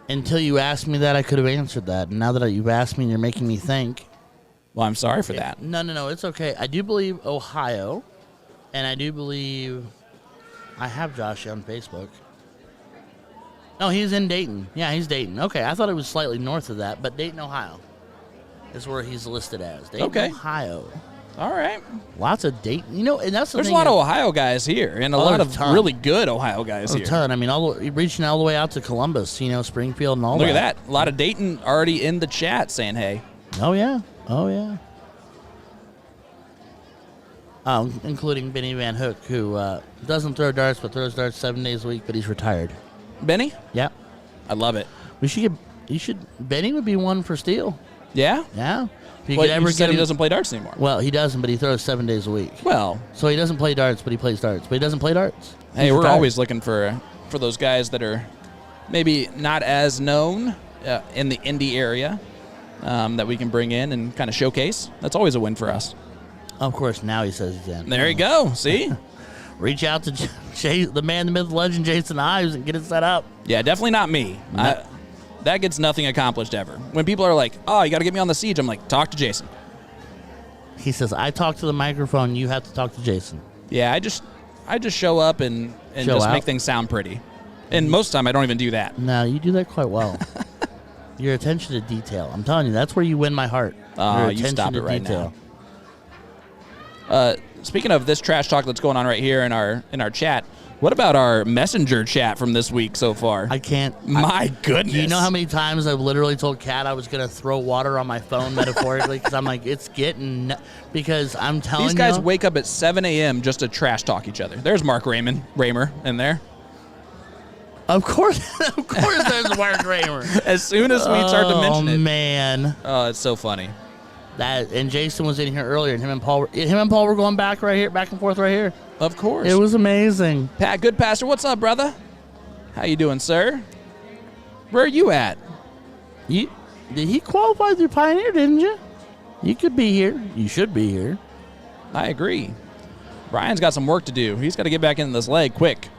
Until you asked me that, I could have answered that. And now that you've asked me, and you're making me think. Well, I'm sorry for that. No, it's okay. I do believe Ohio, and I do believe I have Josh on Facebook. No, he's in Dayton. Yeah, he's Dayton. Okay, I thought it was slightly north of that, but Dayton, Ohio is where he's listed as. Dayton, Okay. Ohio. All right. Lots of Dayton. And that's the There's thing. a lot of Ohio guys here, and a lot there's of a ton. really good Ohio guys a here. ton. I mean, reaching all the way out to Columbus, Springfield and all Look that. at that. A lot of Dayton already in the chat saying, hey. Oh, yeah. Including Benny Van Hook, who doesn't throw darts, but throws darts 7 days a week, but he's retired. Benny? Yeah. I love it. Benny would be one for steel. Yeah? Yeah. If you Well, could ever you said get he him, doesn't play darts anymore. well, he doesn't, but he throws 7 days a week. Well, So he doesn't play darts, but he plays darts. But he doesn't play darts. hey, He's we're retired. always looking for those guys that are maybe not as known in the indie area that we can bring in and kind of showcase. That's always a win for us. Of course, now he says he's in. There you go. See? Reach out to the man, the myth, the legend, Jason Ives, and get it set up. Yeah, definitely not me. That gets nothing accomplished ever. When people are like, oh, you got to get me on the siege, I'm like, talk to Jason. He says, I talk to the microphone, you have to talk to Jason. Yeah, I just show up and Show just out. make things sound pretty. And most of the time, I don't even do that. No, you do that quite well. Your attention to detail. I'm telling you, that's where you win my heart. Oh, Your you attention stop to it right detail. now. Speaking of this trash talk that's going on right here in our chat, what about our messenger chat from this week so far? I can't. My goodness. Do you know how many times I've literally told Kat I was going to throw water on my phone metaphorically? Because I'm like, it's getting... Because I'm telling you... These guys wake up at 7 a.m. just to trash talk each other. There's Mark Raymer in there. Of course there's Mark Raymer. As soon as we start to mention it. Oh, man. Oh, it's so funny. And Jason was in here earlier, and him and Paul were going back and forth right here. Of course. It was amazing. Pat, good pastor, what's up, brother? How you doing, sir? Where are you at? Did he qualify through Pioneer, didn't you? You could be here. You should be here. I agree. Brian's got some work to do. He's got to get back into this leg quick,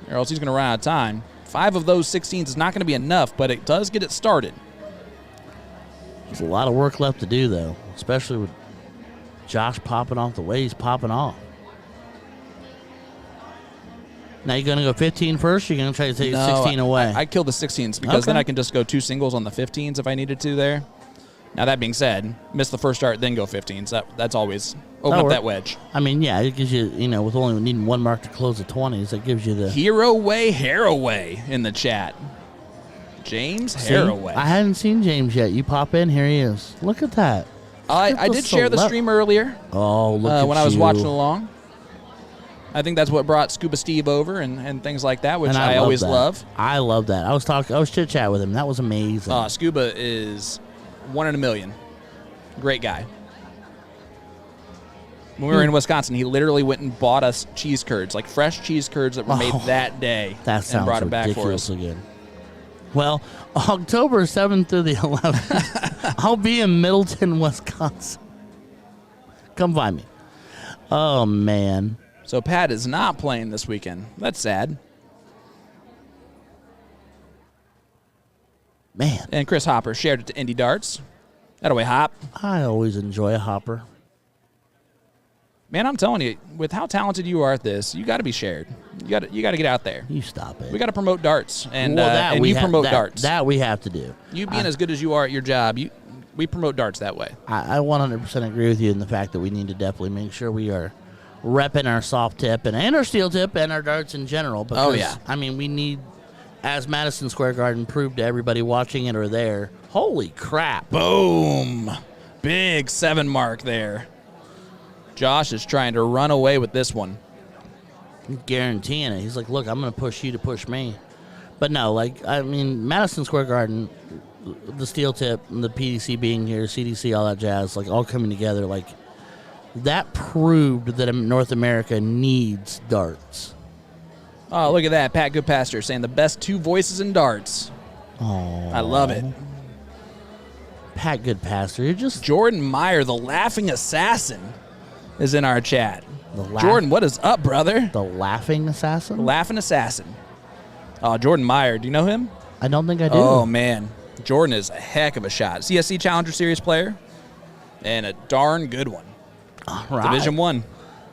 or else he's going to run out of time. 5 of those 16s is not going to be enough, but it does get it started. There's a lot of work left to do, though, especially with Josh popping off the way he's popping off. Now you're going to go 15 first, or you're going to try to take No, 16 away? I kill the 16s because then Okay. I can just go 2 singles on the 15s if I needed to there. Now, that being said, miss the first dart, then go 15s. That's always open up that wedge. I mean, yeah, it gives you, with only needing 1 mark to close the 20s, that gives you the... Hero Way, Haraway in the chat. James Haraway. I hadn't seen James yet. You pop in, here he is. Look at that. I did share the stream earlier Oh, look at when I was watching you. along. I think that's what brought Scuba Steve over and things like that, which And I always that. love. I love that. I was chit-chat with him. That was amazing. Scuba is 1 in a million. Great guy. When we were in Wisconsin, he literally went and bought us cheese curds, like fresh cheese curds that were made that day, That sounds and brought them back for us. ridiculously good. Well, October 7th through the 11th, I'll be in Middleton, Wisconsin. Come find me. Oh, man. So Pat is not playing this weekend. That's sad. Man, And Chris Hopper shared it to Indy Darts. That away, Hop. I always enjoy a hopper. Man, I'm telling you, with how talented you are at this, you got to be shared. You got to get out there. You stop it. We got to promote darts, and Well, and you promote darts. That we have to do. You being as good as you are at your job, we promote darts that way. I 100% agree with you in the fact that we need to definitely make sure we are repping our soft tip and our steel tip and our darts in general. Because, Oh, yeah. I mean, we need, as Madison Square Garden proved to everybody watching it or there, holy crap. Boom. Big 7 mark there. Josh is trying to run away with this one. I'm guaranteeing it. He's like, look, I'm going to push you to push me. But no, Madison Square Garden, the steel tip, and the PDC being here, CDC, all that jazz, all coming together, that proved that North America needs darts. Oh, look at that. Pat Goodpaster saying the best 2 voices in darts. Oh, I love it. Pat Goodpaster, you're just Jordan Meyer, the laughing assassin, is in our chat. the Jordan, what is up, brother? the laughing assassin. Laughing assassin. Oh, Jordan Meyer. Do you know him? I don't think I do. Oh, man. Jordan is a heck of a shot. CSC Challenger Series player and a darn good one. All right. Division 1.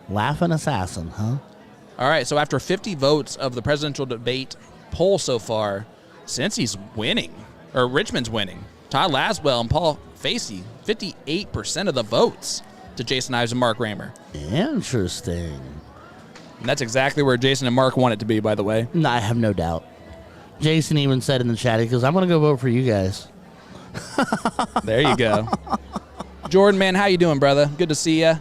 Laughing assassin, huh? All right, so after 50 votes of the presidential debate poll so far, since he's winning, or Richmond's winning, Todd Laswell and Paul Facey, 58% of the votes to Jason Ives and Mark Raymer. Interesting. And that's exactly where Jason and Mark want it to be, by the way. No, I have no doubt. Jason even said in the chat, he goes, I'm going to go vote for you guys. There you go. Jordan, man, how you doing, brother? Good to see you.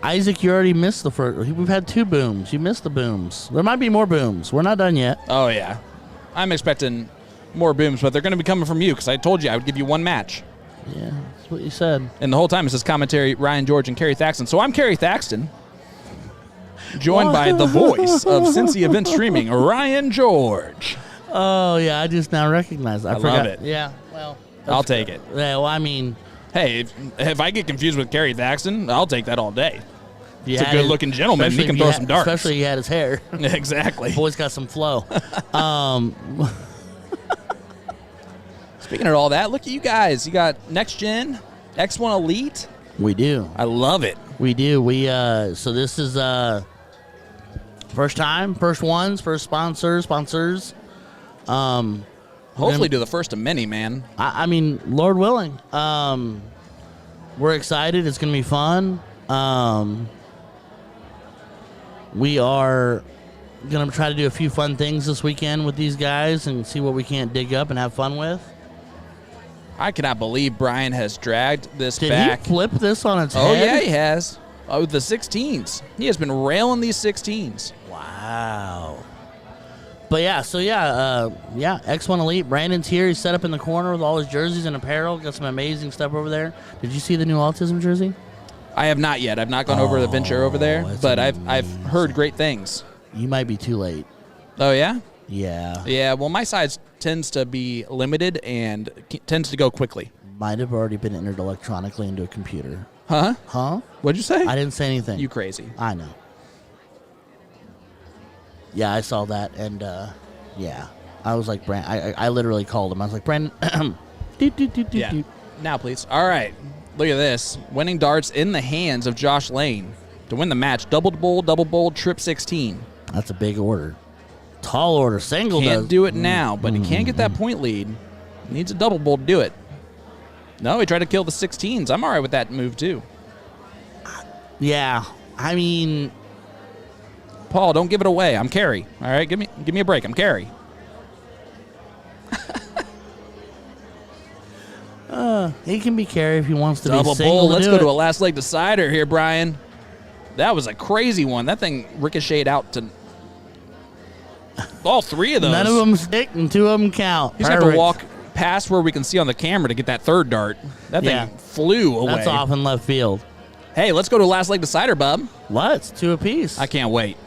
Isaac, you already missed the first. We've had 2 booms. You missed the booms. There might be more booms. We're not done yet. Oh, yeah. I'm expecting more booms, but they're going to be coming from you because I told you I would give you 1 match. Yeah, that's what you said. And the whole time it says commentary, Ryan George and Kerry Thaxton. So I'm Kerry Thaxton, joined by the voice of Cincy Event Streaming, Ryan George. Oh, yeah, I just now recognize it. I forgot. love it. Yeah, well. I'll take it. Yeah, well, I mean. Hey, if I get confused with Kerry Thaxton, I'll take that all day. He's a good-looking gentleman. He can throw some darts. Especially he had his hair. Exactly. Boy's got some flow. Speaking of all that, look at you guys. You got Next Gen, X1 Elite. We do. I love it. We do. So this is first time, first ones, first sponsors. Hopefully do the first of many, man. I mean, Lord willing. We're excited. It's going to be fun. We are going to try to do a few fun things this weekend with these guys and see what we can't dig up and have fun with. I cannot believe Brian has dragged this Did back. he flip this on its Oh, head? yeah, he has. Oh, the 16s. He has been railing these 16s. Wow. But yeah, X1 Elite. Brandon's here. He's set up in the corner with all his jerseys and apparel. Got some amazing stuff over there. Did you see the new Autism jersey? I have not yet. I've not gone over the venture over there, that's but I've heard great things. You might be too late. Oh, yeah? Yeah. Yeah, well, my size tends to be limited and tends to go quickly. Might have already been entered electronically into a computer. Huh? Huh? What'd you say? I didn't say anything. You crazy. I know. Yeah, I saw that, and yeah. I was like, I literally called him. I was like, Brandon, Yeah. Now, please. All right. Look at this. Winning darts in the hands of Josh Lane. to win the match. Double bowl, trip 16. That's a big order. Tall order. Single Can't do it now, but he can't get that point lead. Needs a double bowl to do it. No, he tried to kill the 16s. I'm all right with that move, too. Yeah. I mean, Paul, don't give it away. I'm carry. All right, give me a break. I'm carry. he can be carry if he wants to Double be single. bowl. Let's do go it. to a last leg decider here, Brian. That was a crazy one. That thing ricocheted out to all three of those. None of them stick and 2 of them count. He's going to have to walk past where we can see on the camera to get that third dart. That thing flew away. That's off in left field. Hey, let's go to last leg decider, bub. Let's. 2 apiece. I can't wait.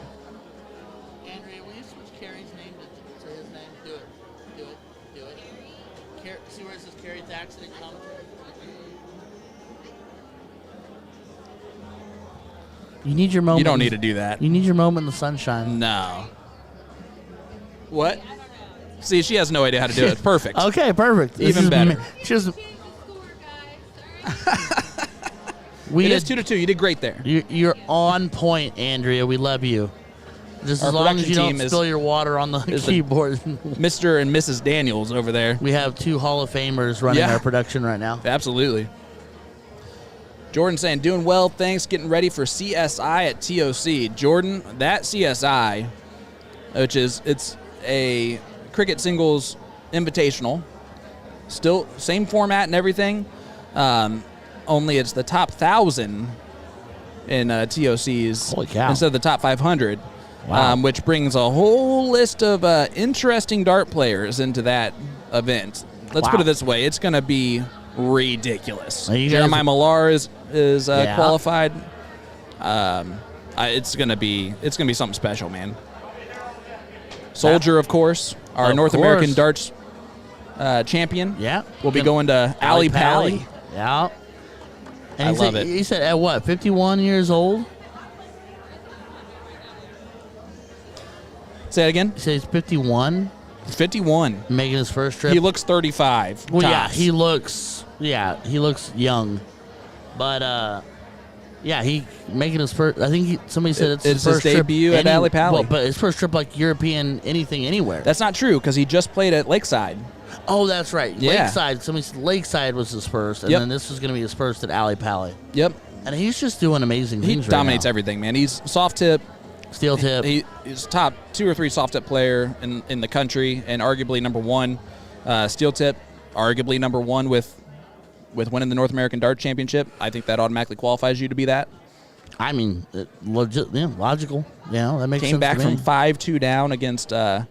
Andrea, will you switch Carrie's name to his name? Do it. Do it. Do it. See where it says Carrie accident commentary? You need your moment. You don't need to do that. You need your moment in the sunshine. No. What? See, she has no idea how to do it. Perfect. Okay, perfect. This Even is better. Just It is 2-2. You did great there. You're on point, Andrea. We love you. Just Our as long as production you don't team spill your water on the keyboard. Mr. and Mrs. Daniels over there. We have 2 Hall of Famers running our production right now. Absolutely. Jordan saying, doing well, thanks. Getting ready for CSI at TOC. Jordan, that CSI, which is, it's a cricket singles invitational. Still same format and everything. Only it's the top 1,000 in TOCs Holy cow. instead of the top 500. Wow. Which brings a whole list of interesting dart players into that event. Let's put it this way. It's going to be ridiculous. Jeremiah Millar is qualified. It's gonna be something special, man. Soldier, of course, our North American darts champion. Yeah, will be going to Ali Pally. Yeah, and I love it. He said at what, 51 years old? Say it again. He said he's 51. 51. Making his first trip. He looks 35. Well, tops. he looks young, but he making his first. I think somebody said it's his first debut trip at Ali Pally. Well, but his first trip like European anything anywhere. That's not true because he just played at Lakeside. Oh, that's right. Yeah. Lakeside. Somebody said Lakeside was his first, and then this was going to be his first at Ali Pally. Yep. And he's just doing amazing things. He dominates everything, man. He's soft tip. Steel tip. He's top 2 or 3 soft tip player in the country, and arguably number 1. Steel tip, arguably number 1 with winning the North American Dart Championship. I think that automatically qualifies you to be that. I mean, logical. That makes sense. Came back to me. from 5-2 down against the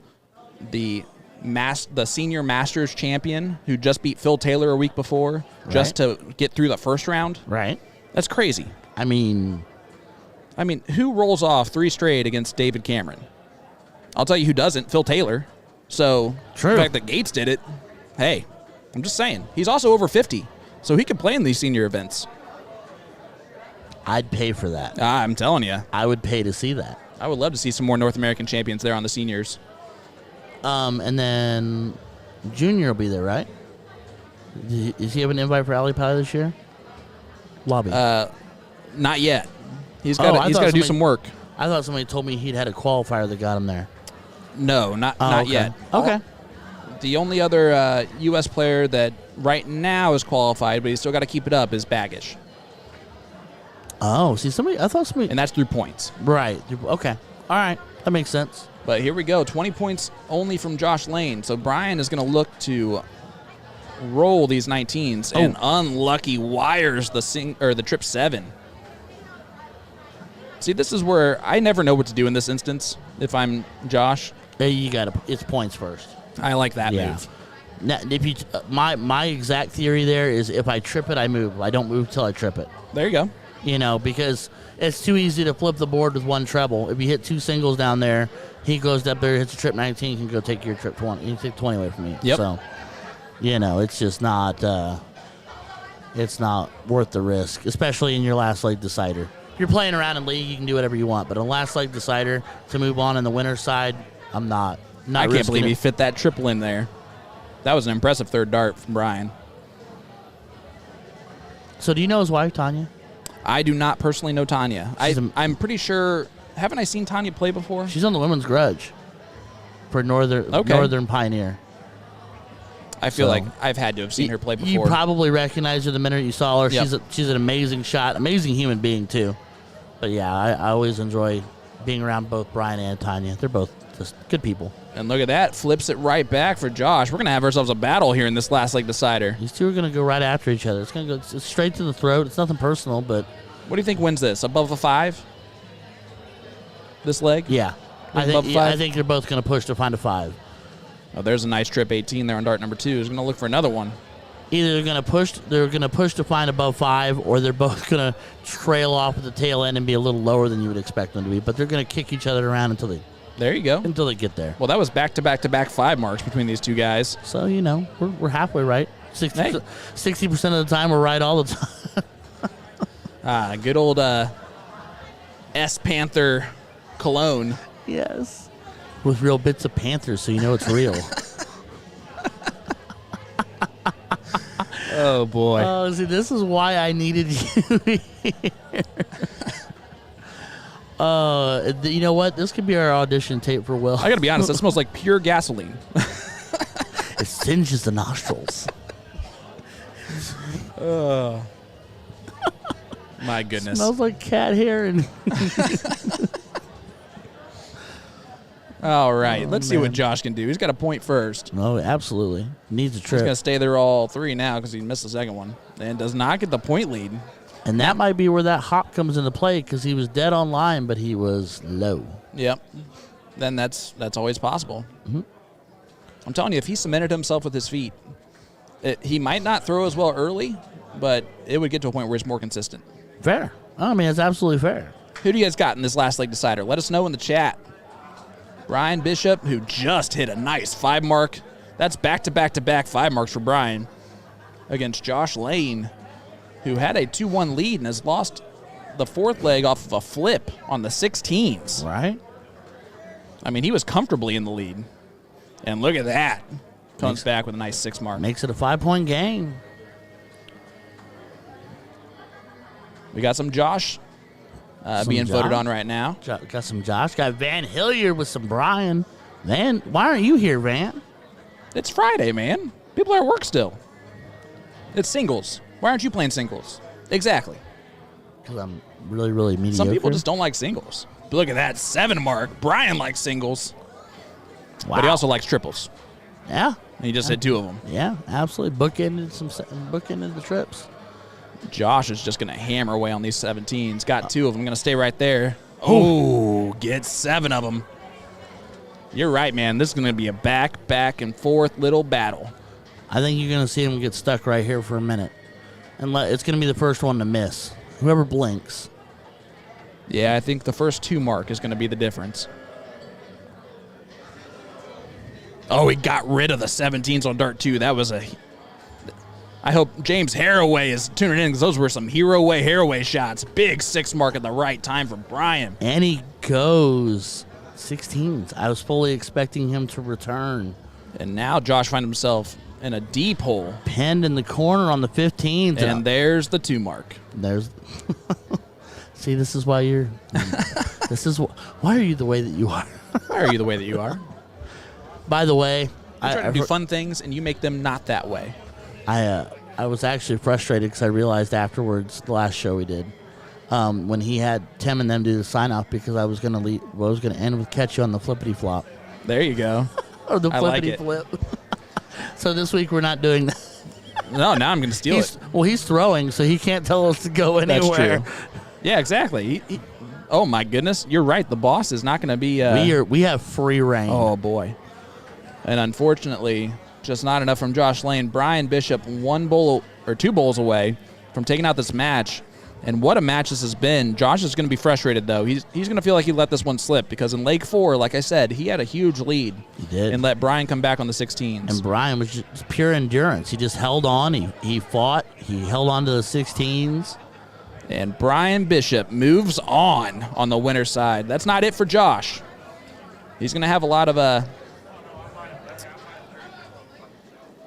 senior Masters champion who just beat Phil Taylor a week before just to get through the first round. Right. That's crazy. I mean, who rolls off 3 straight against David Cameron? I'll tell you who doesn't. Phil Taylor. So true. The fact that Gates did it, hey, I'm just saying. He's also over 50, so he could play in these senior events. I'd pay for that. I'm telling you. I would pay to see that. I would love to see some more North American champions there on the seniors. And then Junior will be there, right? Does he have an invite for Ali Pally this year? Lobby. Not yet. He's got to do some work. I thought somebody told me he'd had a qualifier that got him there. No, not okay. yet. Okay. The only other U.S. player that right now is qualified, but he's still got to keep it up, is Baggish. Oh, see, I thought somebody... And that's through points. Right. Okay. All right. That makes sense. But here we go. 20 points only from Josh Lane. So Brian is going to look to roll these 19s and unlucky wires the trip 7. See, this is where I never know what to do in this instance if I'm Josh. You got to... It's points first. I like that move. Now, if you, my exact theory there is if I trip it, I move. I don't move till I trip it. There you go. Because it's too easy to flip the board with 1 treble. If you hit 2 singles down there, he goes up there, hits a trip 19, can go take your trip 20. You can take 20 away from me. Yep. So, it's just not worth the risk, especially in your last leg decider. If you're playing around in league, you can do whatever you want. But a last leg decider to move on in the winner's side, I'm not I can't believe it. he fit that triple in there. That was an impressive third dart from Brian. So do you know his wife, Tanya? I do not personally know Tanya. I'm pretty sure. Haven't I seen Tanya play before? She's on the women's grudge for Northern Pioneer. I feel like I've had to have seen her play before. You probably recognize her the minute you saw her. Yep. She's an amazing shot, amazing human being too. But yeah, I always enjoy being around both Brian and Tanya. They're both just good people. And look at that, flips it right back for Josh. We're gonna have ourselves a battle here in this last leg decider. These two are gonna go right after each other. It's gonna go straight to the throat. It's nothing personal, but what do you think wins this? Above a 5? This leg? Yeah, I think they're both gonna push to find a 5. Oh, there's a nice trip 18 there on dart number 2. He's gonna look for another one. Either they're gonna push to find above 5, or they're both gonna trail off at the tail end and be a little lower than you would expect them to be. But they're gonna kick each other around until they get there. Well, that was back-to-back 5 marks between these two guys. So we're halfway right. 60% of the time we're right all the time. Good old S Panther cologne. Yes, with real bits of Panthers, so you know it's real. Oh boy. Oh, see, this is why I needed you here. You know what? This could be our audition tape for Will. I gotta be honest, that smells like pure gasoline. It singes the nostrils. Oh. My goodness. Smells like cat hair and. All right, let's see what Josh can do. He's got a point first. Oh, absolutely. Needs a He's trip. going to stay there all 3 now because he missed the second one and does not get the point lead. And that might be where that hop comes into play because he was dead on line, but he was low. Yep. Then that's always possible. Mm-hmm. I'm telling you, if he cemented himself with his feet, he might not throw as well early, but it would get to a point where it's more consistent. Fair. I mean, it's absolutely fair. Who do you guys got in this last leg decider? Let us know in the chat. Brian Bishop, who just hit a nice 5 mark. That's back-to-back-to-back 5 marks for Brian against Josh Lane, who had a 2-1 lead and has lost the 4th leg off of a flip on the 16s. Right. I mean, he was comfortably in the lead. And look at that. Comes back with a nice 6 mark. Makes it a 5-point game. We got some Josh being voted on right now. Got some Josh. Got Van Hilliard with some Brian. Van, why aren't you here, Van? It's Friday, man. People are at work still. It's singles. Why aren't you playing singles? Exactly. Because I'm really, really mediocre. Some people just don't like singles. But look at that 7 mark. Brian likes singles. Wow. But he also likes triples. Yeah. And he just hit 2 of them. Yeah, absolutely. Bookended the trips. Josh is just going to hammer away on these 17s. Got 2 of them. Going to stay right there. Oh, get 7 of them. You're right, man. This is going to be a back and forth little battle. I think you're going to see him get stuck right here for a minute. And it's going to be the first one to miss. Whoever blinks. Yeah, I think the first 2 mark is going to be the difference. Oh, he got rid of the 17s on dart 2. That was I hope James Haraway is tuning in because those were some Haraway shots. Big 6 mark at the right time for Brian. And he goes 16s. I was fully expecting him to return. And now Josh finds himself in a deep hole. Pinned in the corner on the 15s. And there's the 2 mark. There's. See, this is why you're. Why are you the way that you are? Why are you the way that you are? By the way, I try to do fun things, and you make them not that way. I was actually frustrated because I realized afterwards, the last show we did, when he had Tim and them do the sign off because I was gonna end with catch you on the flippity flop. There you go. Or the flippity flip. So this week we're not doing that. No, now I'm gonna steal it. Well, he's throwing, so he can't tell us to go anywhere. That's true. Yeah, exactly. Oh my goodness, you're right. The boss is not gonna be. We have free reign. Oh boy. And unfortunately, just not enough from Josh Lane. Brian Bishop 2 bowls away from taking out this match. And what a match this has been. Josh is going to be frustrated, though. He's going to feel like he let this one slip because in leg 4, like I said, he had a huge lead. He did. And let Brian come back on the 16s. And Brian was just pure endurance. He just held on. He fought. He held on to the 16s. And Brian Bishop moves on the winner's side. That's not it for Josh. He's going to have a lot of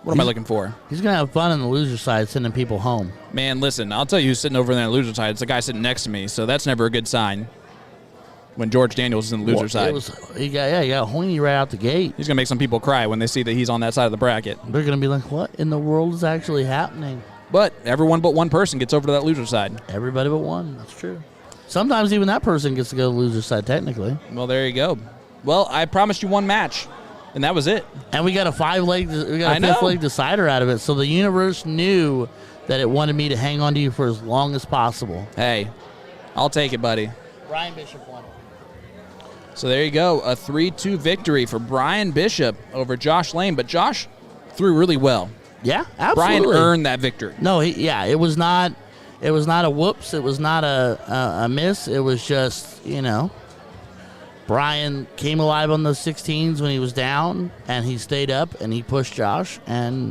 What am I looking for? He's going to have fun on the loser side, sending people home. Man, listen, I'll tell you who's sitting over there on the loser side. It's the guy sitting next to me, so that's never a good sign when George Daniels is in the loser side. He got Hoiny right out the gate. He's going to make some people cry when they see that he's on that side of the bracket. They're going to be like, what in the world is actually happening? But everyone but one person gets over to that loser side. Everybody but one. That's true. Sometimes even that person gets to go to the loser side, technically. Well, there you go. Well, I promised you one match, and that was it. And we got a fifth leg decider out of it. So the universe knew that it wanted me to hang on to you for as long as possible. Hey, I'll take it, buddy. Brian Bishop won. So there you go, a 3-2 victory for Brian Bishop over Josh Lane. But Josh threw really well. Yeah, absolutely. Brian earned that victory. No, it was not a whoops. It was not a miss. It was just, Brian came alive on those 16s when he was down, and he stayed up, and he pushed Josh, and